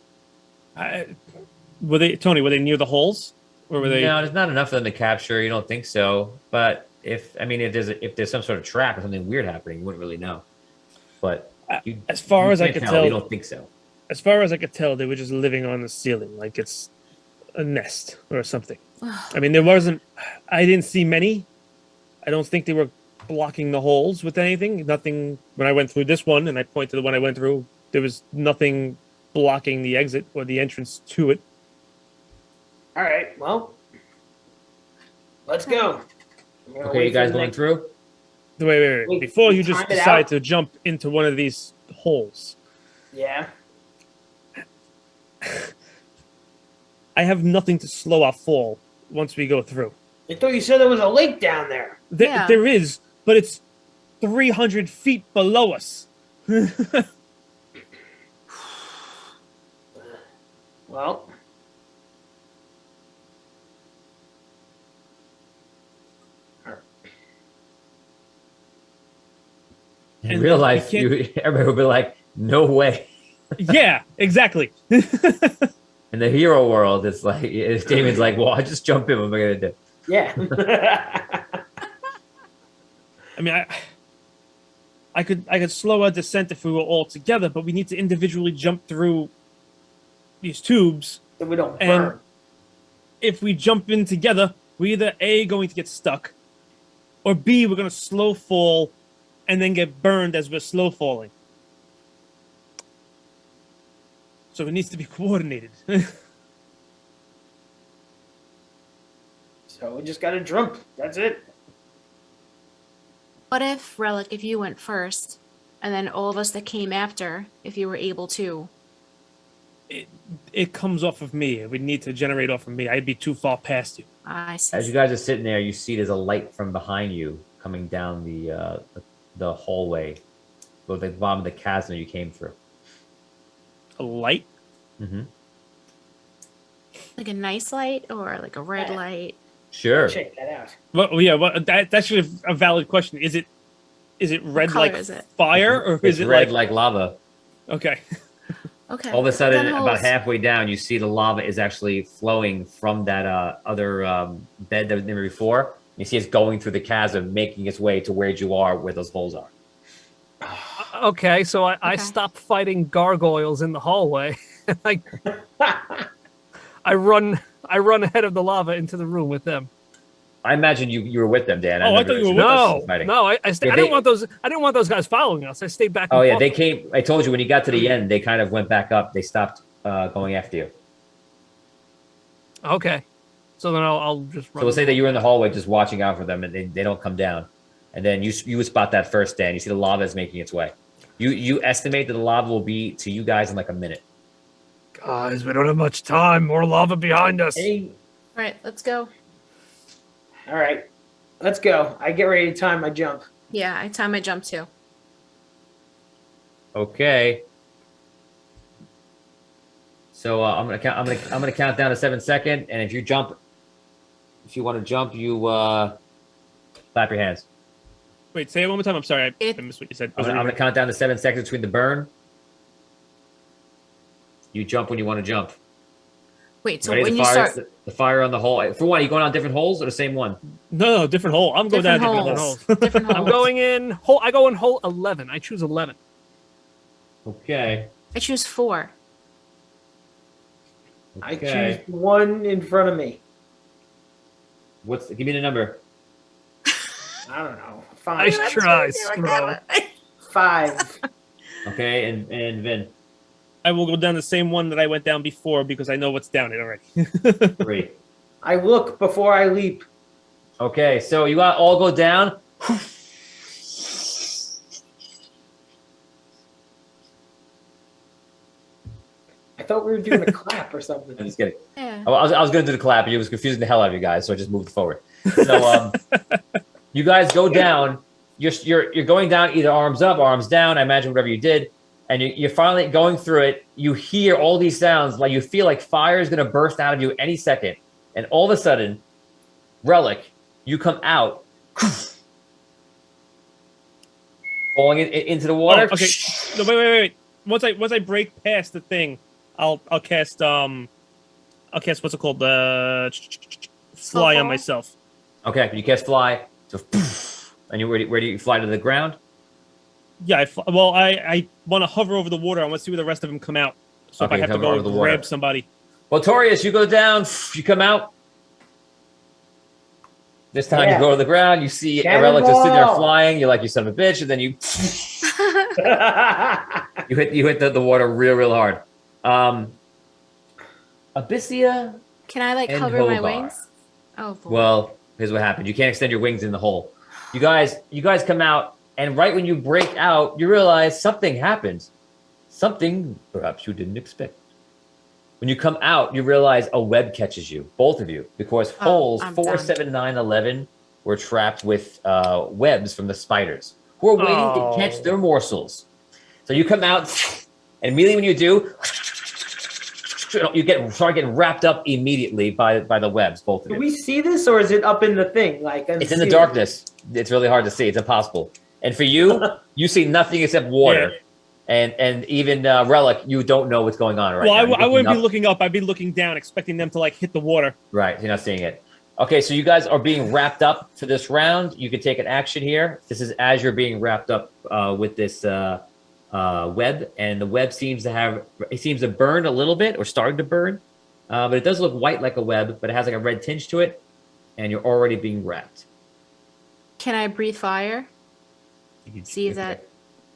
Speaker 5: Were they near the holes, or were they?
Speaker 3: No, there's not enough of them to capture. You don't think so? But if there's some sort of trap or something weird happening, you wouldn't really know. But
Speaker 5: As far as I
Speaker 3: can't
Speaker 5: could tell,
Speaker 3: you don't think so.
Speaker 5: as far as I could tell, they were just living on the ceiling, like it's a nest or something. I mean, I didn't see many. I don't think they were blocking the holes with anything. Nothing. When I went through this one, and I point to the one I went through, there was nothing blocking the exit or the entrance to it.
Speaker 4: All right. Well, let's go. I'm gonna
Speaker 3: Okay,
Speaker 4: wait
Speaker 3: you guys
Speaker 4: for the
Speaker 3: going
Speaker 4: next-
Speaker 3: through?
Speaker 5: Wait.
Speaker 4: Wait,
Speaker 5: Before you just
Speaker 4: time it
Speaker 5: decide
Speaker 4: out?
Speaker 5: to jump into one of these holes,
Speaker 4: Yeah.
Speaker 5: I have nothing to slow our fall once we go through.
Speaker 4: I thought you said there was a lake down there.
Speaker 2: Yeah.
Speaker 5: There is, but it's 300 feet below us.
Speaker 4: Well,
Speaker 3: In
Speaker 5: And
Speaker 3: real
Speaker 5: we
Speaker 3: life,
Speaker 5: can't-
Speaker 3: everybody would be like, "No way."
Speaker 5: Yeah, exactly.
Speaker 3: In the hero world, it's like Damon's like, well, I just jump in. What am I gonna do?
Speaker 4: Yeah.
Speaker 5: I mean, I could slow our descent if we were all together, but we need to individually jump through these tubes.
Speaker 4: So we don't
Speaker 5: And
Speaker 4: burn.
Speaker 5: if we jump in together, we're either A, going to get stuck, or B, we're going to slow fall and then get burned as we're slow falling. So it needs to be coordinated.
Speaker 4: So we just gotta jump. That's it.
Speaker 2: What if, Relic, if you went first, and then all of us that came after, if you were able to?
Speaker 5: It comes off of me. It would need to generate off of me. I'd be too far past you.
Speaker 2: I see.
Speaker 3: As you guys are sitting there, you see there's a light from behind you coming down the hallway, or the bottom of the chasm you came through.
Speaker 5: A light?
Speaker 3: Mm-hmm.
Speaker 2: Like a nice light or like a red
Speaker 4: Yeah.
Speaker 2: light?
Speaker 3: Sure.
Speaker 4: Check that out.
Speaker 5: Well, yeah, well, that's actually a valid question. Is it red
Speaker 2: color
Speaker 5: like
Speaker 2: is it?
Speaker 5: fire, or
Speaker 3: It's
Speaker 5: is it
Speaker 3: red
Speaker 5: like...
Speaker 3: like lava.
Speaker 5: Okay.
Speaker 2: Okay.
Speaker 3: All of a sudden,
Speaker 2: Then
Speaker 3: about
Speaker 2: holes.
Speaker 3: halfway down, you see the lava is actually flowing from that other bed that was there before. You see it's going through the chasm, making its way to where you are, where those holes are.
Speaker 6: Okay, so I
Speaker 2: Okay.
Speaker 6: stopped fighting gargoyles in the hallway. I run ahead of the lava into the room with them.
Speaker 3: I imagine you were with them, Dan.
Speaker 5: Oh, I thought you were with
Speaker 6: No,
Speaker 3: fighting.
Speaker 6: no, I
Speaker 3: Yeah,
Speaker 6: didn't want those. I didn't want those guys following us. I stayed back.
Speaker 3: Oh
Speaker 6: and
Speaker 3: yeah,
Speaker 6: forth.
Speaker 3: they came. I told you when you got to the end, they kind of went back up. They stopped going after you.
Speaker 6: Okay, so then I'll just run.
Speaker 3: So we'll say that you were in the hallway just watching out for them, and they don't come down. And then you would spot that first, Dan. You see the lava is making its way. You estimate that the lava will be to you guys in like a minute.
Speaker 6: Guys, we don't have much time. More lava behind us.
Speaker 4: Hey,
Speaker 2: All right, let's go.
Speaker 4: all right, let's go. I get ready to time my jump.
Speaker 2: Yeah, I time my jump too.
Speaker 3: Okay. So I'm gonna count. I'm gonna count down to 7 seconds, and if you want to jump, you clap your hands.
Speaker 5: Wait, say it one more time. I'm sorry. I
Speaker 2: It-
Speaker 5: missed what you said.
Speaker 3: I'm gonna count down to 7 seconds between the burn. You jump when you want to jump.
Speaker 2: Wait, so
Speaker 3: Ready?
Speaker 2: when
Speaker 3: The
Speaker 2: you
Speaker 3: fire,
Speaker 2: start,
Speaker 3: the fire on the hole. For one, are you going on different holes or the same one?
Speaker 5: No, different hole. I'm going down
Speaker 2: different
Speaker 5: different
Speaker 2: holes,
Speaker 5: holes.
Speaker 2: different holes.
Speaker 6: I'm going in hole. I go in hole 11. I choose 11.
Speaker 3: Okay.
Speaker 2: I choose 4.
Speaker 4: I
Speaker 3: Okay.
Speaker 4: choose the one in front of me.
Speaker 3: Give me the number.
Speaker 4: I don't know.
Speaker 6: Nice
Speaker 4: Five.
Speaker 6: try, Scro.
Speaker 4: 5.
Speaker 3: Okay, and Vin,
Speaker 5: I will go down the same one that I went down before because I know what's down it already.
Speaker 3: 3.
Speaker 4: I look before I leap.
Speaker 3: Okay, so you all go down.
Speaker 4: I thought we were doing a clap or something.
Speaker 3: I'm just kidding.
Speaker 2: Yeah.
Speaker 3: I was going to do the clap, and it was confusing the hell out of you guys, so I just moved forward. So you guys go down. You're going down either arms up, arms down. I imagine whatever you did, and you're finally going through it. You hear all these sounds, like you feel like fire is going to burst out of you any second, and all of a sudden, Relic, you come out, falling into the water.
Speaker 5: Oh, okay. No, wait. Once I break past the thing, I'll cast what's it called? Fly on
Speaker 2: fall?
Speaker 5: myself.
Speaker 3: Okay, you cast fly. So, and where do you fly to the ground?
Speaker 5: Yeah, I want to hover over the water. I want to see where the rest of them come out. So
Speaker 3: Okay,
Speaker 5: if I have to
Speaker 3: hover
Speaker 5: go
Speaker 3: over the water.
Speaker 5: grab somebody.
Speaker 3: Well, Torius, you go down. You come out. This time
Speaker 4: Yeah.
Speaker 3: you go to the ground. You see a relic just sitting there
Speaker 4: Cannonball!
Speaker 3: flying. You're like, you son of a bitch, and then you hit the water real hard. Abyssia.
Speaker 2: Can I like
Speaker 3: And
Speaker 2: cover my
Speaker 3: Hogar.
Speaker 2: wings? Oh, boy.
Speaker 3: Well, here's what happened. You can't extend your wings in the hole. You guys come out, and right when you break out, you realize something happened. Something perhaps you didn't expect. When you come out, you realize a web catches you, both of you, because holes
Speaker 2: I'm
Speaker 3: 4,
Speaker 2: done.
Speaker 3: 7, 9, 11 were trapped with webs from the spiders, who are waiting
Speaker 6: Oh.
Speaker 3: to catch their morsels. So you come out, and immediately when you do, you start getting wrapped up immediately by the webs, both of
Speaker 4: Do
Speaker 3: you.
Speaker 4: we see this, or is it up in the thing? Like
Speaker 3: It's in the
Speaker 4: ceiling?
Speaker 3: darkness. It's really hard to see. It's impossible. And for you, you see nothing except water. And even Relic, you don't know what's going on right
Speaker 5: Well,
Speaker 3: now.
Speaker 5: I wouldn't be looking up. I'd be looking down, expecting them to like hit the water.
Speaker 3: Right, you're not seeing it. Okay, so you guys are being wrapped up for this round. You can take an action here. This is as you're being wrapped up with this web, and the web seems to burn a little bit or starting to burn, but it does look white like a web, but it has like a red tinge to it, and you're already being wrapped.
Speaker 2: Can I breathe fire? See if that.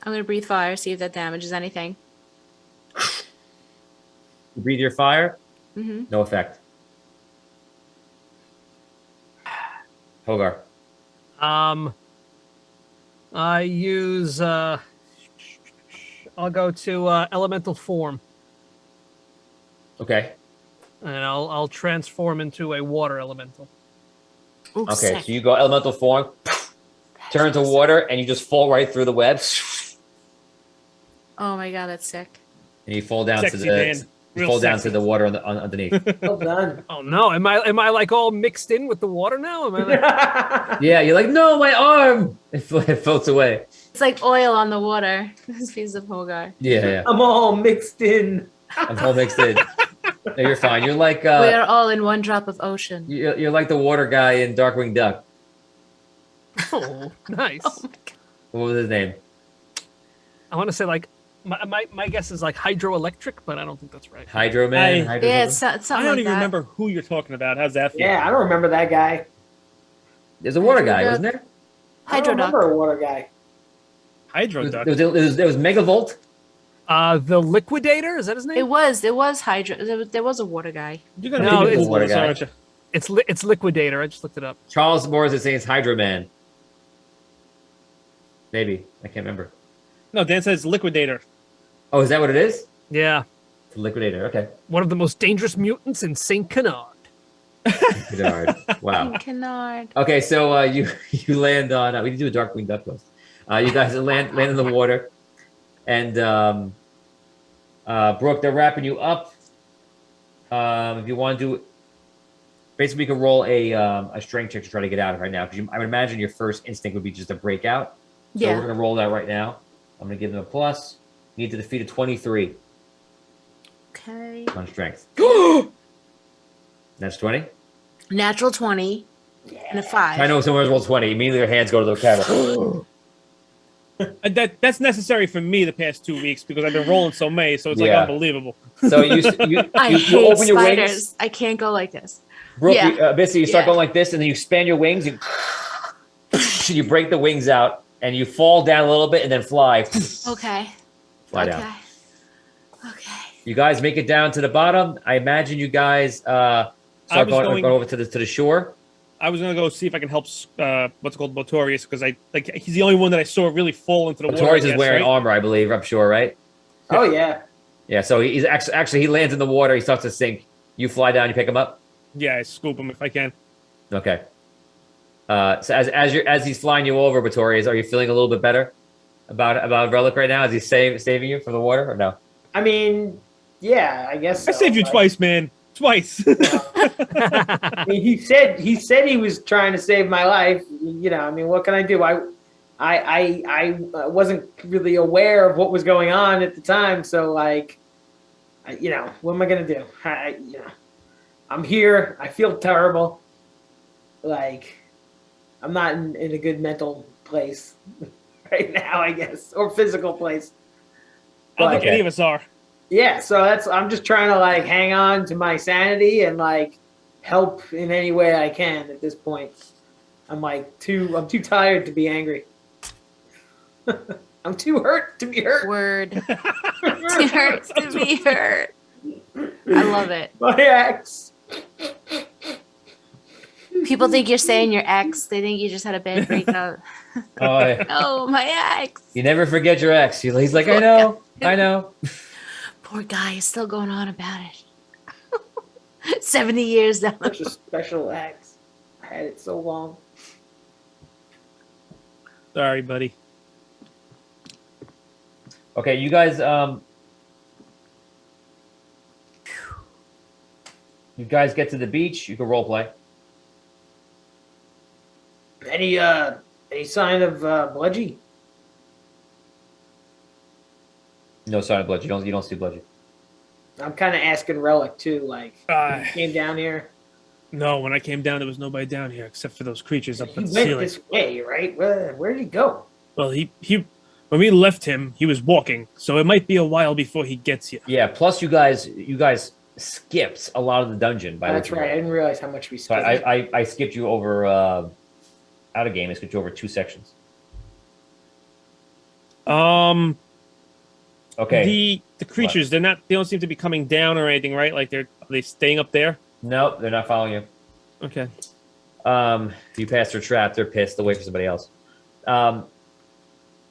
Speaker 2: I'm gonna breathe fire. See if that damages anything.
Speaker 3: You breathe your fire.
Speaker 2: Mm-hmm.
Speaker 3: No effect. Hogar.
Speaker 6: I use. I'll go to elemental form,
Speaker 3: Okay.
Speaker 6: and I'll transform into a water elemental.
Speaker 2: Ooh,
Speaker 3: Okay,
Speaker 2: sick.
Speaker 3: so you go elemental form, turn to water, and you just fall right through the web,
Speaker 2: Oh my god, that's sick.
Speaker 3: and you fall down
Speaker 5: Sexy,
Speaker 3: to
Speaker 5: Dan.
Speaker 3: the
Speaker 5: Real
Speaker 3: fall down
Speaker 5: sexy.
Speaker 3: to the water underneath.
Speaker 4: Well done.
Speaker 6: Oh no! Am I like all mixed in with the water now? Am I like,
Speaker 3: Yeah, you're like, no, my arm. It floats away.
Speaker 2: It's like oil on the water. This piece of Hogar.
Speaker 3: Yeah.
Speaker 4: I'm all mixed in.
Speaker 3: I'm all mixed in. No, you're fine. You're like
Speaker 2: We are all in one drop of ocean.
Speaker 3: you're like the water guy in Darkwing Duck.
Speaker 6: oh, nice.
Speaker 2: Oh my god.
Speaker 3: What was his name?
Speaker 6: I want to say like my guess is like hydroelectric, but I don't think that's right.
Speaker 3: Hydro Man.
Speaker 5: I-
Speaker 3: Hydro
Speaker 2: Yeah, it's
Speaker 3: something?
Speaker 2: something
Speaker 5: I don't
Speaker 2: like
Speaker 5: even
Speaker 2: that.
Speaker 5: remember who you're talking about. How's that feel?
Speaker 4: Yeah, I don't remember that guy.
Speaker 3: There's a water
Speaker 2: Hydro
Speaker 3: guy,
Speaker 2: Duck.
Speaker 3: wasn't there?
Speaker 4: I don't
Speaker 2: Hydroduck.
Speaker 4: remember a water guy.
Speaker 5: Hydro duck.
Speaker 3: There was Megavolt.
Speaker 6: The liquidator, is that his name?
Speaker 2: It was Hydro. There was a water guy.
Speaker 5: You're gonna
Speaker 6: No,
Speaker 5: dig
Speaker 6: it's-
Speaker 5: into this,
Speaker 3: Water
Speaker 5: aren't you?
Speaker 6: It's liquidator. I just looked it up.
Speaker 3: Charles Morris is saying it's Hydro Man. Maybe. I can't remember.
Speaker 5: No, Dan says liquidator.
Speaker 3: Oh, is that what it is?
Speaker 6: Yeah,
Speaker 3: It's a Liquidator. Okay.
Speaker 6: one of the most dangerous mutants in Saint Canard.
Speaker 3: Good. Wow.
Speaker 2: Canard.
Speaker 3: Okay, so you land on. We did do a Darkwing Duck ghost. You guys land in the water, and Brooke, they're wrapping you up. If you want to do, basically, you can roll a strength check to try to get out right now. Because I would imagine your first instinct would be just to break out. So
Speaker 2: Yeah.
Speaker 3: we're gonna roll that right now. I'm gonna give them a plus. You need to defeat a 23
Speaker 2: Okay.
Speaker 3: on strength. That's 20.
Speaker 2: Natural 20 and a 5.
Speaker 3: I know someone's rolled 20. Immediately their hands go to the camera.
Speaker 5: That's necessary for me the past 2 weeks because I've been rolling so many, so it's like
Speaker 3: Yeah.
Speaker 5: unbelievable.
Speaker 3: So you
Speaker 2: I
Speaker 3: you
Speaker 2: hate
Speaker 3: open your
Speaker 2: spiders.
Speaker 3: wings.
Speaker 2: I can't go like this.
Speaker 3: Brooke,
Speaker 2: Yeah.
Speaker 3: basically, you start
Speaker 2: Yeah.
Speaker 3: going like this, and then you expand your wings, and you break the wings out, and you fall down a little bit, and then fly.
Speaker 2: Okay.
Speaker 3: Fly
Speaker 2: okay.
Speaker 3: down.
Speaker 2: Okay.
Speaker 3: You guys make it down to the bottom. I imagine you guys start
Speaker 5: was
Speaker 3: going
Speaker 5: going-
Speaker 3: over to the shore.
Speaker 5: I was gonna go see if I can help what's it called Botorius because he's the only one that I saw really fall into the water.
Speaker 3: Torres
Speaker 5: I
Speaker 3: is
Speaker 5: guess,
Speaker 3: wearing
Speaker 5: right?
Speaker 3: armor, I believe, up shore, right?
Speaker 4: Oh yeah.
Speaker 3: Yeah. So he's actually he lands in the water. He starts to sink. You fly down. You pick him up.
Speaker 5: Yeah, I scoop him if I can.
Speaker 3: Okay. So as he's flying you over, Botorius, are you feeling a little bit better about Relic right now? Is he saving you from the water or no?
Speaker 4: I mean, yeah, I guess.
Speaker 5: I
Speaker 4: so.
Speaker 5: saved you
Speaker 4: Like,
Speaker 5: twice, man. Twice.
Speaker 4: I mean, he said he was trying to save my life. You know, I mean, what can I do? I wasn't really aware of what was going on at the time, so like, you know, what am I gonna do? I'm here. I feel terrible. Like, I'm not in a good mental place right now, I guess, or physical place.
Speaker 5: I don't think
Speaker 3: Okay.
Speaker 5: any of us are.
Speaker 4: Yeah, so I'm just trying to like hang on to my sanity and like help in any way I can at this point. I'm too tired to be angry. I'm too hurt to be hurt.
Speaker 2: Word. It hurts to be hurt. I love it.
Speaker 4: My ex.
Speaker 2: People think you're saying your ex. They think you just had a bad breakup.
Speaker 3: Oh,
Speaker 2: Oh, my ex.
Speaker 3: you never forget your ex. He's like, I know.
Speaker 2: Poor guy is still going on about it. 70 years down the
Speaker 4: Such a special ex. I had it so long.
Speaker 5: Sorry, buddy.
Speaker 3: Okay, you guys. You guys get to the beach. You can role play.
Speaker 4: Any sign of Bludgy?
Speaker 3: No sign of blood. You don't see blood.
Speaker 4: I'm kind of asking Relic too. Like, when he came down here.
Speaker 5: No, when I came down, there was nobody down here except for those creatures up
Speaker 4: He
Speaker 5: at the
Speaker 4: went
Speaker 5: ceiling.
Speaker 4: this way, right? Where did he go?
Speaker 5: Well, he when we left him, he was walking, so it might be a while before he gets here.
Speaker 3: Yeah. Plus, you guys skipped a lot of the dungeon. By
Speaker 4: That's right. I didn't realize how much we
Speaker 3: So
Speaker 4: skipped.
Speaker 3: I skipped you over out of game. I skipped you over 2 sections. Okay.
Speaker 5: The creatures, they don't seem to be coming down or anything, right? Like are they staying up there?
Speaker 3: Nope, they're not following you.
Speaker 5: Okay.
Speaker 3: You passed their trap. They're pissed. They'll wait for somebody else. Because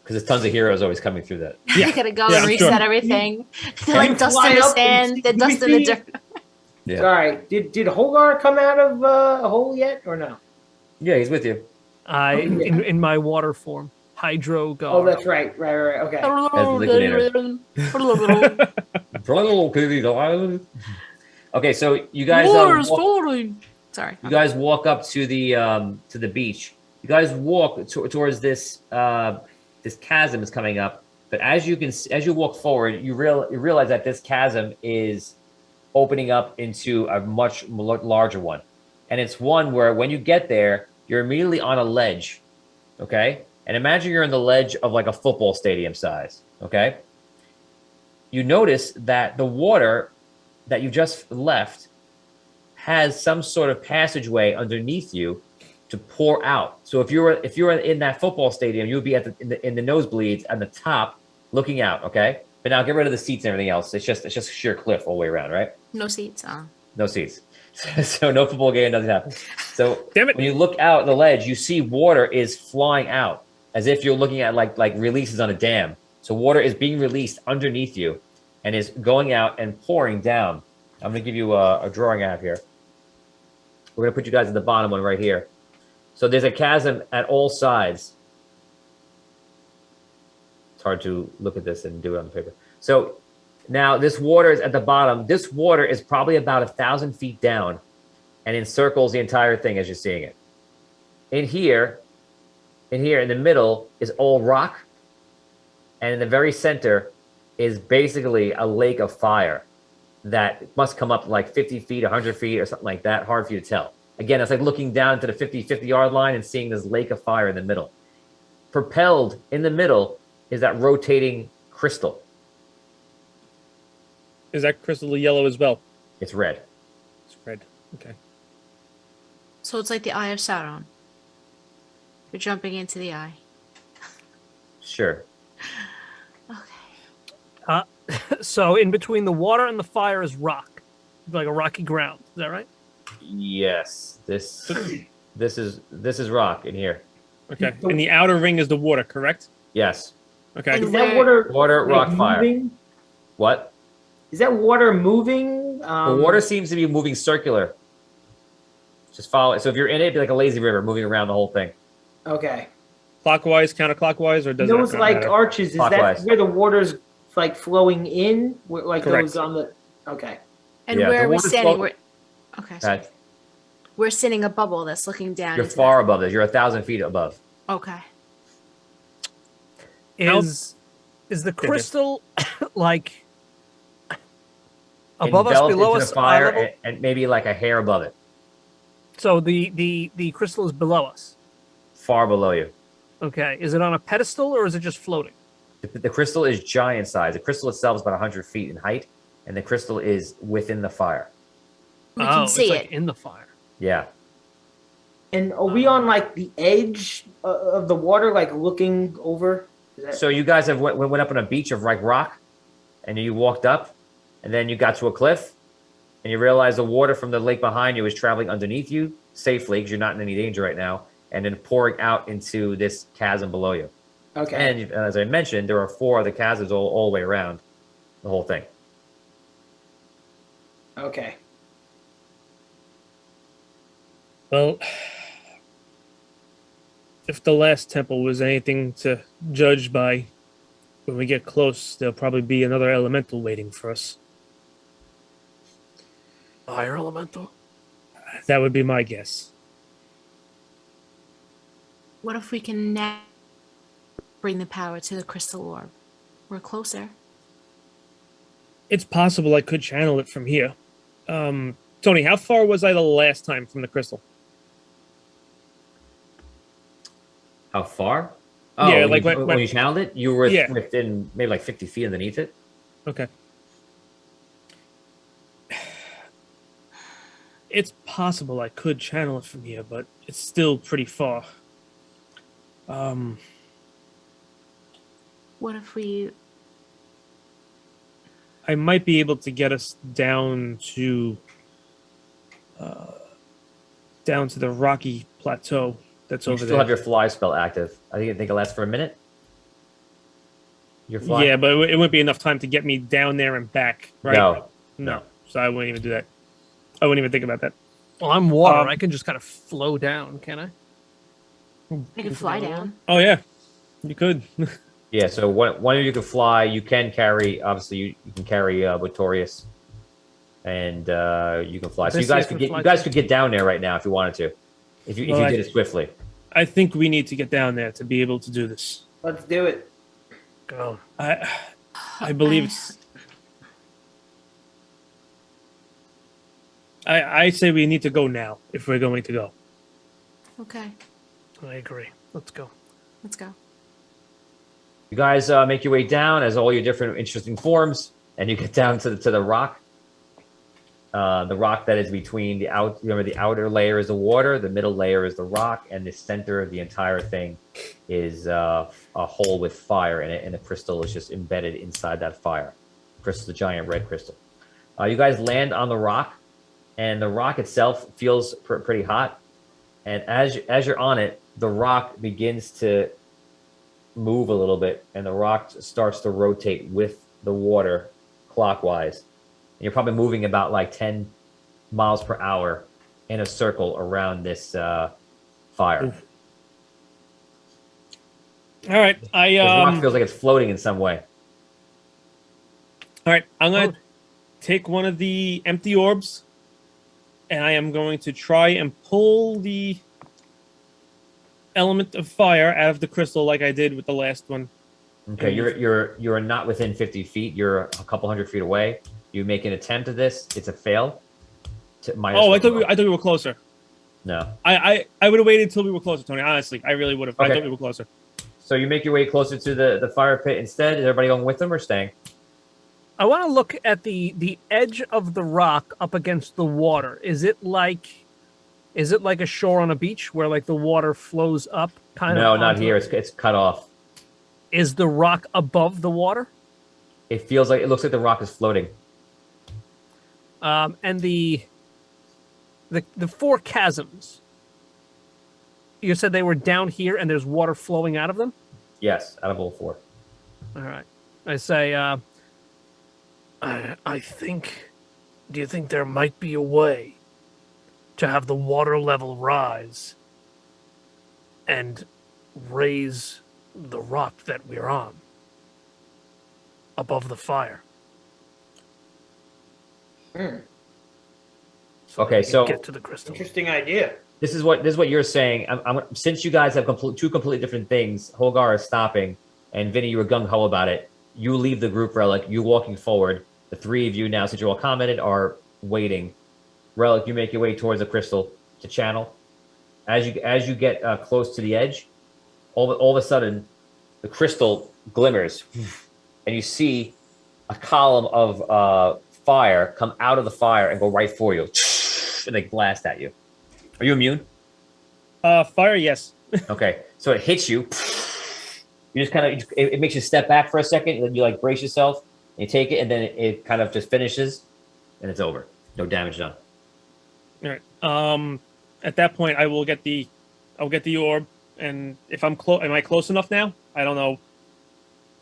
Speaker 3: there's tons of heroes always coming through that.
Speaker 2: I gotta go
Speaker 5: Yeah,
Speaker 2: and
Speaker 5: I'm
Speaker 2: reset
Speaker 5: sure.
Speaker 2: everything. They're
Speaker 4: Can
Speaker 2: like
Speaker 4: you
Speaker 2: dust
Speaker 4: fly
Speaker 2: in the
Speaker 4: up and
Speaker 2: sand.
Speaker 4: see-
Speaker 2: They're
Speaker 4: can we
Speaker 2: dust in the
Speaker 4: see-
Speaker 2: dirt.
Speaker 3: Yeah.
Speaker 4: Sorry. Did Holgar come out of a hole yet or no?
Speaker 3: Yeah, he's with you.
Speaker 6: In my water form, Hydro God.
Speaker 4: Oh, that's right. Okay.
Speaker 3: Okay, so you guys
Speaker 2: Water's falling. Sorry.
Speaker 3: you guys walk up to the beach. You guys walk towards this this chasm is coming up, but as you walk forward, you realize that this chasm is opening up into a much larger one, and it's one where when you get there, you're immediately on a ledge, okay? And imagine you're on the ledge of like a football stadium size, okay? You notice that the water that you just left has some sort of passageway underneath you to pour out. So if you were in that football stadium, you would be in the nosebleeds at the top, looking out. Okay, but now get rid of the seats and everything else. It's just sheer cliff all the way around, right?
Speaker 2: No seats.
Speaker 3: No seats. So no football game, doesn't happen. So
Speaker 5: Damn it.
Speaker 3: when you look out the ledge, you see water is flying out as if you're looking at like releases on a dam. So water is being released underneath you and is going out and pouring down. I'm going to give you a drawing I have here. We're going to put you guys at the bottom one right here. So there's a chasm at all sides. It's hard to look at this and do it on the paper. So now this water is at the bottom. This water is probably about 1,000 feet down and encircles the entire thing as you're seeing it. In here, in the middle is all rock. And in the very center is basically a lake of fire that must come up like 50 feet, 100 feet or something like that. Hard for you to tell. Again, it's like looking down to the 50-yard line and seeing this lake of fire in the middle. Propelled in the middle is that rotating crystal.
Speaker 5: Is that crystal yellow as well?
Speaker 3: It's red.
Speaker 5: It's red. Okay.
Speaker 2: So it's like the Eye of Sauron. You're jumping into the eye.
Speaker 3: Sure.
Speaker 2: Okay.
Speaker 6: So in between the water and the fire is rock, like a rocky ground. Is that right?
Speaker 3: Yes. This is rock in here.
Speaker 5: Okay. And the outer ring is the water, correct?
Speaker 3: Yes.
Speaker 5: Okay.
Speaker 2: And
Speaker 4: Is that water?
Speaker 3: Water, rock, fire.
Speaker 4: moving?
Speaker 3: What?
Speaker 4: Is that water moving?
Speaker 3: The water seems to be moving circular. Just follow it. So if you're in it, it'd be like a lazy river moving around the whole thing.
Speaker 4: Okay.
Speaker 5: Clockwise, counterclockwise, or does
Speaker 4: Those
Speaker 5: it
Speaker 4: like
Speaker 5: matter?
Speaker 4: arches. Is
Speaker 3: Clockwise.
Speaker 4: that where the water's like flowing in? Like
Speaker 5: Correct.
Speaker 4: those on the. Okay.
Speaker 2: And
Speaker 3: Yeah,
Speaker 2: where
Speaker 3: the
Speaker 2: are we
Speaker 3: water's
Speaker 2: standing?
Speaker 3: flow-
Speaker 2: Okay. So
Speaker 3: Right.
Speaker 2: we're sitting a bubble that's looking down.
Speaker 3: You're
Speaker 2: into
Speaker 3: far above this. You're 1,000 feet above.
Speaker 2: that. Okay.
Speaker 6: Is the crystal like above us,
Speaker 3: Enveloped
Speaker 6: below
Speaker 3: into
Speaker 6: us,
Speaker 3: the fire,
Speaker 6: eye level?
Speaker 3: and maybe like a hair above it,
Speaker 6: So the crystal is below us.
Speaker 3: far below you.
Speaker 6: Okay. Is it on a pedestal or is it just floating?
Speaker 3: The crystal is giant size. The crystal itself is about 100 feet in height, and the crystal is within the fire.
Speaker 2: We can
Speaker 6: it's
Speaker 2: see
Speaker 6: like
Speaker 2: it.
Speaker 6: in the fire.
Speaker 3: Yeah.
Speaker 4: And are we on like the edge of the water, like looking over? Is that...
Speaker 3: So you guys have went up on a beach of like rock, and you walked up, and then you got to a cliff, and you realize the water from the lake behind you is traveling underneath you safely because you're not in any danger right now, and then pouring out into this chasm below you.
Speaker 4: Okay.
Speaker 3: And as I mentioned, there are 4 other chasms all the way around the whole thing.
Speaker 4: Okay.
Speaker 5: Well, if the last temple was anything to judge by, when we get close, there'll probably be another elemental waiting for us.
Speaker 6: Fire elemental?
Speaker 5: That would be my guess.
Speaker 2: What if we can now bring the power to the crystal orb? We're closer.
Speaker 5: It's possible I could channel it from here. Tony, how far was I the last time from the crystal?
Speaker 3: How far?
Speaker 5: Yeah,
Speaker 3: when
Speaker 5: like
Speaker 3: you, when you channeled it, you were
Speaker 5: Yeah.
Speaker 3: within maybe like 50 feet underneath it.
Speaker 5: Okay. It's possible I could channel it from here, but it's still pretty far.
Speaker 2: What if we?
Speaker 5: I might be able to get us down to the rocky plateau that's
Speaker 3: You
Speaker 5: over
Speaker 3: still
Speaker 5: there.
Speaker 3: have your fly spell active. I think it lasts for a minute. Your fly?
Speaker 5: Yeah, but it wouldn't be enough time to get me down there and back, right?
Speaker 3: No.
Speaker 5: So I wouldn't even do that. I wouldn't even think about that.
Speaker 6: Well, I'm water.
Speaker 5: Um,
Speaker 6: I can just kind of flow down, can I?
Speaker 2: I could fly down.
Speaker 5: Oh yeah, you could.
Speaker 3: Yeah, so one of you can fly. You can carry. Obviously, you can carry Victorious, and you can fly. So you guys could get down there right now if you wanted to, if you did it swiftly.
Speaker 5: I think we need to get down there to be able to do this.
Speaker 4: Let's do it.
Speaker 6: Go.
Speaker 5: I believe it's. I say we need to go now if we're going to go.
Speaker 2: Okay,
Speaker 6: I agree. Let's go.
Speaker 2: let's go.
Speaker 3: You guys make your way down as all your different interesting forms, and you get down to the rock. The rock that is between the outer layer is the water, the middle layer is the rock, and the center of the entire thing is a hole with fire in it, and the crystal is just embedded inside that fire. Crystal, the giant red crystal. You guys land on the rock, and the rock itself feels pretty hot. And as you're on it, the rock begins to move a little bit, and the rock starts to rotate with the water clockwise. And you're probably moving about like 10 miles per hour in a circle around this fire.
Speaker 5: Oof. All right,
Speaker 3: The rock feels like it's floating in some way.
Speaker 5: All right, I'm gonna take one of the empty orbs, and I am going to try and pull the element of fire out of the crystal, like I did with the last one.
Speaker 3: Okay, you're not within 50 feet. You're a couple hundred feet away. You make an attempt at this. It's a fail.
Speaker 5: Oh, I thought we were closer.
Speaker 3: No.
Speaker 5: I would have waited until we were closer, Tony. Honestly, I really would have.
Speaker 3: Okay.
Speaker 5: I thought we were closer.
Speaker 3: So you make your way closer to the fire pit instead. Is everybody going with them or staying?
Speaker 6: I want to look at the edge of the rock up against the water. Is it like a shore on a beach where like the water flows up?
Speaker 3: No, not here. It's cut off.
Speaker 6: Is the rock above the water?
Speaker 3: It looks like the rock is floating.
Speaker 6: And the four chasms. You said they were down here, and there's water flowing out of them.
Speaker 3: Yes, out of all four.
Speaker 6: All right. I say, I think. Do you think there might be a way to have the water level rise and raise the rock that we're on above the fire?
Speaker 3: Okay, so
Speaker 6: get to the crystal.
Speaker 4: Interesting idea.
Speaker 3: this is what you're saying. Since you guys have two completely different things, Holgar is stopping, and Vinny, you were gung ho about it. You leave the group, Relic. You walking forward. The three of you now, since you all commented, are waiting. Relic, you make your way towards the crystal to channel. As you get close to the edge, all of a sudden, the crystal glimmers, and you see a column of fire come out of the fire and go right for you, and they blast at you. Are you immune?
Speaker 5: Fire, yes.
Speaker 3: Okay, so it hits you. You just kind of it makes you step back for a second, and then you like brace yourself, and you take it, and then it kind of just finishes, and it's over. No damage done.
Speaker 5: All right. At that point, I'll get the orb, and if I'm close, am I close enough now? I don't know.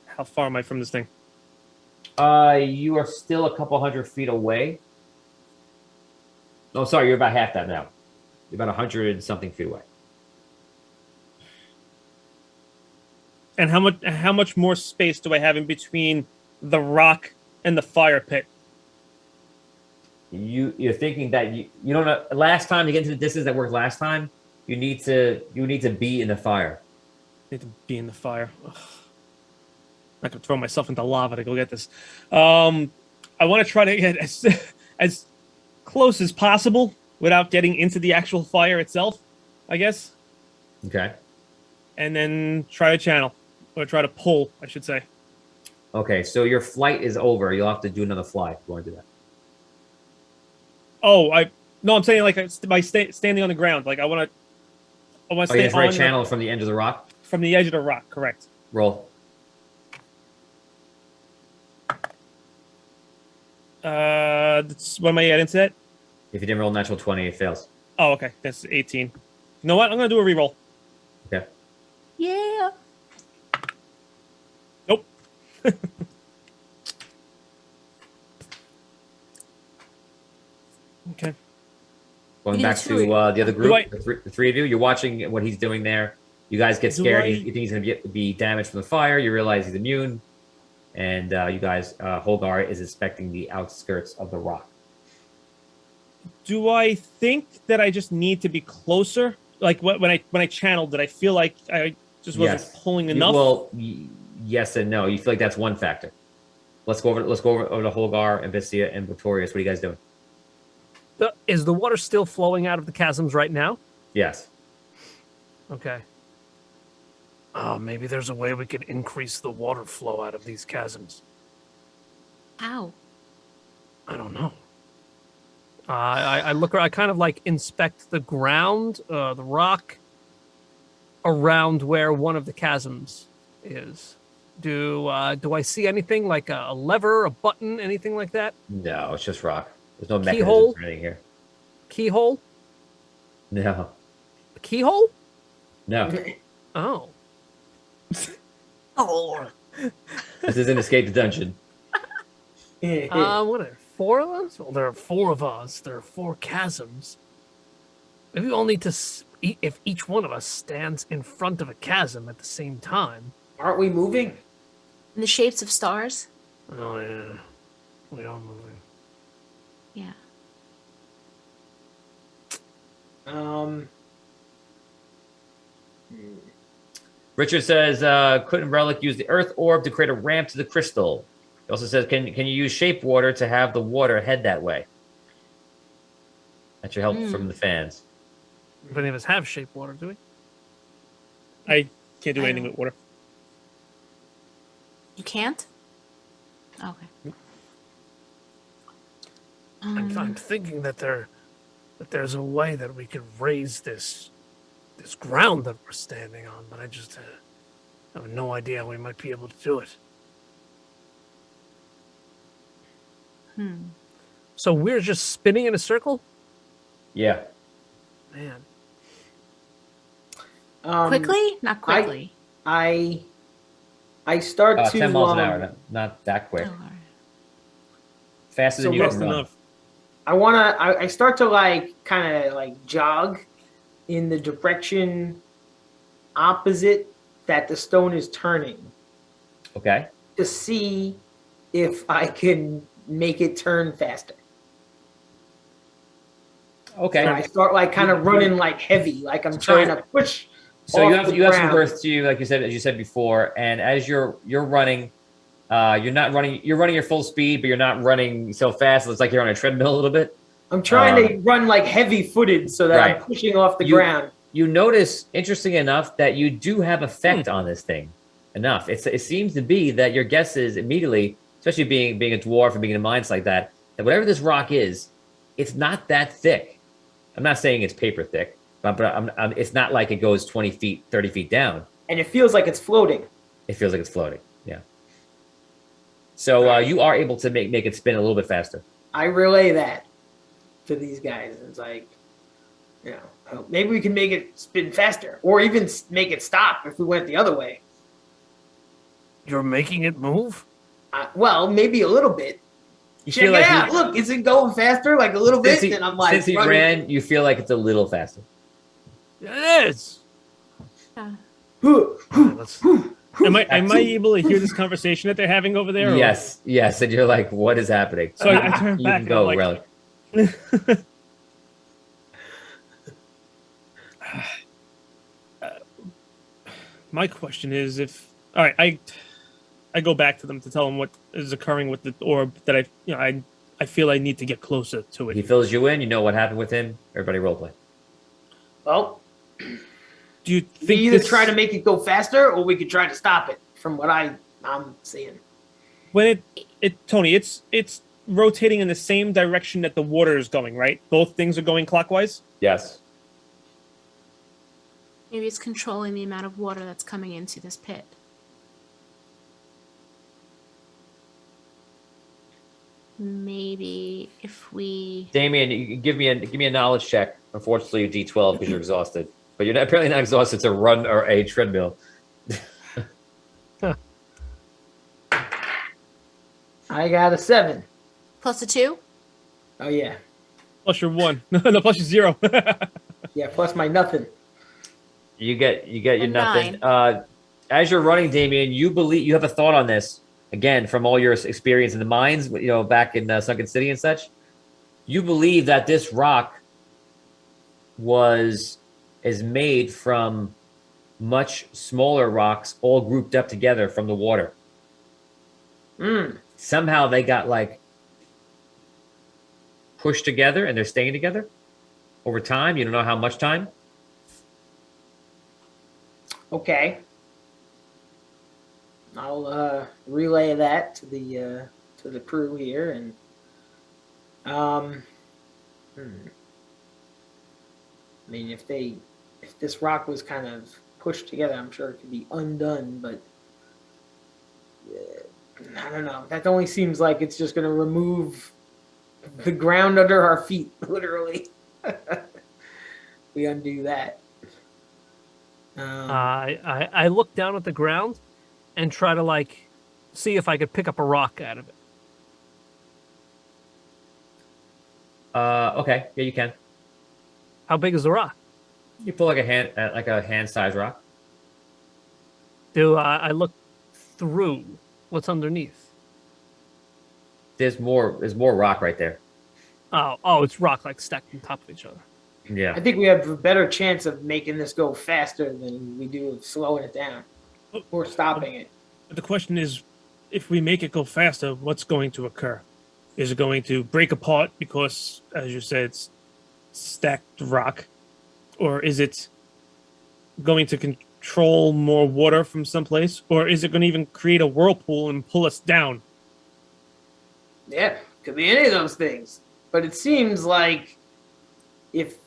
Speaker 5: How far am I from this thing?
Speaker 3: You are still a couple hundred feet away. Oh, sorry, you're about half that now. You're about 100 and something feet away.
Speaker 5: And how much more space do I have in between the rock and the fire pit?
Speaker 3: You're thinking that you don't know. Last time to get into the distance that worked last time, you need to be in the fire.
Speaker 5: I need to be in the fire. Ugh. I'm not gonna throw myself into lava to go get this. I want to try to get as close as possible without getting into the actual fire itself, I guess.
Speaker 3: Okay.
Speaker 5: And then try to channel. Or try to pull, I should say.
Speaker 3: Okay, so your flight is over. You'll have to do another fly if you want to do that.
Speaker 5: Oh, I'm saying like by standing on the ground. Like I want to
Speaker 3: Oh, you
Speaker 5: stay
Speaker 3: just right
Speaker 5: on
Speaker 3: channel from the edge of the rock?
Speaker 5: from the edge of the rock, correct.
Speaker 3: Roll.
Speaker 5: What am I adding to that?
Speaker 3: If you didn't roll natural 20, it fails.
Speaker 5: Oh, okay. That's 18. You know what? I'm going to do a reroll.
Speaker 3: Okay.
Speaker 2: Yeah.
Speaker 5: Nope. Okay.
Speaker 3: Going
Speaker 2: You
Speaker 3: back
Speaker 2: did
Speaker 3: to
Speaker 2: two.
Speaker 3: the other group,
Speaker 5: I-
Speaker 3: the three of you, you're watching what he's doing there. You guys get
Speaker 5: Do
Speaker 3: scared.
Speaker 5: I-
Speaker 3: You think he's going to be damaged from the fire. You realize he's immune. And you guys, Holgar is inspecting the outskirts of the rock.
Speaker 5: Do I think that I just need to be closer? Like when I channeled, did I feel like I just wasn't
Speaker 3: Yes.
Speaker 5: pulling enough?
Speaker 3: Well, yes and no. You feel like that's one factor. Let's go over to Holgar and Viscia and Victorious. What are you guys doing?
Speaker 6: Is the water still flowing out of the chasms right now?
Speaker 3: Yes.
Speaker 6: Okay. Oh, maybe there's a way we could increase the water flow out of these chasms.
Speaker 2: How?
Speaker 6: I don't know. I look. I kind of like inspect the ground, the rock around where one of the chasms is. Do I see anything like a lever, a button, anything like that?
Speaker 3: No, it's just rock. There's no
Speaker 6: Keyhole?
Speaker 3: mechanism or anything here.
Speaker 6: Keyhole?
Speaker 3: No.
Speaker 6: A keyhole?
Speaker 3: No.
Speaker 6: Oh.
Speaker 2: Oh.
Speaker 3: This isn't Escape the Dungeon.
Speaker 6: What are there? 4 of us? Well, there are 4 of us. There are 4 chasms. Maybe we'll need to. If each one of us stands in front of a chasm at the same time.
Speaker 4: Aren't we moving?
Speaker 2: In the shapes of stars?
Speaker 6: Oh yeah, we are moving.
Speaker 2: Yeah.
Speaker 3: Richard says, couldn't Relic use the Earth Orb to create a ramp to the crystal? He also says, can you use shape water to have the water head that way? That's your help from the fans.
Speaker 6: If any of us have shape water, do we?
Speaker 5: I can't do
Speaker 2: I
Speaker 5: anything
Speaker 2: don't.
Speaker 5: with water.
Speaker 2: You can't? Okay.
Speaker 6: I'm thinking that there's a way that we could raise this ground that we're standing on, but I just have no idea how we might be able to do it. So we're just spinning in a circle?
Speaker 3: Yeah.
Speaker 6: Man.
Speaker 2: Quickly? Not quickly.
Speaker 4: I start to
Speaker 3: 10 miles an hour, not that quick.
Speaker 2: Oh, all right.
Speaker 3: Faster than
Speaker 4: So
Speaker 3: you
Speaker 5: Just
Speaker 3: can run.
Speaker 5: enough.
Speaker 4: I start to kind of jog in the direction opposite that the stone is turning
Speaker 3: Okay.
Speaker 4: to see if I can make it turn faster.
Speaker 3: Okay.
Speaker 4: So I start kind of running heavy, like I'm trying to push.
Speaker 3: So you
Speaker 4: off
Speaker 3: have
Speaker 4: the
Speaker 3: some
Speaker 4: ground.
Speaker 3: girth to you, like you said, as you said before, and as you're running, you're running your full speed, but you're not running so fast. It's like you're on a treadmill a little bit.
Speaker 4: I'm trying to run heavy-footed so that
Speaker 3: Right.
Speaker 4: I'm pushing off the
Speaker 3: You-
Speaker 4: ground.
Speaker 3: You notice, interesting enough, that you do have effect on this thing. Enough. It seems to be that your guess is immediately, especially being a dwarf and being in mines like that whatever this rock is, it's not that thick. I'm not saying it's paper thick, but it's not like it goes 20 feet, 30 feet down.
Speaker 4: And it feels like it's floating.
Speaker 3: It feels like it's floating. Yeah. So you are able to make it spin a little bit faster.
Speaker 4: I relay that to these guys. It's maybe we can make it spin faster, or even make it stop if we went the other way.
Speaker 6: You're making it move?
Speaker 4: Well, maybe a little bit.
Speaker 3: You
Speaker 4: Check
Speaker 3: feel
Speaker 4: it
Speaker 3: like
Speaker 4: out. Look, is it going faster? A little bit?
Speaker 3: since he,
Speaker 4: And I'm
Speaker 3: since he
Speaker 4: running.
Speaker 3: ran, you feel like it's a little faster.
Speaker 6: It is.
Speaker 2: Yeah.
Speaker 6: Let's,
Speaker 5: Am I able to hear this conversation that they're having over there? or-
Speaker 3: Yes, and you're like, what is happening?
Speaker 5: So I turn
Speaker 3: You
Speaker 5: back
Speaker 3: can
Speaker 5: and
Speaker 3: go,
Speaker 5: I'm
Speaker 3: Relic.
Speaker 5: My question is, if all right, I go back to them to tell them what is occurring with the orb that I feel I need to get closer to
Speaker 3: He
Speaker 5: it.
Speaker 3: fills you in. You know what happened with him. Everybody roleplay.
Speaker 4: Well,
Speaker 5: Do you
Speaker 4: we
Speaker 5: think
Speaker 4: either
Speaker 5: this,
Speaker 4: try to make it go faster or we could try to stop it. From what I'm seeing.
Speaker 5: when Tony, it's rotating in the same direction that the water is going, right? Both things are going clockwise.
Speaker 3: Yes.
Speaker 2: Maybe it's controlling the amount of water that's coming into this pit. Maybe if we...
Speaker 3: Damien, you give me a knowledge check. Unfortunately, you D12 because you're exhausted. But you're apparently not exhausted to run or a treadmill.
Speaker 4: I got a 7.
Speaker 2: Plus a 2?
Speaker 4: Oh yeah,
Speaker 5: Plus your 1. No, plus your 0.
Speaker 4: yeah. Plus my nothing.
Speaker 3: You get your
Speaker 2: A
Speaker 3: nothing.
Speaker 2: 9.
Speaker 3: As you're running, Damien, you believe you have a thought on this again from all your experience in the mines, back in Sunken City and such. You believe that this rock is made from much smaller rocks, all grouped up together from the water. Somehow they got pushed together and they're staying together over time. You don't know how much time.
Speaker 4: Okay. I'll relay that to the crew here, and I mean, if this rock was kind of pushed together, I'm sure it could be undone, but I don't know. That only seems like it's just going to remove the ground under our feet, literally. We undo that.
Speaker 6: I look down at the ground and try to see if I could pick up a rock out of it.
Speaker 3: Okay, yeah, you can.
Speaker 6: How big is the rock?
Speaker 3: You pull like a hand-sized rock.
Speaker 6: Do I look through what's underneath?
Speaker 3: There's more rock right there.
Speaker 6: Oh, it's rock stacked on top of each other.
Speaker 3: Yeah.
Speaker 4: I think we have a better chance of making this go faster than we do of slowing it down or stopping it.
Speaker 5: But the question is, if we make it go faster, what's going to occur? Is it going to break apart because, as you said, it's stacked rock? Or is it going to control more water from someplace? Or is it going to even create a whirlpool and pull us down?
Speaker 4: Yeah, could be any of those things. But it seems like if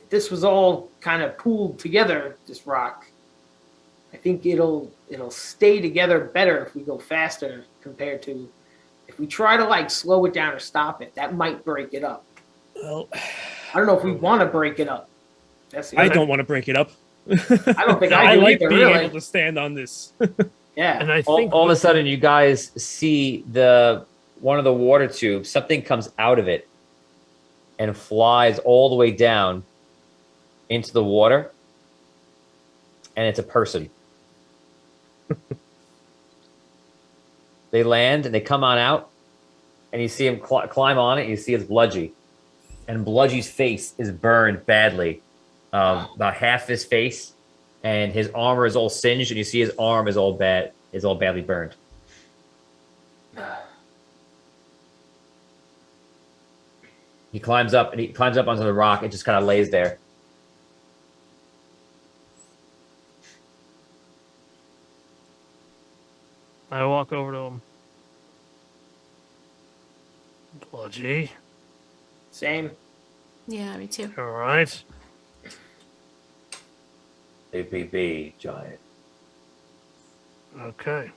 Speaker 4: this was all kind of pooled together, this rock, I think it'll stay together better if we go faster compared to if we try to slow it down or stop it. That might break it up.
Speaker 5: Well,
Speaker 4: I don't know if we want to break it up.
Speaker 5: I don't want to break it up.
Speaker 4: I don't think I
Speaker 5: I
Speaker 4: do
Speaker 5: like
Speaker 4: either,
Speaker 5: being
Speaker 4: really.
Speaker 5: able to stand on this.
Speaker 4: Yeah.
Speaker 6: And I think
Speaker 3: All of a sudden, you guys see one of the water tubes. Something comes out of it and flies all the way down into the water, and it's a person. They land and they come on out, and you see him climb on it. And you see it's Bludgy, and Bludgy's face is burned badly, about half his face, and his armor is all singed, and you see his arm is all badly burned. He climbs up onto the rock and just kind of lays there.
Speaker 6: I walk over to him. Bludgy,
Speaker 4: Same.
Speaker 2: Yeah, me too.
Speaker 6: all right.
Speaker 3: APB giant.
Speaker 6: Okay.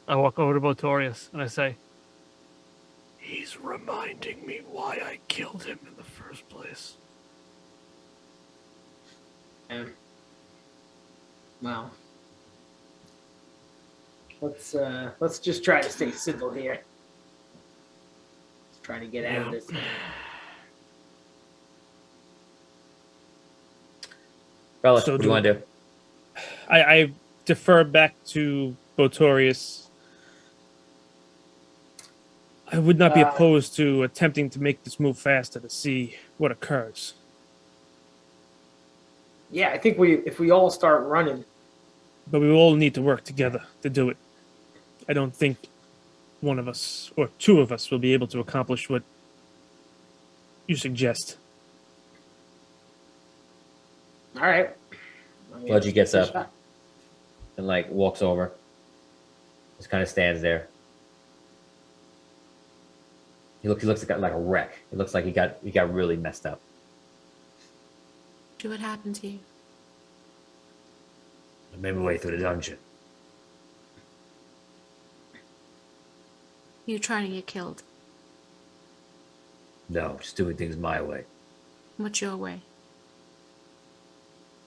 Speaker 6: I walk over to Botorius and I say, he's reminding me why I killed him in the first place.
Speaker 4: Well, let's just try to stay simple here. Let's try to get out of this.
Speaker 3: Relic,
Speaker 5: So
Speaker 3: what do you want to do?
Speaker 5: I defer back to Botorius. I would not be opposed to attempting to make this move faster to see what occurs.
Speaker 4: Yeah, I think if we all start running,
Speaker 5: But we all need to work together to do it. I don't think one of us or two of us will be able to accomplish what you suggest.
Speaker 4: All right.
Speaker 3: Bludgy gets up and like walks over. Just kind of stands there. He looks like a wreck. It looks like he got really messed up.
Speaker 2: What happened to you?
Speaker 3: I made my way through the dungeon.
Speaker 2: You trying to get killed?
Speaker 3: No, just doing things my way.
Speaker 2: What's your way?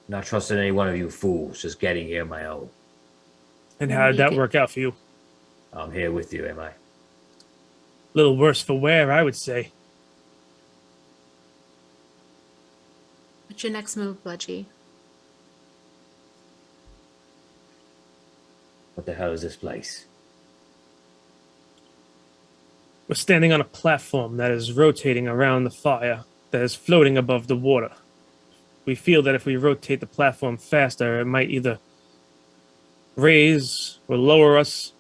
Speaker 3: Not trusting any one of you fools, just getting here my own.
Speaker 5: And how did that work out for you?
Speaker 3: I'm here with you, am I?
Speaker 5: A little worse for wear, I would say.
Speaker 2: What's your next move, Bludgy?
Speaker 3: What the hell is this place?
Speaker 5: We're standing on a platform that is rotating around the fire that is floating above the water. We feel that if we rotate the platform faster, it might either raise or lower us.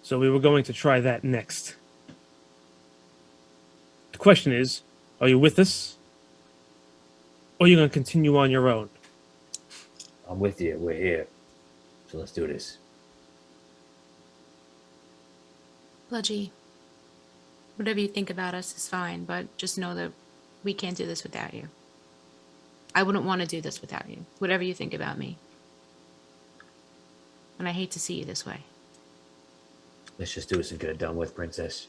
Speaker 5: So we were going to try that next. The question is, are you with us? Or are you going to continue on your own?
Speaker 3: I'm with you. We're here. So let's do this.
Speaker 2: Bludgy, whatever you think about us is fine, but just know that we can't do this without you. I wouldn't want to do this without you, whatever you think about me. And I hate to see you this way.
Speaker 3: Let's just do this and get it done with, Princess.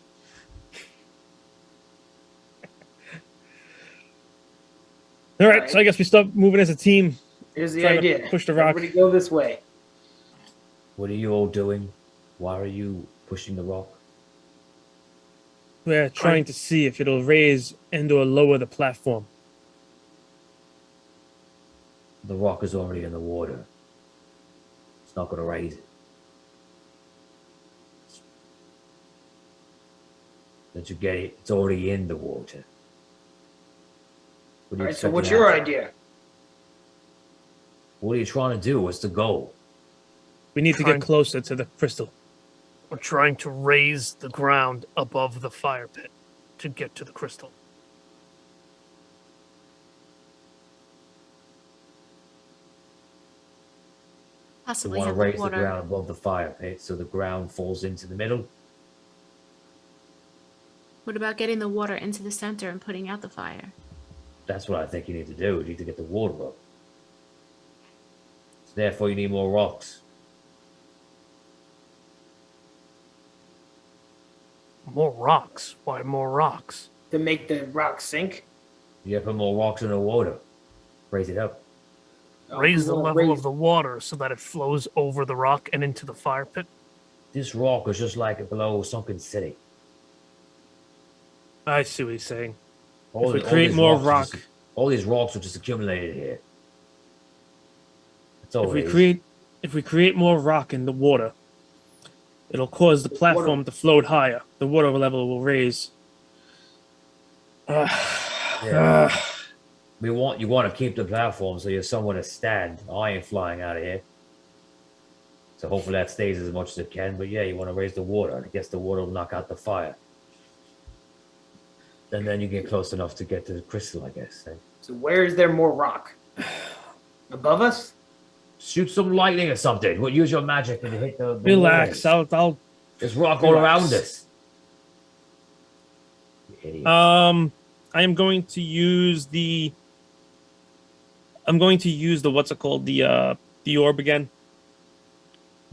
Speaker 5: All right, so I guess we start moving as a team.
Speaker 4: Here's the
Speaker 5: Trying to
Speaker 4: idea.
Speaker 5: push the rock.
Speaker 4: Everybody go this way.
Speaker 3: What are you all doing? Why are you pushing the rock?
Speaker 5: We're trying to see if it'll raise and or lower the platform.
Speaker 3: The rock is already in the water. It's not going to raise it. Don't you get it? It's already in the water. What do
Speaker 4: All
Speaker 3: you
Speaker 4: right, so
Speaker 3: expect
Speaker 4: what's
Speaker 3: to
Speaker 4: your
Speaker 3: happen?
Speaker 4: idea?
Speaker 3: What are you trying to do? What's the goal?
Speaker 5: We need to
Speaker 6: Trying-
Speaker 5: get closer to the crystal.
Speaker 6: We're trying to raise the ground above the fire pit to get to the crystal.
Speaker 3: You
Speaker 2: Possibly
Speaker 3: want to
Speaker 2: have the
Speaker 3: raise the
Speaker 2: water.
Speaker 3: ground above the fire pit so the ground falls into the middle?
Speaker 2: What about getting the water into the center and putting out the fire?
Speaker 3: That's what I think you need to do. You need to get the water up. So therefore, you need more rocks.
Speaker 6: More rocks. Why more rocks?
Speaker 4: To make the rock sink?
Speaker 3: You have to put more rocks in the water. Raise it up.
Speaker 6: Raise the
Speaker 4: we wanna
Speaker 6: level
Speaker 4: raise-
Speaker 6: of the water so that it flows over the rock and into the fire pit.
Speaker 3: This rock is just like below sunken city.
Speaker 5: I see what he's saying.
Speaker 3: All
Speaker 5: If we
Speaker 3: the- all
Speaker 5: create
Speaker 3: these
Speaker 5: more
Speaker 3: rocks are
Speaker 5: rock,
Speaker 3: just- all these rocks are just accumulated here. That's all
Speaker 5: if we
Speaker 3: it is.
Speaker 5: create more rock in the water, it'll cause the platform to float higher. The water level will raise.
Speaker 3: Yeah. You want to keep the platform so you're somewhere to stand. I ain't flying out of here. So hopefully that stays as much as it can. But yeah, you want to raise the water. I guess the water will knock out the fire. And then you get close enough to get to the crystal, I guess.
Speaker 4: So where is there more rock? Above us?
Speaker 3: Shoot some lightning or something. Well, use your magic and hit the
Speaker 5: Relax.
Speaker 3: walls.
Speaker 5: I'll.
Speaker 3: There's rock all
Speaker 5: relax.
Speaker 3: around us. You idiot.
Speaker 5: I am going to use the. I'm going to use the what's it called, the orb again.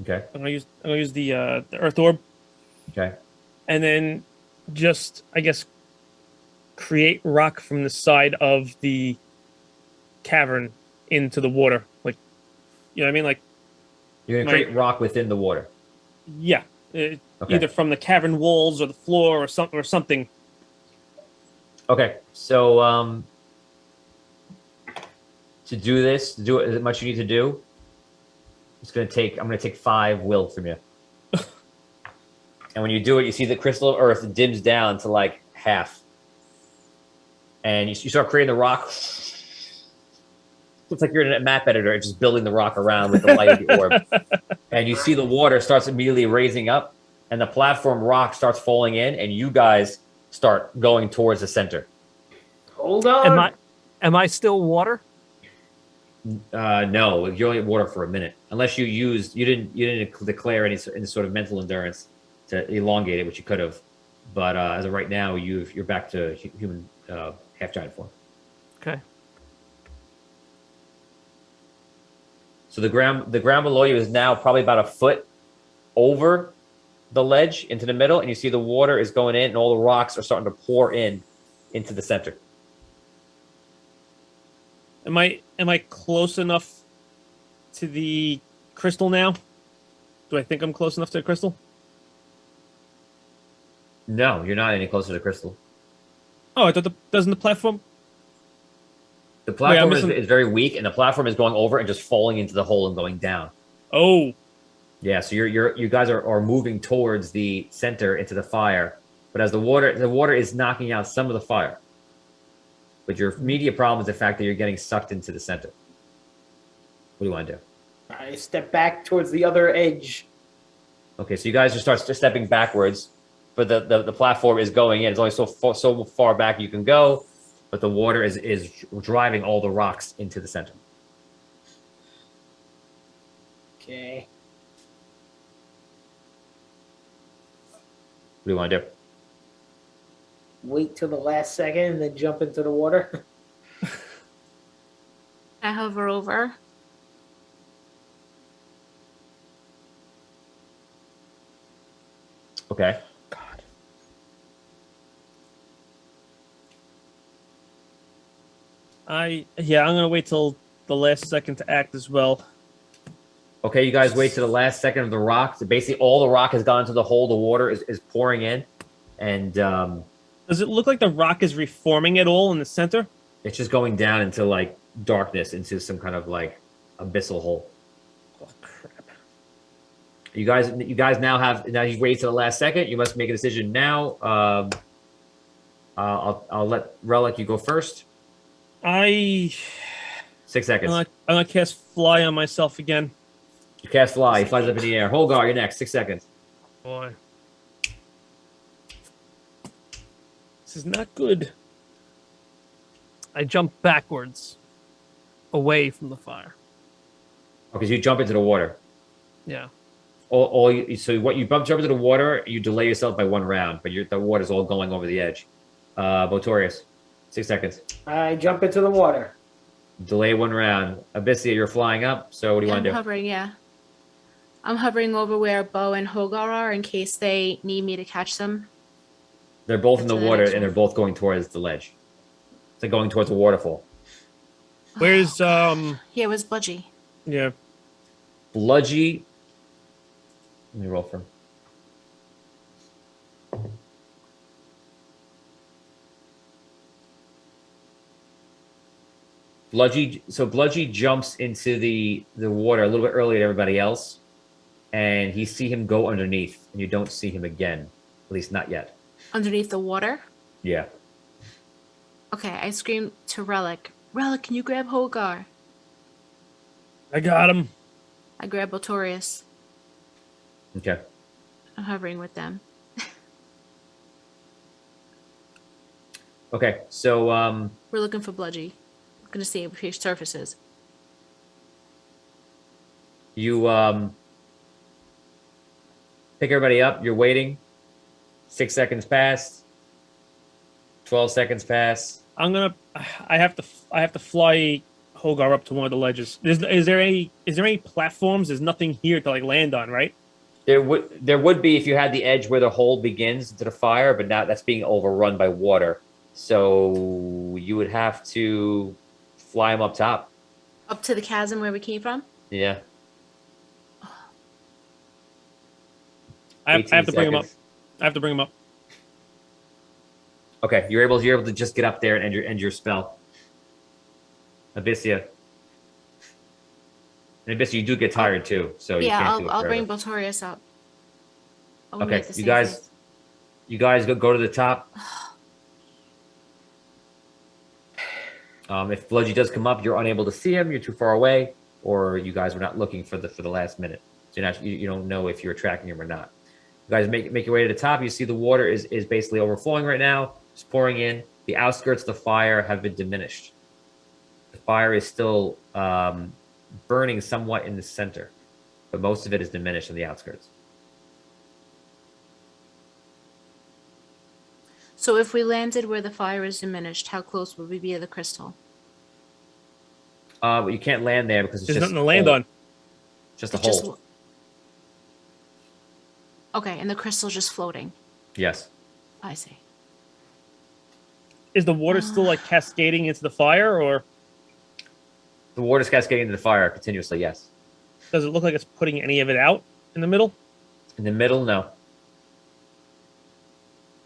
Speaker 3: Okay.
Speaker 5: I'm gonna use the earth orb,
Speaker 3: Okay.
Speaker 5: and then just I guess create rock from the side of the cavern into the water, like you know what I mean, like
Speaker 3: You're gonna create rock within the water.
Speaker 5: yeah,
Speaker 3: Okay.
Speaker 5: either from the cavern walls or the floor or something.
Speaker 3: Okay. So to do this, to do it as much you need to do, I'm gonna take 5 will from you. And when you do it, you see the crystal of earth dims down to like half. And you start creating the rock. looks like you're in a map editor, just building the rock around with the light of the orb. And you see the water starts immediately raising up, and the platform rock starts falling in, and you guys start going towards the center.
Speaker 4: Hold on.
Speaker 6: Am I still water?
Speaker 3: No, you only had water for a minute, unless you didn't declare any sort of mental endurance to elongate it, which you could have. But as of right now, you're back to human half giant form.
Speaker 6: Okay.
Speaker 3: So the ground below you is now probably about a foot over the ledge into the middle, and you see the water is going in, and all the rocks are starting to pour in into the center.
Speaker 5: Am I close enough to the crystal now? Do I think I'm close enough to the crystal?
Speaker 3: No, you're not any closer to the crystal.
Speaker 5: Oh, I thought doesn't the platform?
Speaker 3: The platform
Speaker 5: missing-
Speaker 3: is very weak, and the platform is going over and just falling into the hole and going down.
Speaker 5: Oh,
Speaker 3: Yeah, so you guys are moving towards the center into the fire, but as the water is knocking out some of the fire. But your immediate problem is the fact that you're getting sucked into the center. What do you want to do?
Speaker 4: I step back towards the other edge.
Speaker 3: Okay, so you guys just start stepping backwards, but the platform is going in. It's only so far back you can go, but the water is driving all the rocks into the center.
Speaker 4: Okay.
Speaker 3: What do you want to do?
Speaker 4: Wait till the last second and then jump into the water.
Speaker 2: I hover over.
Speaker 3: Okay.
Speaker 5: I'm gonna wait till the last second to act as well.
Speaker 3: Okay, you guys wait to the last second of the rock. So basically, all the rock has gone into the hole. The water is pouring in, and
Speaker 5: Does it look like the rock is reforming at all in the center?
Speaker 3: it's just going down into like darkness, into some kind of like abyssal hole.
Speaker 5: Oh crap!
Speaker 3: You guys now you wait to the last second. You must make a decision now. I'll let Relic you go first.
Speaker 5: I'm
Speaker 3: 6 seconds.
Speaker 5: gonna cast fly on myself again.
Speaker 3: You cast fly. He flies up in the air. Holgar, you're next. 6 seconds.
Speaker 5: Boy, this is not good.
Speaker 6: I jump backwards, away from the fire.
Speaker 3: Okay, so you jump into the water.
Speaker 6: Yeah.
Speaker 3: So what you jump into the water, you delay yourself by 1 round, but the water's all going over the edge. Botorius, 6 seconds.
Speaker 4: I jump into the water.
Speaker 3: Delay 1 round. Abyssia, you're flying up. So what do you want
Speaker 2: I'm
Speaker 3: to do?
Speaker 2: hovering, yeah. I'm hovering over where Bo and Hogar are in case they need me to catch them.
Speaker 3: They're both in the
Speaker 2: To the
Speaker 3: water,
Speaker 2: next
Speaker 3: and they're
Speaker 2: one.
Speaker 3: both going towards the ledge. It's like going towards a waterfall.
Speaker 5: Where's
Speaker 2: Yeah, where's Budgie?
Speaker 5: yeah?
Speaker 3: Bludgy. Let me roll for him. Bludgy jumps into the water a little bit earlier than everybody else, and you see him go underneath, and you don't see him again, at least not yet.
Speaker 2: Underneath the water?
Speaker 3: Yeah.
Speaker 2: Okay, I scream to Relic. Relic, can you grab Hogar?
Speaker 5: I got him.
Speaker 2: I grab Botorius.
Speaker 3: Okay.
Speaker 2: I'm hovering with them.
Speaker 3: Okay. So
Speaker 2: We're looking for Bludgy. I'm gonna see if he surfaces.
Speaker 3: you pick everybody up. You're waiting. 6 seconds pass. 12 seconds pass.
Speaker 5: I have to fly Hogar up to one of the ledges. Is there any platforms? There's nothing here to like land on, right?
Speaker 3: There would be if you had the edge where the hole begins into the fire, but now that's being overrun by water. So you would have to fly him up top.
Speaker 2: Up to the chasm where we came from?
Speaker 3: Yeah.
Speaker 5: I
Speaker 3: 18
Speaker 5: have to bring him up.
Speaker 3: seconds.
Speaker 5: I have to bring him up.
Speaker 3: Okay, you're able to just get up there and end your spell. Abyssia. And Abyssia, you do get tired too, so you
Speaker 2: Yeah,
Speaker 3: can't do it
Speaker 2: I'll
Speaker 3: forever.
Speaker 2: bring Botorius up. I'll
Speaker 3: Okay,
Speaker 2: make the
Speaker 3: you guys go to the top. If Bludgy does come up, you're unable to see him. You're too far away, or you guys were not looking for the last minute. So you don't know if you're tracking him or not. You guys make your way to the top. You see the water is basically overflowing right now. It's pouring in. The outskirts of the fire have been diminished. The fire is still burning somewhat in the center, but most of it is diminished in the outskirts.
Speaker 2: So if we landed where the fire is diminished, how close would we be to the crystal?
Speaker 3: But you can't land there because it's
Speaker 5: There's
Speaker 3: just
Speaker 5: nothing to land
Speaker 3: hole.
Speaker 5: on.
Speaker 3: Just a
Speaker 2: It's just-
Speaker 3: hole.
Speaker 2: Okay, and the crystal's just floating.
Speaker 3: Yes.
Speaker 2: I see.
Speaker 5: Is the water still like cascading into the fire, or
Speaker 3: The water's cascading into the fire continuously. Yes.
Speaker 5: does it look like it's putting any of it out in the middle?
Speaker 3: In the middle, no.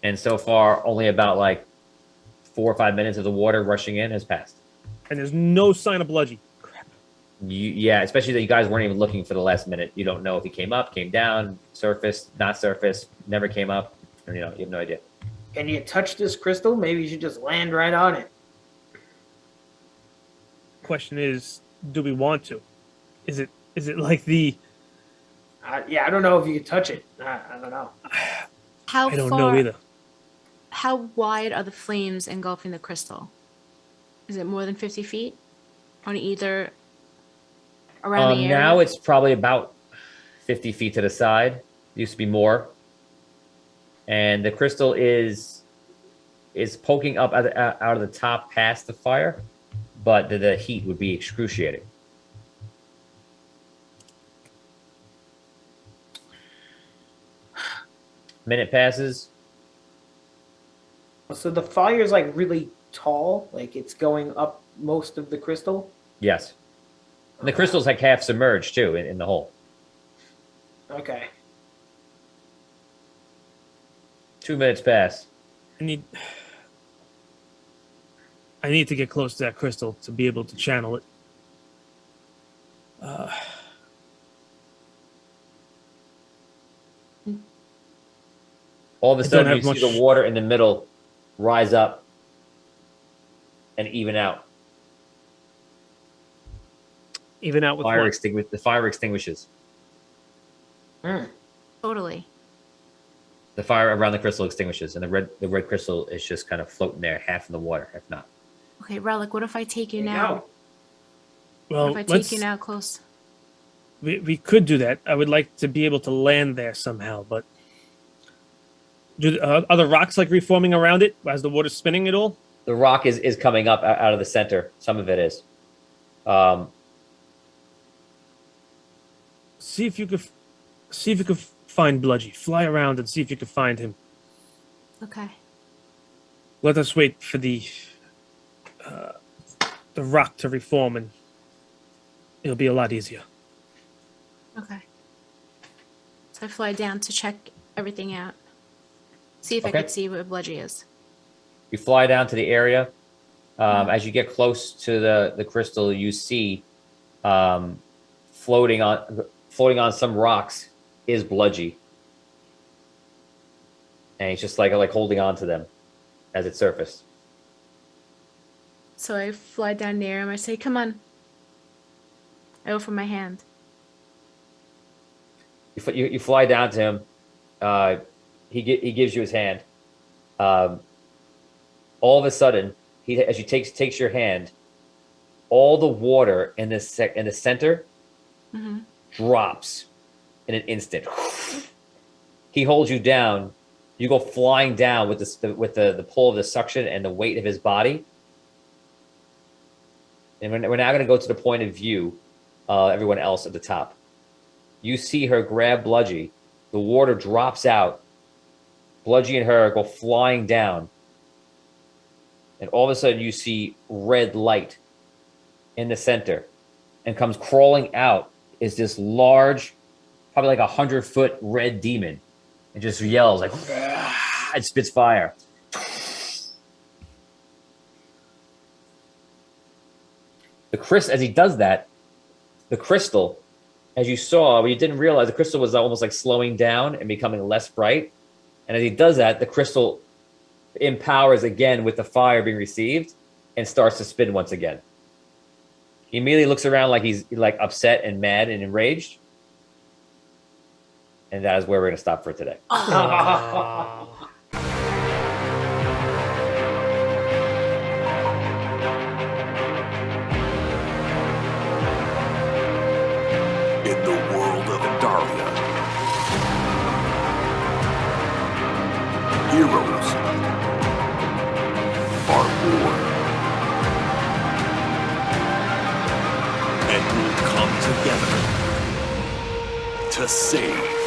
Speaker 3: And so far, only about like 4 or 5 minutes of the water rushing in has passed.
Speaker 5: And there's no sign of Bludgy.
Speaker 3: Yeah, especially that you guys weren't even looking for the last minute. You don't know if he came up, came down, surfaced, not surfaced, never came up. You have no idea.
Speaker 4: Can you touch this crystal? Maybe you should just land right on it.
Speaker 5: Question is, do we want to? Is it like the?
Speaker 4: Yeah, I don't know if you can touch it. I don't know.
Speaker 2: How
Speaker 5: I don't
Speaker 2: far?
Speaker 5: know either.
Speaker 2: How wide are the flames engulfing the crystal? Is it more than 50 feet on either around the area?
Speaker 3: Now it's probably about 50 feet to the side. It used to be more. And the crystal is poking up out of the top past the fire, but the heat would be excruciating. Minute passes.
Speaker 4: So the fire is like really tall, like it's going up most of the crystal.
Speaker 3: Yes. And the crystal's like half submerged too in the hole.
Speaker 4: Okay.
Speaker 3: 2 minutes pass.
Speaker 5: I need to get close to that crystal to be able to channel it.
Speaker 3: All of a
Speaker 5: I don't
Speaker 3: sudden,
Speaker 5: have
Speaker 3: you see
Speaker 5: much-
Speaker 3: the water in the middle rise up and even out.
Speaker 5: Even out with
Speaker 3: Fire
Speaker 5: what?
Speaker 3: the fire extinguishes.
Speaker 2: Totally.
Speaker 3: The fire around the crystal extinguishes, and the red crystal is just kind of floating there, half in the water, half not.
Speaker 2: Okay, Relic, what if I take you
Speaker 4: There you
Speaker 2: now?
Speaker 4: go.
Speaker 5: Well,
Speaker 2: What if I take you now close?
Speaker 5: we could do that. I would like to be able to land there somehow, but are the rocks like reforming around it as the water's spinning at all?
Speaker 3: The rock is coming up out of the center. Some of it is.
Speaker 5: See if you could find Bludgy. Fly around and see if you could find him.
Speaker 2: Okay.
Speaker 5: Let us wait for the rock to reform, and it'll be a lot easier.
Speaker 2: Okay. So I fly down to check everything out. See if I
Speaker 3: Okay.
Speaker 2: could see where Bludgy is.
Speaker 3: You fly down to the area. As you get close to the crystal, you see floating on some rocks is Bludgy, and he's just like holding on to them as it surfaced.
Speaker 2: So I fly down near him. I say, "Come on." I offer my hand.
Speaker 3: You fly down to him. He gives you his hand. All of a sudden, as he takes your hand, all the water in the center
Speaker 2: Mm-hmm.
Speaker 3: drops in an instant. He holds you down. You go flying down with the pull of the suction and the weight of his body. And we're now going to go to the point of view, everyone else at the top. You see her grab Bludgy. The water drops out. Bludgy and her go flying down. And all of a sudden you see red light in the center. And comes crawling out is this large, probably like 100-foot red demon. And just yells like, and spits fire. As he does that, the crystal, as you saw, but you didn't realize, the crystal was almost like slowing down and becoming less bright. And as he does that, the crystal empowers again with the fire being received, and starts to spin once again. He immediately looks around like he's like upset and mad and enraged. And that is where we're going to stop for today.
Speaker 1: In the world of Andaria, heroes are born and will come together to save